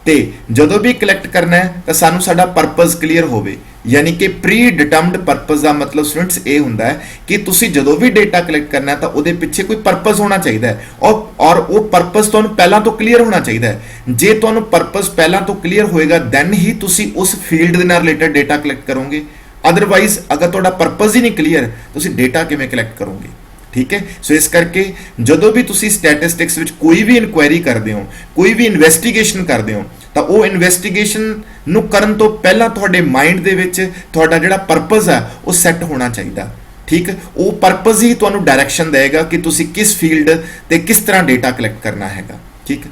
Speaker 1: ਤੇ ਜਦੋਂ ਵੀ ਕਲੈਕਟ ਕਰਨਾ ਹੈ ਤਾਂ ਸਾਨੂੰ ਸਾਡਾ ਪਰਪਸ ਕਲੀਅਰ ਹੋਵੇ, ਯਾਨੀ ਕਿ ਪ੍ਰੀ ਡਿਟਰਮਡ ਪਰਪਸ ਦਾ ਮਤਲਬ ਸਟੂਡੈਂਟਸ ਇਹ ਹੁੰਦਾ ਹੈ ਕਿ ਤੁਸੀਂ ਜਦੋਂ ਵੀ ਡੇਟਾ ਕਲੈਕਟ ਕਰਨਾ ਤਾਂ ਉਹਦੇ ਪਿੱਛੇ ਕੋਈ ਪਰਪਸ ਹੋਣਾ ਚਾਹੀਦਾ ਹੈ, ਔਰ ਉਹ ਪਰਪਸ ਤੁਹਾਨੂੰ ਪਹਿਲਾਂ ਤੋਂ ਕਲੀਅਰ ਹੋਣਾ ਚਾਹੀਦਾ ਹੈ। ਜੇ ਤੁਹਾਨੂੰ ਪਰਪਸ ਪਹਿਲਾਂ ਤੋਂ ਕਲੀਅਰ ਹੋਏਗਾ ਦੈਨ ਹੀ ਤੁਸੀਂ ਉਸ ਫੀਲਡ ਦੇ ਨਾਲ ਰਿਲੇਟਡ ਡੇਟਾ ਕਲੈਕਟ ਕਰੋਗੇ। ਅਦਰਵਾਈਜ਼ ਅਗਰ ਤੁਹਾਡਾ ਪਰਪਸ ਹੀ ਨਹੀਂ ਕਲੀਅਰ ਤੁਸੀਂ ਡੇਟਾ ਕਿਵੇਂ ਕਲੈਕਟ ਕਰੋਗੇ, ਠੀਕ ਹੈ। ਸੋ ਇਸ ਕਰਕੇ ਜਦੋਂ ਵੀ ਤੁਸੀਂ ਸਟੈਟਿਸਟਿਕਸ ਵਿੱਚ ਕੋਈ ਵੀ ਇਨਕੁਆਇਰੀ ਕਰਦੇ ਹੋ, ਕੋਈ ਵੀ ਇਨਵੈਸਟੀਗੇਸ਼ਨ ਕਰਦੇ ਹੋ, ਤਾਂ ਉਹ ਇਨਵੈਸਟੀਗੇਸ਼ਨ ਨੂੰ ਕਰਨ ਤੋਂ ਪਹਿਲਾਂ ਤੁਹਾਡੇ ਮਾਈਂਡ ਦੇ ਵਿੱਚ ਤੁਹਾਡਾ ਜਿਹੜਾ ਪਰਪਸ ਹੈ ਉਹ ਸੈੱਟ ਹੋਣਾ ਚਾਹੀਦਾ, ਠੀਕ। ਉਹ ਪਰਪਸ ਹੀ ਤੁਹਾਨੂੰ ਡਾਇਰੈਕਸ਼ਨ ਦੇਗਾ ਕਿ ਤੁਸੀਂ ਕਿਸ ਫੀਲਡ ਤੇ ਕਿਸ ਤਰ੍ਹਾਂ ਡੇਟਾ ਕਲੈਕਟ ਕਰਨਾ ਹੈਗਾ, ਠੀਕ।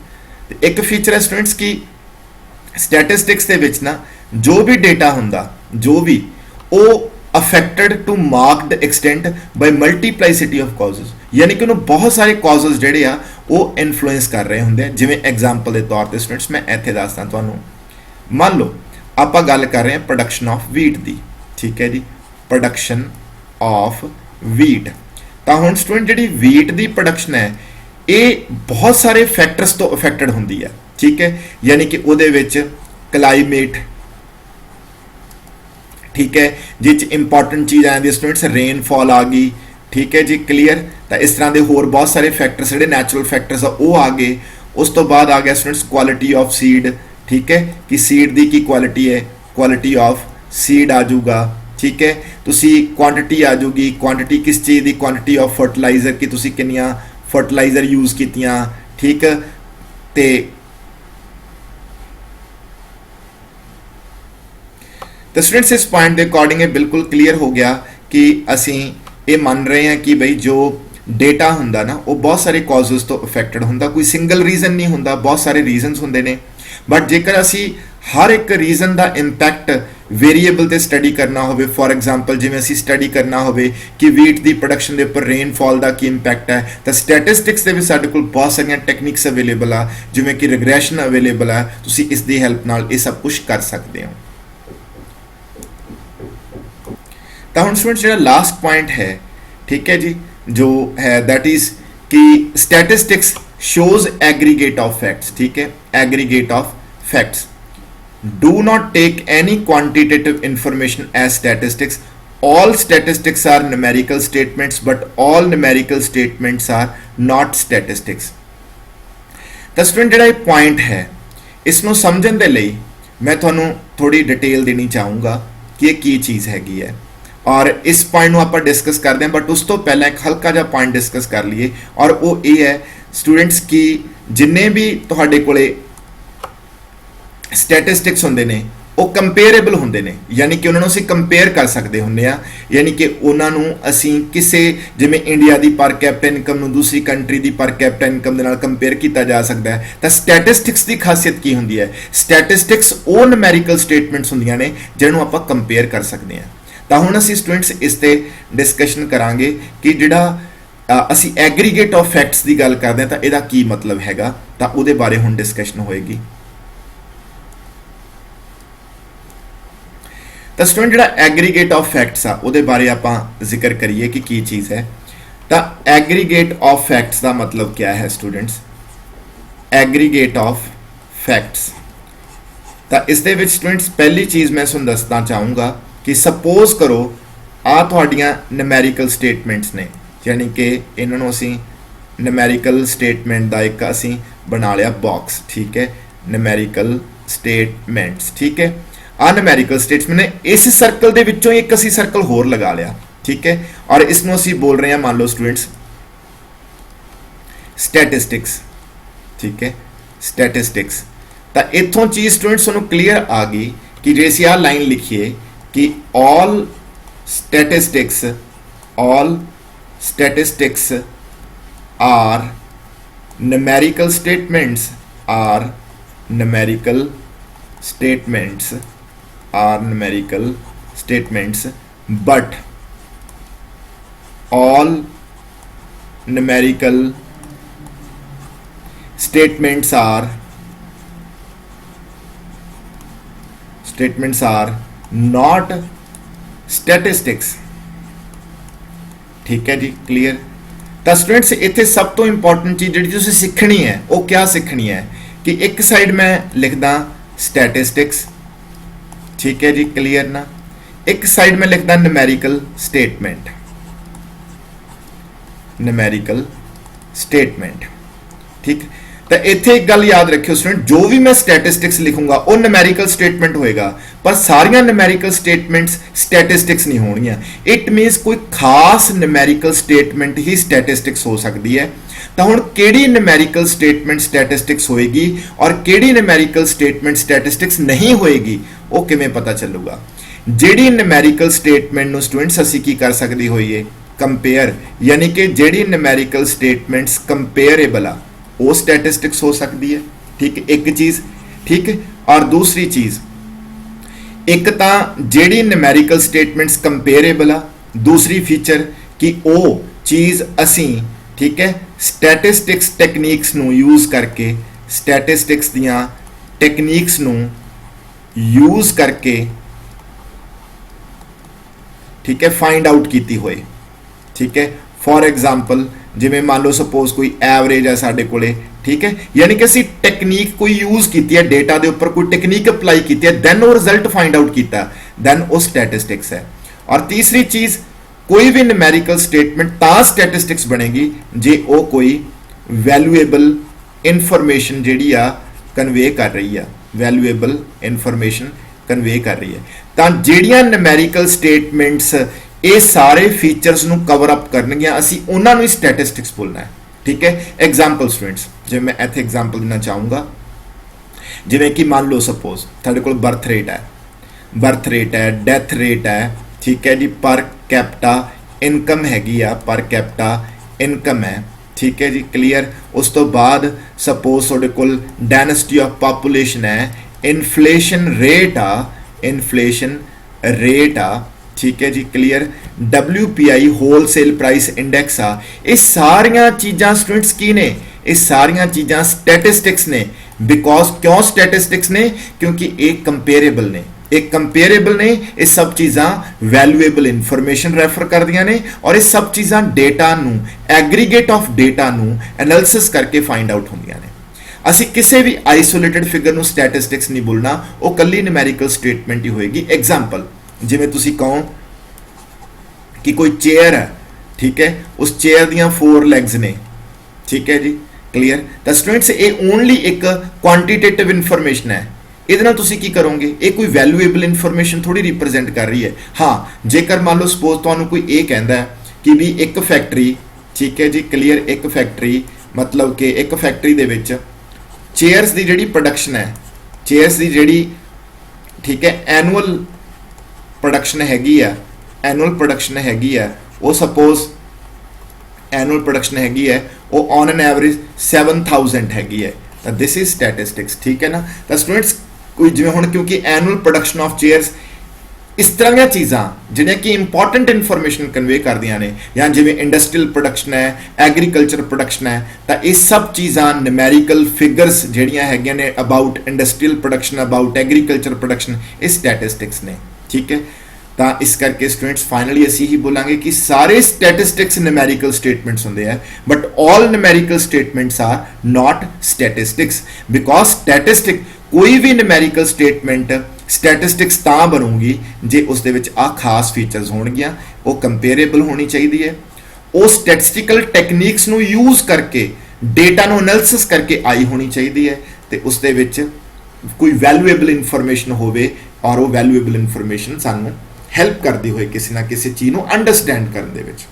Speaker 1: ਤੇ ਇੱਕ ਫੀਚਰ ਹੈ ਸਟੂਡੈਂਟਸ ਕਿ ਸਟੈਟਿਸਟਿਕਸ ਦੇ ਵਿੱਚ ਨਾ ਜੋ ਵੀ ਡੇਟਾ ਹੁੰਦਾ, ਜੋ ਵੀ ਉਹ affected to marked extent by multiplicity of causes, ਯਾਨੀ ਕਿ ਉਹਨੂੰ ਬਹੁਤ ਸਾਰੇ causes ਜਿਹੜੇ ਆ ਉਹ ਇਨਫਲੂਐਂਸ ਕਰ ਰਹੇ ਹੁੰਦੇ ਆ। ਜਿਵੇਂ ਐਗਜ਼ਾਮਪਲ ਦੇ ਤੌਰ ਤੇ ਸਟੂਡੈਂਟਸ ਮੈਂ ਇੱਥੇ ਦੱਸਦਾ ਤੁਹਾਨੂੰ, ਮੰਨ ਲਓ ਆਪਾਂ ਗੱਲ ਕਰ ਰਹੇ ਹਾਂ ਪ੍ਰੋਡਕਸ਼ਨ ਆਫ ਵੀਟ ਦੀ, ਠੀਕ ਹੈ ਜੀ, ਪ੍ਰੋਡਕਸ਼ਨ ਆਫ ਵੀਟ। ਤਾਂ ਹੁਣ ਸਟੂਡੈਂਟ ਜਿਹੜੀ ਵੀਟ ਦੀ ਪ੍ਰੋਡਕਸ਼ਨ ਹੈ ਇਹ ਬਹੁਤ ਸਾਰੇ ਫੈਕਟਰਸ ਤੋਂ ਅਫੈਕਟਡ ਹੁੰਦੀ ਹੈ, ਠੀਕ ਹੈ। ਯਾਨੀ ਕਿ ਉਹਦੇ ਵਿੱਚ ਕਲਾਈਮੇਟ, ਠੀਕ ਹੈ, ਜਿਸ 'ਚ ਇੰਪੋਰਟੈਂਟ ਚੀਜ਼ ਆ ਜਾਂਦੀ ਸਟੂਡੈਂਟਸ ਰੇਨਫਾਲ ਆ ਗਈ, ਠੀਕ ਹੈ ਜੀ, ਕਲੀਅਰ। ਤਾਂ ਇਸ ਤਰ੍ਹਾਂ ਦੇ ਹੋਰ ਬਹੁਤ ਸਾਰੇ ਫੈਕਟਰਸ ਜਿਹੜੇ ਨੈਚੁਰਲ ਫੈਕਟਰਸ ਆ ਉਹ ਆ ਗਏ। ਉਸ ਤੋਂ ਬਾਅਦ ਆ ਗਿਆ ਸਟੂਡੈਂਟਸ ਕੁਆਲਿਟੀ ਆਫ ਸੀਡ, ਠੀਕ ਹੈ, ਕਿ ਸੀਡ ਦੀ ਕੀ ਕੁਆਲਿਟੀ ਹੈ, ਕੁਆਲਿਟੀ ਆਫ ਸੀਡ ਆ ਜਾਊਗਾ, ਠੀਕ ਹੈ। ਤੁਸੀਂ ਕੁਆਂਟੀਟੀ ਆ ਜਾਊਗੀ, ਕੁਆਂਟੀਟੀ ਕਿਸ ਚੀਜ਼ ਦੀ, ਕੁਆਂਟੀਟੀ ਆਫ ਫਰਟੀਲਾਈਜ਼ਰ ਕਿ ਤੁਸੀਂ ਕਿੰਨੀਆਂ ਫਰਟੀਲਾਈਜ਼ਰ ਯੂਜ਼ ਕੀਤੀਆਂ, ਠੀਕ। ਤੇ ਤਾਂ ਸਟੂਡੈਂਟਸ ਇਸ ਪੁਆਇੰਟ ਦੇ ਅਕੋਰਡਿੰਗ ਇਹ ਬਿਲਕੁਲ ਕਲੀਅਰ ਹੋ ਗਿਆ ਕਿ ਅਸੀਂ ਇਹ ਮੰਨ ਰਹੇ ਹਾਂ ਕਿ ਬਈ ਜੋ ਡੇਟਾ ਹੁੰਦਾ ਨਾ ਉਹ ਬਹੁਤ ਸਾਰੇ ਕਾਜ਼ਸ ਤੋਂ ਅਫੈਕਟਡ ਹੁੰਦਾ, ਕੋਈ ਸਿੰਗਲ ਰੀਜ਼ਨ ਨਹੀਂ ਹੁੰਦਾ, ਬਹੁਤ ਸਾਰੇ ਰੀਜ਼ਨਸ ਹੁੰਦੇ ਨੇ। ਬਟ ਜੇਕਰ ਅਸੀਂ हर एक रीजन का इंपैक्ट वेरीएबल ते स्टडी करना होवे, फॉर एग्जांपल जिवें असीं स्टडी करना होवे कि वीट की प्रोडक्शन के उपर रेनफॉल का की इंपैक्ट है, तो स्टैटिस्टिक्स के भी साडे कोल बहुत सारियां टैक्नीक्स अवेलेबल आ, जिवें कि रिग्रैशन अवेलेबल है, तुसीं इस दी हैल्प नाल ये सब कुछ कर सकते हो। तो हुण स्टूडेंट्स जिहड़ा लास्ट पॉइंट है, ठीक है जी, जो है दैट इज कि statistics shows aggregate of facts, ठीक है, aggregate of facts. Do not take any quantitative information as statistics. All statistics are numerical statements, but all numerical statements are not statistics. तो student ਜਿਹੜਾ ਇਹ point है, इसनों समझण ਦੇ ਲਈ मैं ਤੁਹਾਨੂੰ थोड़ी डिटेल देनी चाहूँगा कि ये की चीज़ हैगी है, और इस पॉइंट ਨੂੰ ਆਪਾਂ डिस्कस करते हैं, बट उस तो पहला एक हल्का जिहा पॉइंट डिस्कस कर लिए, और वो ये है स्टूडेंट्स कि जिन्ने भी तुहाडे कोले स्टैटिस्टिक्स होंदे ने वो कंपेरेबल होंदे ने, यानी कि उन्होंने असीं कंपेयर कर सकते होंदे आ, यानी कि उन्होंने असीं किसी जिवें इंडिया की पर कैपिटा इनकम नूं दूसरी कंट्री की पर कैपिटा इनकम दे नाल कंपेयर किया जा सकता है। तो स्टैटिस्टिक्स की खासियत की होंदी है, स्टैटिस्टिक्स वो न्यूमेरिकल स्टेटमेंट्स होंदियां ने जिन्होंने आपां कंपेयर कर सकते हैं। तो हुण असीं स्टूडेंट्स इस ते डिस्कशन करांगे कि जिहड़ा असीं एग्रीगेट ऑफ फैक्ट्स की गल करते हैं तो इहदा की मतलब हैगा, तो उहदे बारे हुण डिस्कशन होएगी। तो स्टूडेंट जिहड़ा एग्रीगेट ऑफ फैक्ट्स आ उहदे बारे आपां जिक्र करिए कि की चीज़ है। तो एग्रीगेट ऑफ फैक्ट्स का मतलब क्या है स्टूडेंट्स? एग्रीगेट ऑफ फैक्ट्स, तो इस दे विच स्टूडेंट्स पहली चीज़ मैं तुहानूं दसना चाहूँगा कि सपोज करो आ तुहाडीआं न्यूमेरिकल स्टेटमेंट्स ने, यानी कि इन्हों असीं न्यूमेरिकल स्टेटमेंट का एक असीं बना लिया बॉक्स, ठीक है, न्यूमेरिकल स्टेटमेंट्स, ठीक है, आ न्यूमेरिकल स्टेटमेंट ने इस सर्कल के विचों एक असी सर्कल होर लगा लिया, ठीक है, और इसनों असी बोल रहे हैं मान लो स्टूडेंट्स स्टैटिस्टिक्स, ठीक है, स्टैटिस्टिक्स। तो इत्थों चीज स्टूडेंट्स तुहानूं क्लीयर आ गई कि जे असीं आ लाइन लिखिए कि all statistics are numerical statements, are numerical statements, are numerical statements, but all numerical statements are not statistics, ठीक है जी, क्लियर। तो स्टूडेंट्स इत्थे सब तो इंपॉर्टेंट चीज़ जिहड़ी तुसीं सीखनी है वो क्या सीखनी है कि एक साइड मैं लिखदा स्टैटिस्टिक्स, ठीक है जी, क्लियर ना, एक साइड में लिखता न्यूमेरिकल स्टेटमेंट, न्यूमेरिकल स्टेटमेंट, ठीक। तो इत्थे एक गल याद रखियो स्टूडेंट, जो भी मैं स्टैटिस्टिक्स लिखूंगा वो न्यूमेरिकल स्टेटमेंट होएगा, पर सारियां न्यूमेरिकल स्टेटमेंट्स स्टैटिस्टिक्स नहीं होणगियां। इट मीनस कोई खास न्यूमेरिकल स्टेटमेंट ही स्टैटिस्टिक्स हो सकती है। तो हुण किहड़ी न्यूमेरिकल स्टेटमेंट स्टैटिस्टिक्स होएगी और किहड़ी न्यूमेरिकल स्टेटमेंट स्टैटिस्टिक्स नहीं होएगी वो किवें पता चलूगा? जिहड़ी न्यूमेरिकल स्टेटमेंट नूं स्टूडेंट्स असीं की कर सकदी होईए कंपेयर, यानी कि जिहड़ी न्यूमेरिकल स्टेटमेंट्स कंपेयरेबल आ वो स्टैटिस्टिक्स हो सकती है, ठीक है, एक चीज, ठीक है। और दूसरी चीज, एक तो जिहड़ी न्यूमेरिकल स्टेटमेंट्स कंपेयरेबल आ, दूसरी फीचर कि वो चीज असीं, ठीक है, स्टैटिस्टिक्स टेक्निक्स नूं यूज करके, स्टैटिस्टिक्स दियां टेक्निक्स नूं यूज करके, ठीक है, फाइंड आउट कीती होए, ठीक है। फॉर एग्जाम्पल जिवें मान लो सपोज कोई एवरेज है साडे कोले, ठीक है, यानी कि असीं टेक्निक कोई यूज की है, डेटा के उपर कोई टेक्निक अप्लाई की है, दैन वो रिजल्ट फाइंड आउट किया, दैन वो स्टैटिस्टिक्स है। और तीसरी चीज, कोई भी न्यूमेरिकल स्टेटमेंट ता स्टैटिस्टिक्स बनेगी जे वो कोई वैल्यूएबल इनफॉर्मेशन जिहड़ी आ कन्वे कर रही है, वैल्यूएबल इनफॉर्मेशन कन्वे कर रही है। तो जिहड़ियां न्यूमेरिकल स्टेटमेंट्स ये सारे फीचर्स नूं कवर अप करनगियां, असीं उन्हां नूं ही स्टैटिस्टिक्स बोलना है, ठीक है। एग्जाम्पल स्टूडेंट्स, जिवें मैं इत्थे एग्जाम्पल देना चाहूँगा, जिवें कि मान लो सपोज तुहाडे कोल बर्थ रेट है, डेथ रेट है, ठीक है जी, पर कैपिटा इनकम हैगी आ, पर कैपिटा इनकम है, ठीक है जी, क्लियर। उस तो बाद सपोज तुहाडे कोल डेंसिटी ऑफ पॉपुलेशन है इन्फ्लेशन रेट आ, ठीक है जी, clear. WPI wholesale price index आ, ये सारियां चीज़ां स्टूडेंट्स की ने, ये सारियां चीज़ां स्टैटिस्टिक्स ने। बिकॉज क्यों स्टैटिस्टिक्स ने? क्योंकि एक कंपेरेबल ने, एक कंपेरेबल ने, ये सब चीज़ां वैल्यूएबल इंफॉर्मेशन रेफर कर दियां ने और ये सब चीज़ां डेटा नू, एग्रीगेट ऑफ डेटा नू एनालिसिस करके फाइंड आउट होंदियां ने। ਅਸੀਂ ਕਿਸੇ ਵੀ ਆਈਸੋਲੇਟਡ ਫਿਗਰ ਨੂੰ ਸਟੈਟਿਸਟਿਕਸ ਨਹੀਂ ਬੋਲਣਾ, ਉਹ ਕੱਲੀ ਨਿਊਮੈਰੀਕਲ ਸਟੇਟਮੈਂਟ ਹੀ ਹੋਏਗੀ। ਐਗਜ਼ਾਮਪਲ, ਜਿਵੇਂ ਤੁਸੀਂ ਕਹੋ ਕਿ ਕੋਈ ਚੇਅਰ ਹੈ, ਠੀਕ ਹੈ, ਉਸ ਚੇਅਰ ਦੀਆਂ 4 ਲੈਗਸ ਨੇ, ਠੀਕ ਹੈ ਜੀ, ਕਲੀਅਰ। ਤਾਂ ਸਟੂਡੈਂਟਸ ਇਹ ਓਨਲੀ ਇੱਕ ਕੁਆਂਟੀਟੇਟਿਵ ਇਨਫੋਰਮੇਸ਼ਨ ਹੈ, ਇਹਦੇ ਨਾਲ ਤੁਸੀਂ ਕੀ ਕਰੋਗੇ? ਇਹ ਕੋਈ ਵੈਲਿਊਏਬਲ ਇਨਫੋਰਮੇਸ਼ਨ ਥੋੜੀ ਰਿਪਰੈਜ਼ੈਂਟ ਕਰ ਰਹੀ ਹੈ। ਹਾਂ, ਜੇਕਰ ਮੰਨ ਲਓ ਸਪੋਜ਼ ਤੁਹਾਨੂੰ ਕੋਈ ਇਹ ਕਹਿੰਦਾ ਕਿ ਵੀ ਇੱਕ ਫੈਕਟਰੀ, ਠੀਕ ਹੈ ਜੀ, ਕਲੀਅਰ, ਇੱਕ ਫੈਕਟਰੀ ਮਤਲਬ ਕਿ ਇੱਕ ਫੈਕਟਰੀ ਦੇ ਵਿੱਚ ਚੇਅਰਸ ਦੀ ਜਿਹੜੀ ਪ੍ਰੋਡਕਸ਼ਨ ਹੈ, ਚੇਅਰਸ ਦੀ ਜਿਹੜੀ, ਠੀਕ ਹੈ, ਐਨੂਅਲ ਪ੍ਰੋਡਕਸ਼ਨ ਹੈਗੀ ਆ, ਐਨੂਅਲ ਪ੍ਰੋਡਕਸ਼ਨ ਹੈਗੀ ਆ, ਉਹ ਸਪੋਜ਼ ਐਨੂਅਲ ਪ੍ਰੋਡਕਸ਼ਨ ਹੈਗੀ ਹੈ, ਉਹ ਔਨ ਐਨ ਐਵਰੇਜ 7000 ਹੈਗੀ ਹੈ। ਤਾਂ ਦਿਸ ਇਜ਼ ਸਟੈਟਿਸਟਿਕਸ, ਠੀਕ ਹੈ ਨਾ। ਤਾਂ ਸਟੂਡੈਂਟਸ ਕੋਈ ਜਿਵੇਂ ਹੁਣ ਕਿਉਂਕਿ ਐਨੂਅਲ ਪ੍ਰੋਡਕਸ਼ਨ ਆਫ ਚੇਅਰਸ, ਇਸ ਤਰ੍ਹਾਂ ਦੀਆਂ ਚੀਜ਼ਾਂ ਜਿਹੜੀਆਂ ਕਿ ਇੰਪੋਰਟੈਂਟ ਇਨਫੋਰਮੇਸ਼ਨ ਕਨਵੇ ਕਰਦੀਆਂ ਨੇ, ਜਾਂ ਜਿਵੇਂ ਇੰਡਸਟਰੀਅਲ ਪ੍ਰੋਡਕਸ਼ਨ ਹੈ, ਐਗਰੀਕਲਚਰ ਪ੍ਰੋਡਕਸ਼ਨ ਹੈ, ਤਾਂ ਇਹ ਸਭ ਚੀਜ਼ਾਂ ਨਿਊਮੈਰੀਕਲ ਫਿਗਰਸ ਜਿਹੜੀਆਂ ਹੈਗੀਆਂ ਨੇ about industrial production, about agriculture production, ਇਹ ਸਟੈਟਿਸਟਿਕਸ ਨੇ, ਠੀਕ ਹੈ। ਤਾਂ ਇਸ ਕਰਕੇ ਸਟੂਡੈਂਟਸ ਫਾਈਨਲੀ ਅਸੀਂ ਹੀ ਬੋਲਾਂਗੇ ਕਿ ਸਾਰੇ ਸਟੈਟਿਸਟਿਕਸ ਨਿਊਮੈਰੀਕਲ ਸਟੇਟਮੈਂਟਸ ਹੁੰਦੇ ਆ, but all numerical statements are not statistics. Because statistic ਕੋਈ ਵੀ ਨਿਊਮੈਰੀਕਲ ਸਟੇਟਮੈਂਟ ਸਟੈਟਿਸਟਿਕਸ ਤਾਂ ਬਣੂਗੀ ਜੇ ਉਸ ਦੇ ਵਿੱਚ ਆ ਖਾਸ ਫੀਚਰਸ ਹੋਣਗੀਆਂ, ਉਹ ਕੰਪੇਰੇਬਲ ਹੋਣੀ ਚਾਹੀਦੀ ਹੈ, ਉਹ ਸਟੈਟਿਸਟੀਕਲ ਟੈਕਨੀਕਸ ਨੂੰ ਯੂਜ਼ ਕਰਕੇ ਡੇਟਾ ਨੂੰ ਐਨਾਲਿਸਿਸ ਕਰਕੇ ਆਈ ਹੋਣੀ ਚਾਹੀਦੀ ਹੈ, ਤੇ ਉਸ ਦੇ ਵਿੱਚ ਕੋਈ ਵੈਲਿਊਏਬਲ ਇਨਫੋਰਮੇਸ਼ਨ ਹੋਵੇ ਔਰ ਉਹ ਵੈਲਿਊਏਬਲ ਇਨਫੋਰਮੇਸ਼ਨ ਸਾਨੂੰ ਹੈਲਪ ਕਰਦੀ ਹੋਏ ਕਿਸੇ ਨਾ ਕਿਸੇ ਚੀਜ਼ ਨੂੰ ਅੰਡਰਸਟੈਂਡ ਕਰਨ ਦੇ ਵਿੱਚ।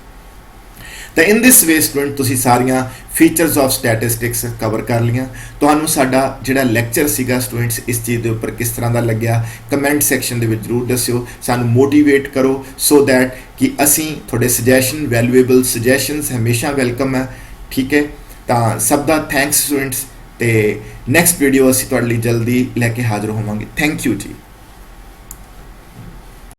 Speaker 1: ਤਾਂ ਇਨ ਦਿਸ ਵੇ ਸਟੂਡੈਂਟ ਤੁਸੀਂ ਸਾਰੀਆਂ ਫੀਚਰਸ ਆਫ ਸਟੈਟਿਸਟਿਕਸ ਕਵਰ ਕਰ ਲਈਆਂ। ਤੁਹਾਨੂੰ ਸਾਡਾ ਜਿਹੜਾ ਲੈਕਚਰ ਸੀਗਾ ਸਟੂਡੈਂਟਸ ਇਸ ਚੀਜ਼ ਦੇ ਉੱਪਰ ਕਿਸ ਤਰ੍ਹਾਂ ਦਾ ਲੱਗਿਆ, ਕਮੈਂਟ ਸੈਕਸ਼ਨ ਦੇ ਵਿੱਚ ਜ਼ਰੂਰ ਦੱਸਿਓ, ਸਾਨੂੰ ਮੋਟੀਵੇਟ ਕਰੋ ਸੋ ਦੈਟ ਕਿ ਅਸੀਂ ਤੁਹਾਡੇ ਸੁਜੈਸ਼ਨ, ਵੈਲਿਊਏਬਲ ਸੁਜੈਸ਼ਨਸ ਹਮੇਸ਼ਾ ਵੈਲਕਮ ਹੈ, ਠੀਕ ਹੈ। ਤਾਂ ਸਭ ਦਾ ਥੈਂਕਸ ਸਟੂਡੈਂਟਸ, ਤੇ ਨੈਕਸਟ ਵੀਡੀਓ ਅਸੀਂ ਤੁਹਾਡੇ ਲਈ ਜਲਦੀ ਲੈ ਕੇ ਹਾਜ਼ਰ ਹੋਵਾਂਗੇ। ਥੈਂਕ ਯੂ ਜੀ।